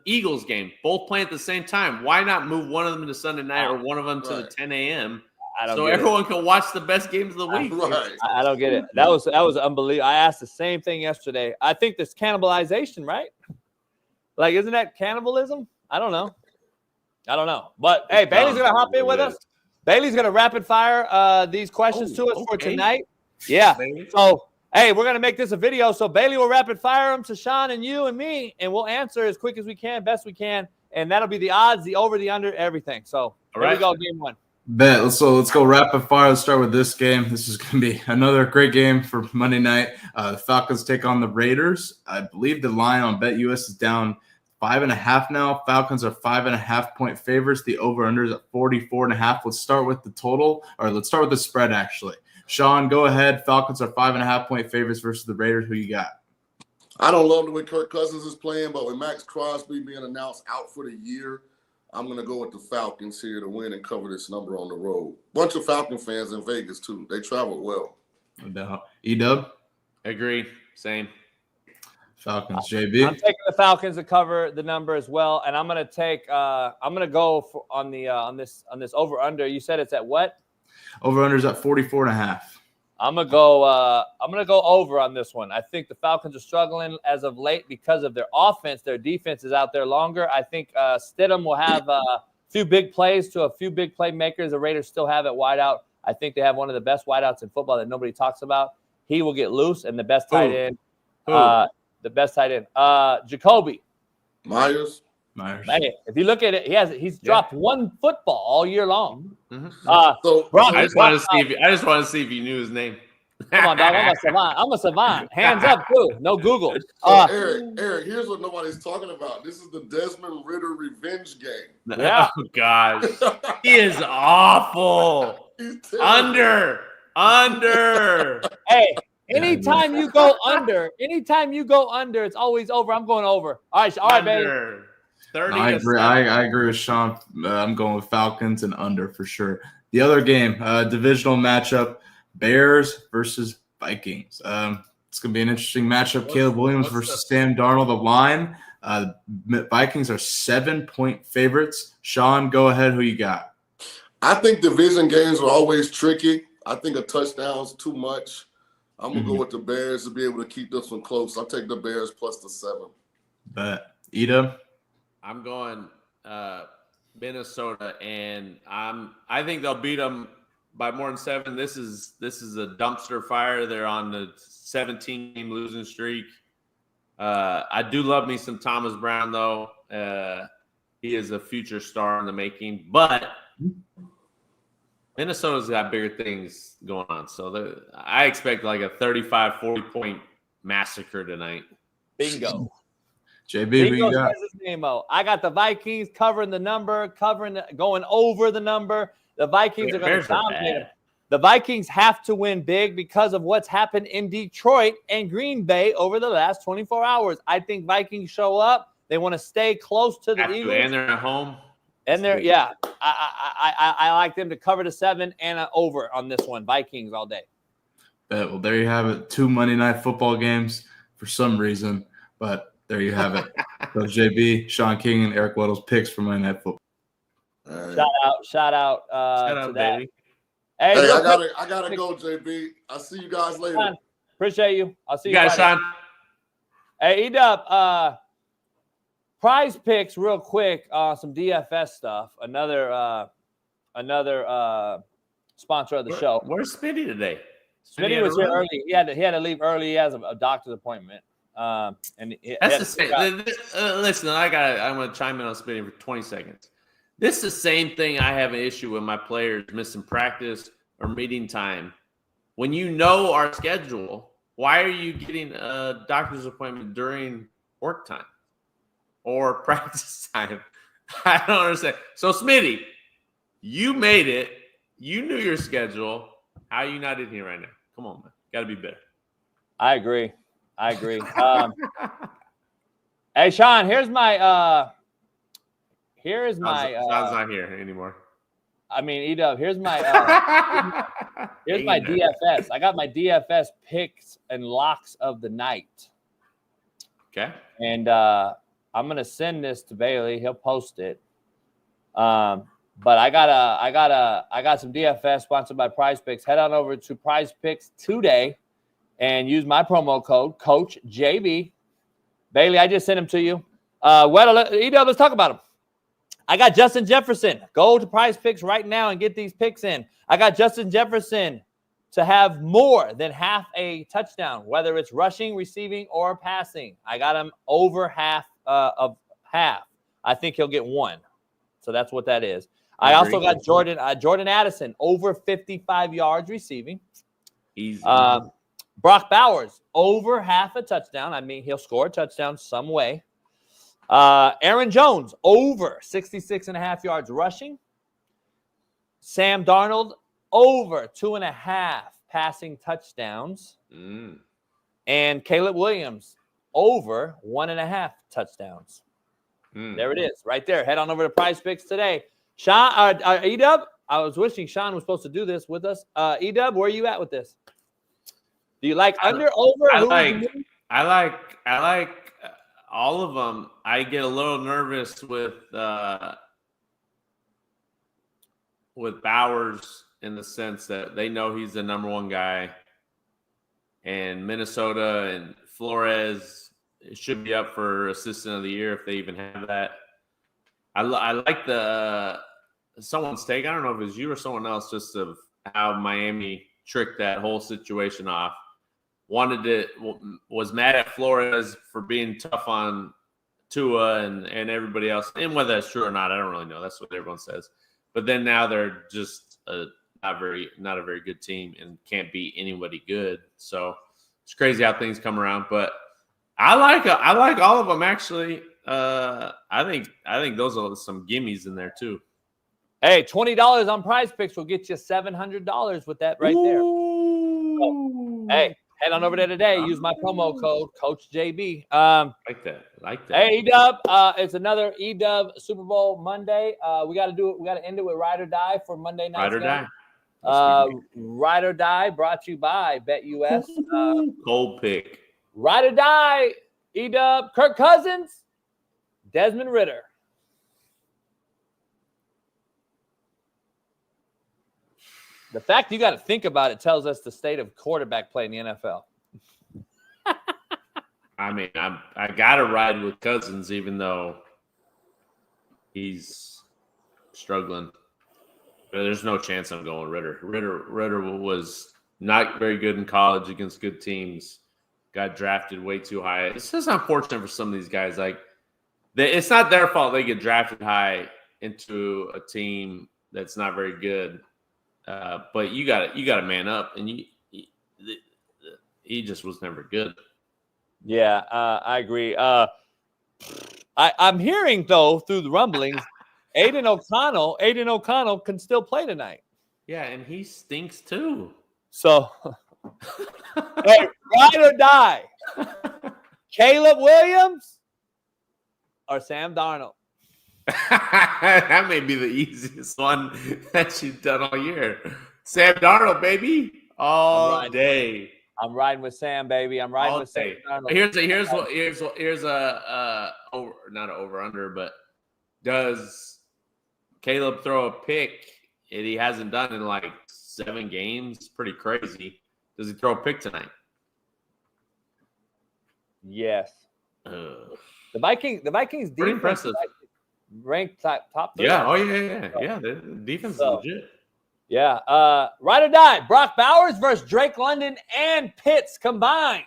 Eagles game, both playing at the same time. Why not move one of them to Sunday night or one of them to the 10 a.m. so everyone can watch the best games of the week? Right. I don't get it. That was unbelievable. I asked the same thing yesterday. I think there's cannibalization, right? Like, isn't that cannibalism? I don't know. But hey, Bailey's gonna hop in with us. Bailey's gonna rapid fire these questions to us for tonight. Yeah. So hey, we're gonna make this a video. So Bailey will rapid fire them to Shaun and you and me, and we'll answer as quick as we can, best we can, and that'll be the odds, the over, the under, everything. So here we go, game 1. Bet. Let's go rapid fire. Let's start with this game. This is going to be another great game for Monday night. The Falcons take on the Raiders. I believe the line on BetUS is down 5.5 now. Falcons are 5.5-point favorites. The over-under is at 44.5. Let's start with the total, or let's start with the spread, actually. Shaun, go ahead. Falcons are 5.5-point favorites versus the Raiders. Who you got? I don't love the way Kirk Cousins is playing, but with Max Crosby being announced out for the year, I'm going to go with the Falcons here to win and cover this number on the road. Bunch of Falcon fans in Vegas, too. They travel well. No doubt. E-Dub? Agree. Same. Falcons. JB? I'm taking the Falcons to cover the number as well, and I'm going to take I'm going to go on this over under. You said it's at what? Over under is at 44.5. I'm gonna go over on this one. I think the Falcons are struggling as of late because of their offense. Their defense is out there longer. I think Stidham will have a few big plays to a few big playmakers. The Raiders still have at wideout. I think they have one of the best wideouts in football that nobody talks about. He will get loose, and the best tight end, Jacoby Myers. Man, if you look at it, he's dropped one football all year long. Mm-hmm. So I just want to see if you knew his name. Come on, dog. I'm a savant. Hands up, too. No Google. Eric, here's what nobody's talking about. This is the Desmond Ridder revenge game. Yeah. Oh, gosh. He is awful. Under. Hey, anytime you go under, it's always over. I'm going over. All right, baby. I agree with Shaun. I'm going with Falcons and under for sure. The other game, divisional matchup, Bears versus Vikings. It's going to be an interesting matchup. Caleb Williams versus Sam Darnold. The line, Vikings are 7-point favorites. Shaun, go ahead. Who you got? I think division games are always tricky. I think a touchdown's too much. I'm going to go with the Bears to be able to keep this one close. I'll take the Bears plus the 7. Bet. Ida? I'm going Minnesota, and I think they'll beat them by more than 7. This is a dumpster fire. They're on the 17-game losing streak. I do love me some Thomas Brown, though. He is a future star in the making, but Minnesota's got bigger things going on. So I expect like a 35-40 point massacre tonight. Bingo. JB, Bingo we got. says his name out. I got the Vikings covering the number, going over the number. The Vikings are going to dominate them. The Vikings have to win big because of what's happened in Detroit and Green Bay over the last 24 hours. I think Vikings show up. They want to stay close to the Eagles. And they're at home. And they're, yeah. I like them to cover the 7 and an over on this one. Vikings all day. Well, there you have it. 2 Monday Night Football games for some reason, but there you have it. Those JB, Shaun King, and Eric Weddle's picks for Monday Night Football. Shout out to that. Baby. Hey, I gotta go, JB. I'll see you guys later. Shaun, appreciate you. I'll see you guys, Friday. Shaun. Hey, E-Dub, prize picks real quick. Some DFS stuff. Another sponsor of the show. Where's Smitty today? Smitty was here early. He had to leave early. He has a doctor's appointment. And That's the same. Listen, I'm going to chime in on Smitty for 20 seconds. This is the same thing I have an issue with my players missing practice or meeting time. When you know our schedule, why are you getting a doctor's appointment during work time or practice time? I don't understand. So, Smitty, you made it. You knew your schedule. How are you not in here right now? Come on, man. Got to be better. I agree. Hey, Shaun, here's my Shaun's not here anymore. I mean, E-Dub, here's my DFS. I got my DFS picks and locks of the night. Okay. And I'm gonna send this to Bailey. He'll post it. But I got some DFS sponsored by Prize Picks. Head on over to Prize Picks today and use my promo code Coach JB. Bailey, I just sent him to you. E-Dub, let's talk about him. I got Justin Jefferson. Go to Prize Picks right now and get these picks in. I got Justin Jefferson to have more than half a touchdown, whether it's rushing, receiving, or passing. I got him over half of half. I think he'll get 1. So that's what that is. I also got Jordan Addison over 55 yards receiving. Easy. Brock Bowers over half a touchdown. I mean, he'll score a touchdown some way. Aaron Jones over 66.5 yards rushing. Sam Darnold over 2.5 passing touchdowns. And Caleb Williams over 1.5 touchdowns. There it is, right there. Head on over to Prize Picks today. Shaun, E-Dub, I was wishing Shaun was supposed to do this with us. E-Dub, where are you at with this? Do you like under, over? I like all of them. I get a little nervous with Bowers in the sense that they know he's the number 1 guy, and Minnesota and Flores should be up for Assistant of the Year if they even have that. I like someone's take. I don't know if it was you or someone else, just of how Miami tricked that whole situation off. Was mad at Flores for being tough on Tua and everybody else. And whether that's true or not, I don't really know. That's what everyone says. But then now they're just not a very good team and can't beat anybody good. So it's crazy how things come around. But I like all of them actually. I think those are some gimmies in there too. Hey, $20 on Prize Picks will get you $700 with that right there. So, hey. Head on over there today. Use my promo code Coach JB. Like that. Hey, E-Dub. It's another E-Dub Super Bowl Monday. We got to end it with Ride or Die for Monday night. Ride or Die brought to you by BetUS. Cold pick. Ride or Die. E-Dub. Kirk Cousins. Desmond Ridder. The fact you got to think about it tells us the state of quarterback play in the NFL. I mean, I got to ride with Cousins, even though he's struggling. But there's no chance I'm going Ridder. Ridder was not very good in college against good teams. Got drafted way too high. It's just unfortunate for some of these guys. Like, it's not their fault they get drafted high into a team that's not very good. But you got to man up, and he just was never good. Yeah, I agree. I'm hearing, though, through the rumblings, Aiden O'Connell can still play tonight. Yeah, and he stinks too. So, hey, ride or die. Caleb Williams or Sam Darnold? That may be the easiest one that you've done all year. Sam Darnold, baby, all day. I'm riding with Sam, baby. I'm riding with Sam Darnold. Here's a over, not an over under, but does Caleb throw a pick and he hasn't done in like 7 games? Pretty crazy. Does he throw a pick tonight? Yes. The Vikings Pretty defense impressive. Ranked top 3. Yeah. Oh yeah. The defense is legit. Yeah. Ride or die. Brock Bowers versus Drake London and Pitts combined.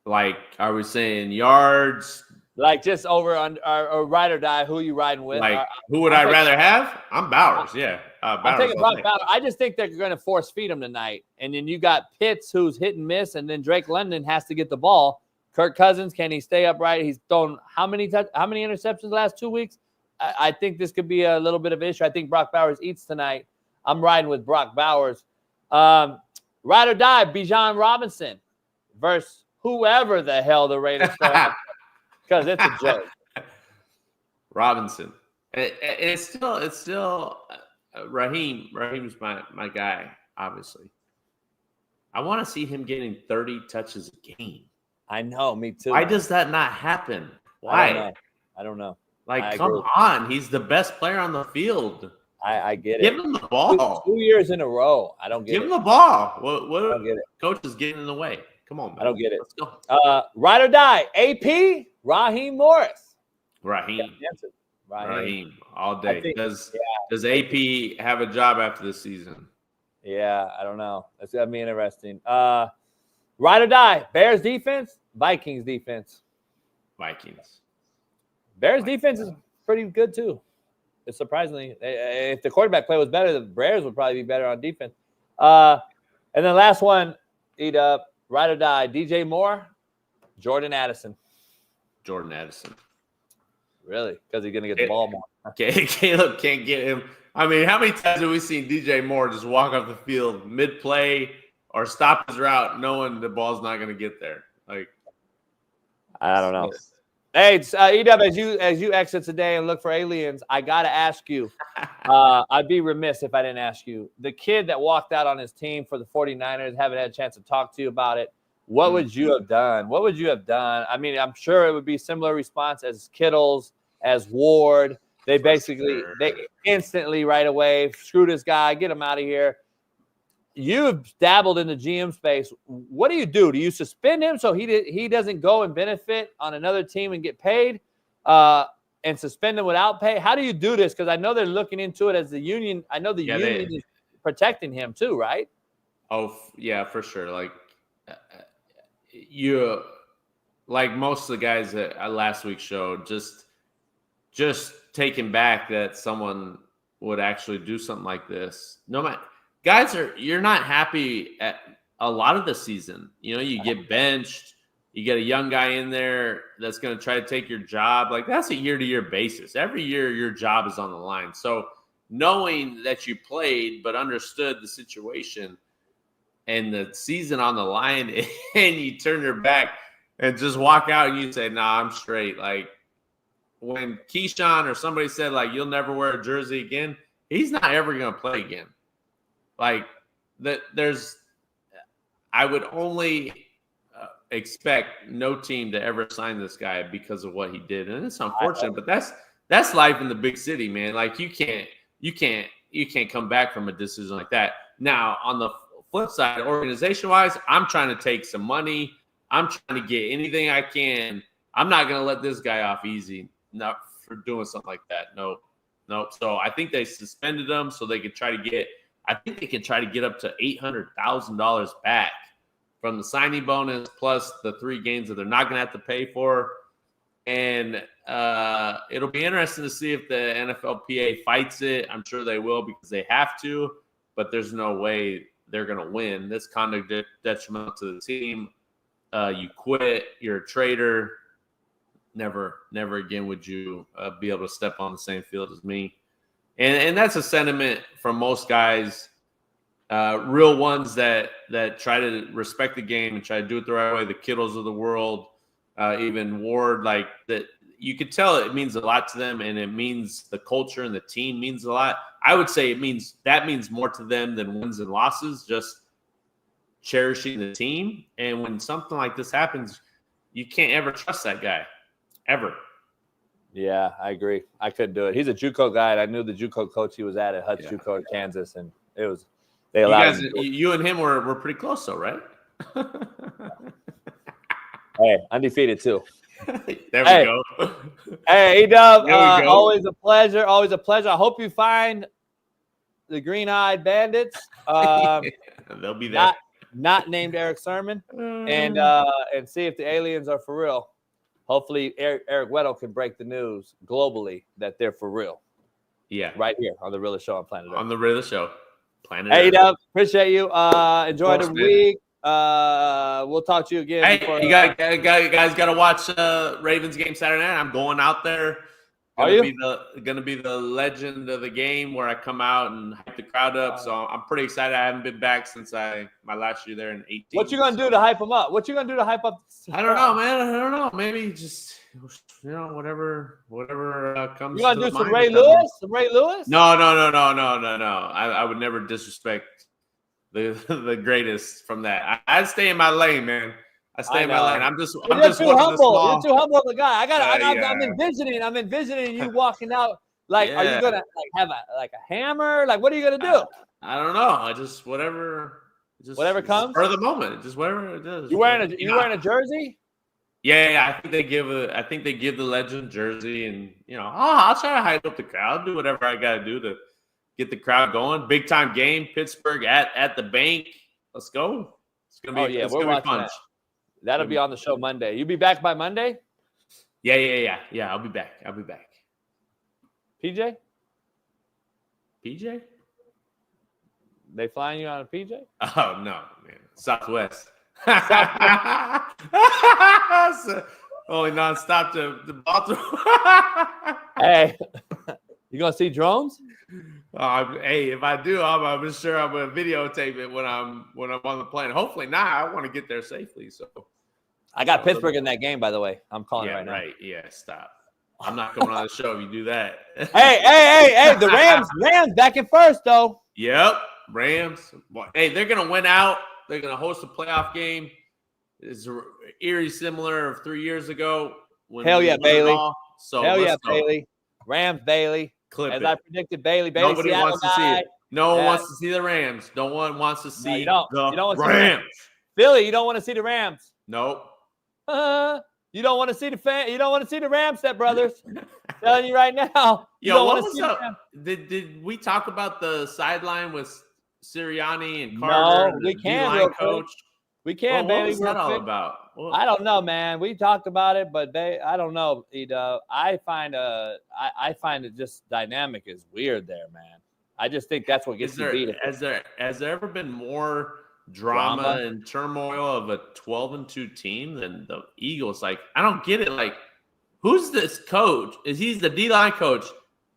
Like, are we saying yards? Like just over or ride or die. Who are you riding with? Like, who would I rather have? I'm Bowers. Yeah. I'm Bowers taking all Brock day. Bowers. I just think they're going to force feed him tonight. And then you got Pitts, who's hit and miss, and then Drake London has to get the ball. Kirk Cousins, can he stay upright? He's thrown how many interceptions the last 2 weeks? I think this could be a little bit of an issue. I think Brock Bowers eats tonight. I'm riding with Brock Bowers. Ride or die, Bijan Robinson versus whoever the hell the Raiders throw, because it's a joke. Robinson. It's still Raheem. Raheem's my guy, obviously. I want to see him getting 30 touches a game. I know, me too. Why does that not happen? Why? I don't know. Like, come on. He's the best player on the field. I get it. Give him the ball. 2 years in a row. I don't get it. Give him the ball. What I don't get it. Coach is getting in the way. Come on, man. I don't get it. Let's go. Ride or die, AP, Raheem Morris. Raheem all I day. think- Does AP have a job after this season? Yeah, I don't know. That's gonna be interesting. Ride or die, Bears defense, Vikings defense. Vikings. Bears defense is pretty good too. It's surprisingly, if the quarterback play was better, the Bears would probably be better on defense. And then last one, eat up, ride or die, DJ Moore, Jordan Addison. Jordan Addison. Really? Because he's gonna get the ball more. Okay, Caleb can't get him. I mean, how many times have we seen DJ Moore just walk off the field mid-play or stop his route knowing the ball's not going to get there? Like, I don't know. Hey, it's, EW, as you exit today and look for aliens, I got to ask you. I'd be remiss if I didn't ask you. The kid that walked out on his team for the 49ers, haven't had a chance to talk to you about it. What would you have done? What would you have done? I mean, I'm sure it would be similar response as Kittle's, as Ward. They basically, they instantly right away, screw this guy, get him out of here. You've dabbled in the GM space. What do? Do you suspend him so he doesn't go and benefit on another team and get paid, and suspend him without pay? How do you do this? Because I know they're looking into it as the union. I know the union is protecting him too, right? Oh, yeah, for sure. Like, like most of the guys that last week showed, just taken back that someone would actually do something like this. No matter, guys you're not happy at a lot of the season. You know, you get benched, you get a young guy in there that's going to try to take your job. Like, that's a year-to-year basis. Every year your job is on the line. So knowing that you played but understood the situation and the season on the line, and you turn your back and just walk out and you say, nah, I'm straight. Like, when Keyshawn or somebody said, like, you'll never wear a jersey again, he's not ever going to play again. Like, I would only expect no team to ever sign this guy because of what he did. And it's unfortunate, but that's life in the big city, man. Like, you can't come back from a decision like that. Now, on the flip side, organization-wise, I'm trying to take some money. I'm trying to get anything I can. I'm not going to let this guy off easy. Not for doing something like that. Nope. So I think they suspended him so they could try to get. I think they can try to get up to $800,000 back from the signing bonus plus the 3 games that they're not going to have to pay for. And it'll be interesting to see if the NFLPA fights it. I'm sure they will because they have to. But there's no way they're going to win. This conduct detrimental to the team. you quit, you're a traitor. Never again would you be able to step on the same field as me. And that's a sentiment from most guys, real ones that try to respect the game and try to do it the right way. The Kittles of the world, even Ward, like that. You could tell it means a lot to them, and it means the culture and the team means a lot. I would say that means more to them than wins and losses, just cherishing the team. And when something like this happens, you can't ever trust that guy, ever. Yeah, I agree. I couldn't do it. He's a JUCO guy, and I knew the JUCO coach he was at Hutch JUCO in Kansas, and it was they allowed you and him were pretty close, though, right? Hey, undefeated too. There we go. Hey, E-Dub, There we go. always a pleasure. Always a pleasure. I hope you find the green-eyed bandits. They'll be there. Not named Eric Sermon, and see if the aliens are for real. Hopefully, Eric Weddle can break the news globally that they're for real. Yeah, right here on the Realest Show on Planet Earth. On the Realest Show, Planet Hey, Earth. Dub, appreciate you. Enjoy the man. week. We'll talk to you again. Hey, you guys got to watch Ravens game Saturday night. I'm going out there. Gonna be the legend of the game where I come out and hype the crowd up. So I'm pretty excited. I haven't been back since my last year there in 18. What you gonna do to hype them up? What you gonna do to hype up? I don't know, man. I don't know. Maybe just whatever comes. You gonna to do some mind Ray at that moment. Lewis? Some Ray Lewis? No. I would never disrespect the greatest from that. I stay in my lane, man. I stay in my lane. I'm just You're one of too the humble. small. You're too humble of a guy. Yeah. I'm envisioning you walking out. Like, are Yeah. you gonna have a hammer? Like, what are you gonna do? I don't know. I just whatever comes for the moment. Just whatever it is. You wearing a jersey? Yeah. I think they give the legend jersey, and I'll try to hype up the crowd. Do whatever I got to do to get the crowd going. Big time game, Pittsburgh at the bank. Let's go. It's gonna be. It's we're gonna be watching fun. that. That'll be on the show Monday. You be back by Monday? Yeah. I'll be back. PJ? PJ? They flying you on a PJ? Oh no, man. Southwest. Only nonstop to Baltimore. Hey, you gonna see drones? Hey, if I do, I'm sure I'm gonna videotape it when I'm on the plane. Hopefully not. I want to get there safely. So I got Pittsburgh in that game, by the way. I'm calling it right now. Right. Yeah, stop. I'm not coming on the show if you do that. Hey, the Rams back in first, though. Yep, Rams. Hey, they're going to win out. They're going to host a playoff game. It's eerie similar of 3 years ago. Hell yeah, Bailey. So Hell yeah, go. Bailey. Rams, Bailey. Clip As it. I predicted, Bailey. Nobody Seattle wants to see guy. it. No one wants to see the Rams. No one wants to see you don't want to see Rams. Philly, you don't want to see the Rams. Nope. You don't want to see You don't want to see the Rams, brothers. Telling you right now. You don't what want to was see up? the Rams. Did we talk about the sideline with Sirianni and Carter? No, we can. D-line Real quick. coach. We can, What Bailey. was that real all quick. about? I don't know, man. We talked about it, but I don't know. I find it just dynamic is weird there, man. I just think that's what gets you beat. Has there ever been more drama and turmoil of a 12-2 team than the Eagles? Like, I don't get it. Like, who's this coach? He's the D-line coach.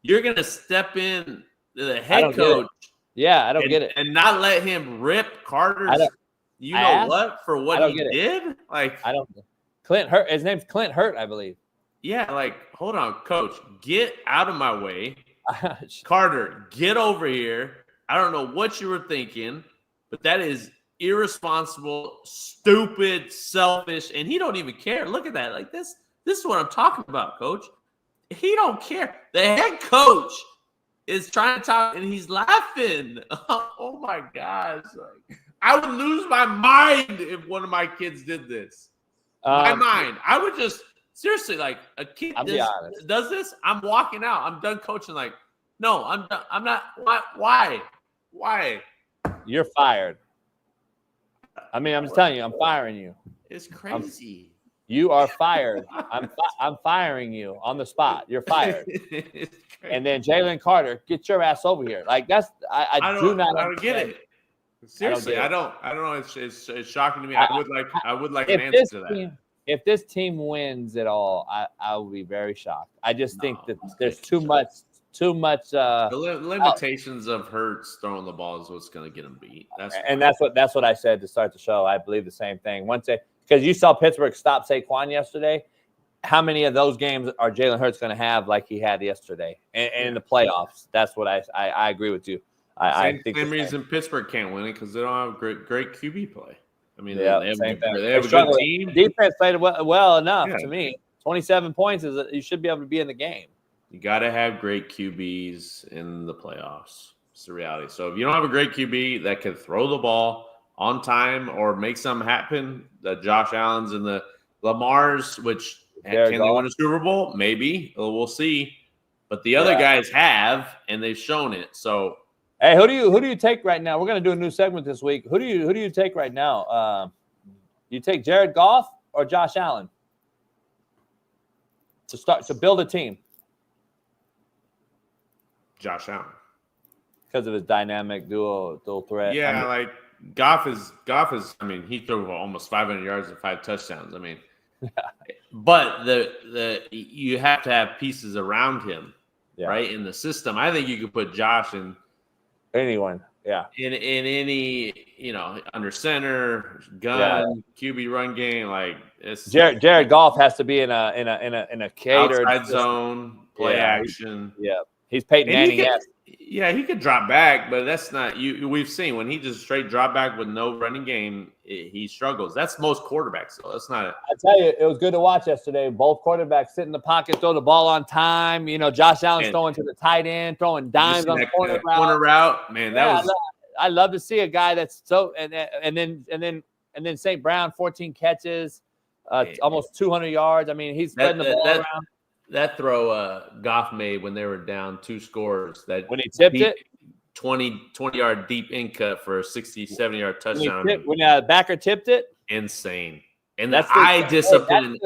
You're gonna step in the head coach. Yeah, I don't get it. And not let him rip Carter's for what he did? Like, I don't. Clint Hurt. His name's Clint Hurt, I believe. Yeah, like, hold on, coach. Get out of my way. Carter, get over here. I don't know what you were thinking, but that is irresponsible, stupid, selfish, and he don't even care. Look at that. Like, this is what I'm talking about, coach. He don't care. The head coach is trying to talk, and he's laughing. Oh, my gosh. Like, I would lose my mind if one of my kids did this. My mind. I would just, seriously, like, a kid does this, I'm walking out. I'm done coaching. Like, no, I'm done. I'm not. Why? You're fired. I mean, I'm just telling you, I'm firing you. It's crazy. You are fired. I'm firing you on the spot. You're fired. And then Jalen Carter, get your ass over here. Like, that's I do not get it. Seriously, I don't know. It's shocking to me. I would like an answer to that. If this team wins at all, I will be very shocked. I just think that there's too much. The limitations of Hurts throwing the ball is what's going to get him beat. That's what I said to start the show. I believe the same thing. Because you saw Pittsburgh stop Saquon yesterday. How many of those games are Jalen Hurts going to have like he had yesterday? And in the playoffs, that's what I agree with you. I think same reason Pittsburgh can't win it because they don't have great QB play. I mean, yeah, they have a good team. Defense played well enough to me. 27 points you should be able to be in the game. You got to have great QBs in the playoffs. It's the reality. So if you don't have a great QB that can throw the ball on time or make something happen, the Josh Allens and the Lamars, which can they win a Super Bowl? Maybe. We'll see. But the other guys have, and they've shown it. So, hey, who do you take right now? We're going to do a new segment this week. Who do you take right now? You take Jared Goff or Josh Allen to build a team? Josh Allen, because of his dynamic dual threat. Yeah, like Goff is. I mean, he threw almost 500 yards and 5 touchdowns. I mean, but you have to have pieces around him, right, in the system. I think you could put Josh in anyone. Yeah, in any under center, gun, QB run game. Like it's Jared Goff has to be in a catered outside zone play action. Yeah. He's Peyton Manning. He could drop back, but that's not you. We've seen when he just straight drop back with no running game, he struggles. That's most quarterbacks, though. That's not. I tell you, it was good to watch yesterday. Both quarterbacks sit in the pocket, throw the ball on time. Josh Allen's throwing to the tight end, throwing dimes on the corner route. Man, I love to see a guy that's so and then St. Brown, 14 catches, almost 200 yards. I mean, he's spreading the ball around. That throw Goff made when they were down 2 scores. That when he tipped it, 20-yard deep in cut for a 60, 70-yard touchdown. When backer tipped it, insane. And that's the eye discipline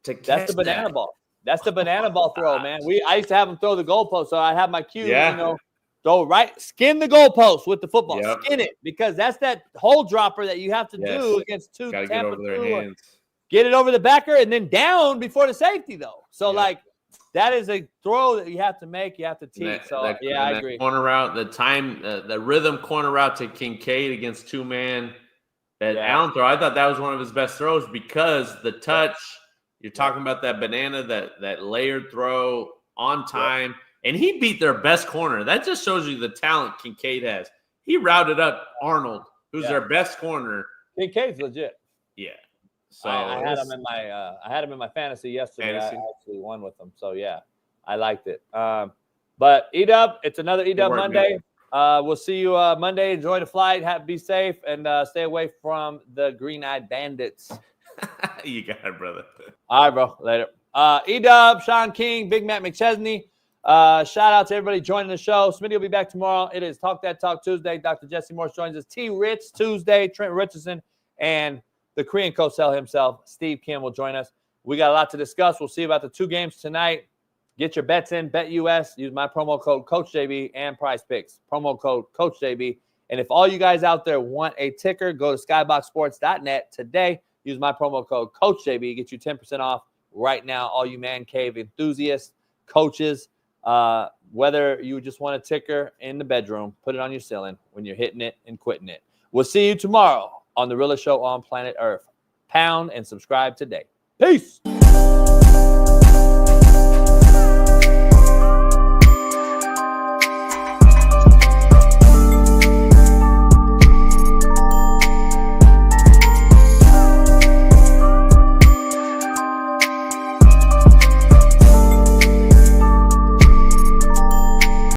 to catch that's the banana ball. That's the banana ball throw, man. I used to have him throw the goalpost, so I have my cue. Throw right, skin the goalpost with the football, skin it, because that's that hole dropper that you have to do against two. Got to get over their hands. Get it over the backer and then down before the safety, though. So, that is a throw that you have to make. You have to teach. I agree. Corner route, the rhythm corner route to Kincaid against 2-man. That Allen throw, I thought that was one of his best throws because the touch, you're talking about that banana, that layered throw on time. And he beat their best corner. That just shows you the talent Kincaid has. He routed up Arnold, who's their best corner. Kincaid's legit. Yeah. So I had him in my fantasy yesterday. I actually won with him. So I liked it. But Edub, it's another Edub Monday. We'll see you Monday. Enjoy the flight. Be safe and stay away from the green-eyed bandits. You got it, brother. All right, bro. Later. Edub, Shaun King, Big Matt McChesney. Shout out to everybody joining the show. Smitty will be back tomorrow. It is Talk That Talk Tuesday. Dr. Jesse Morse joins us. T. Rich Tuesday. Trent Richardson and the Korean co-sell himself, Steve Kim, will join us. We got a lot to discuss. We'll see about the 2 games tonight. Get your bets in. Bet US. Use my promo code CoachJB and Prize Picks. Promo code CoachJB. And if all you guys out there want a ticker, go to skyboxsports.net today. Use my promo code CoachJB. Get you 10% off right now. All you man cave enthusiasts, coaches, whether you just want a ticker in the bedroom, put it on your ceiling when you're hitting it and quitting it. We'll see you tomorrow on the realest show on planet Earth. Pound and subscribe today. Peace.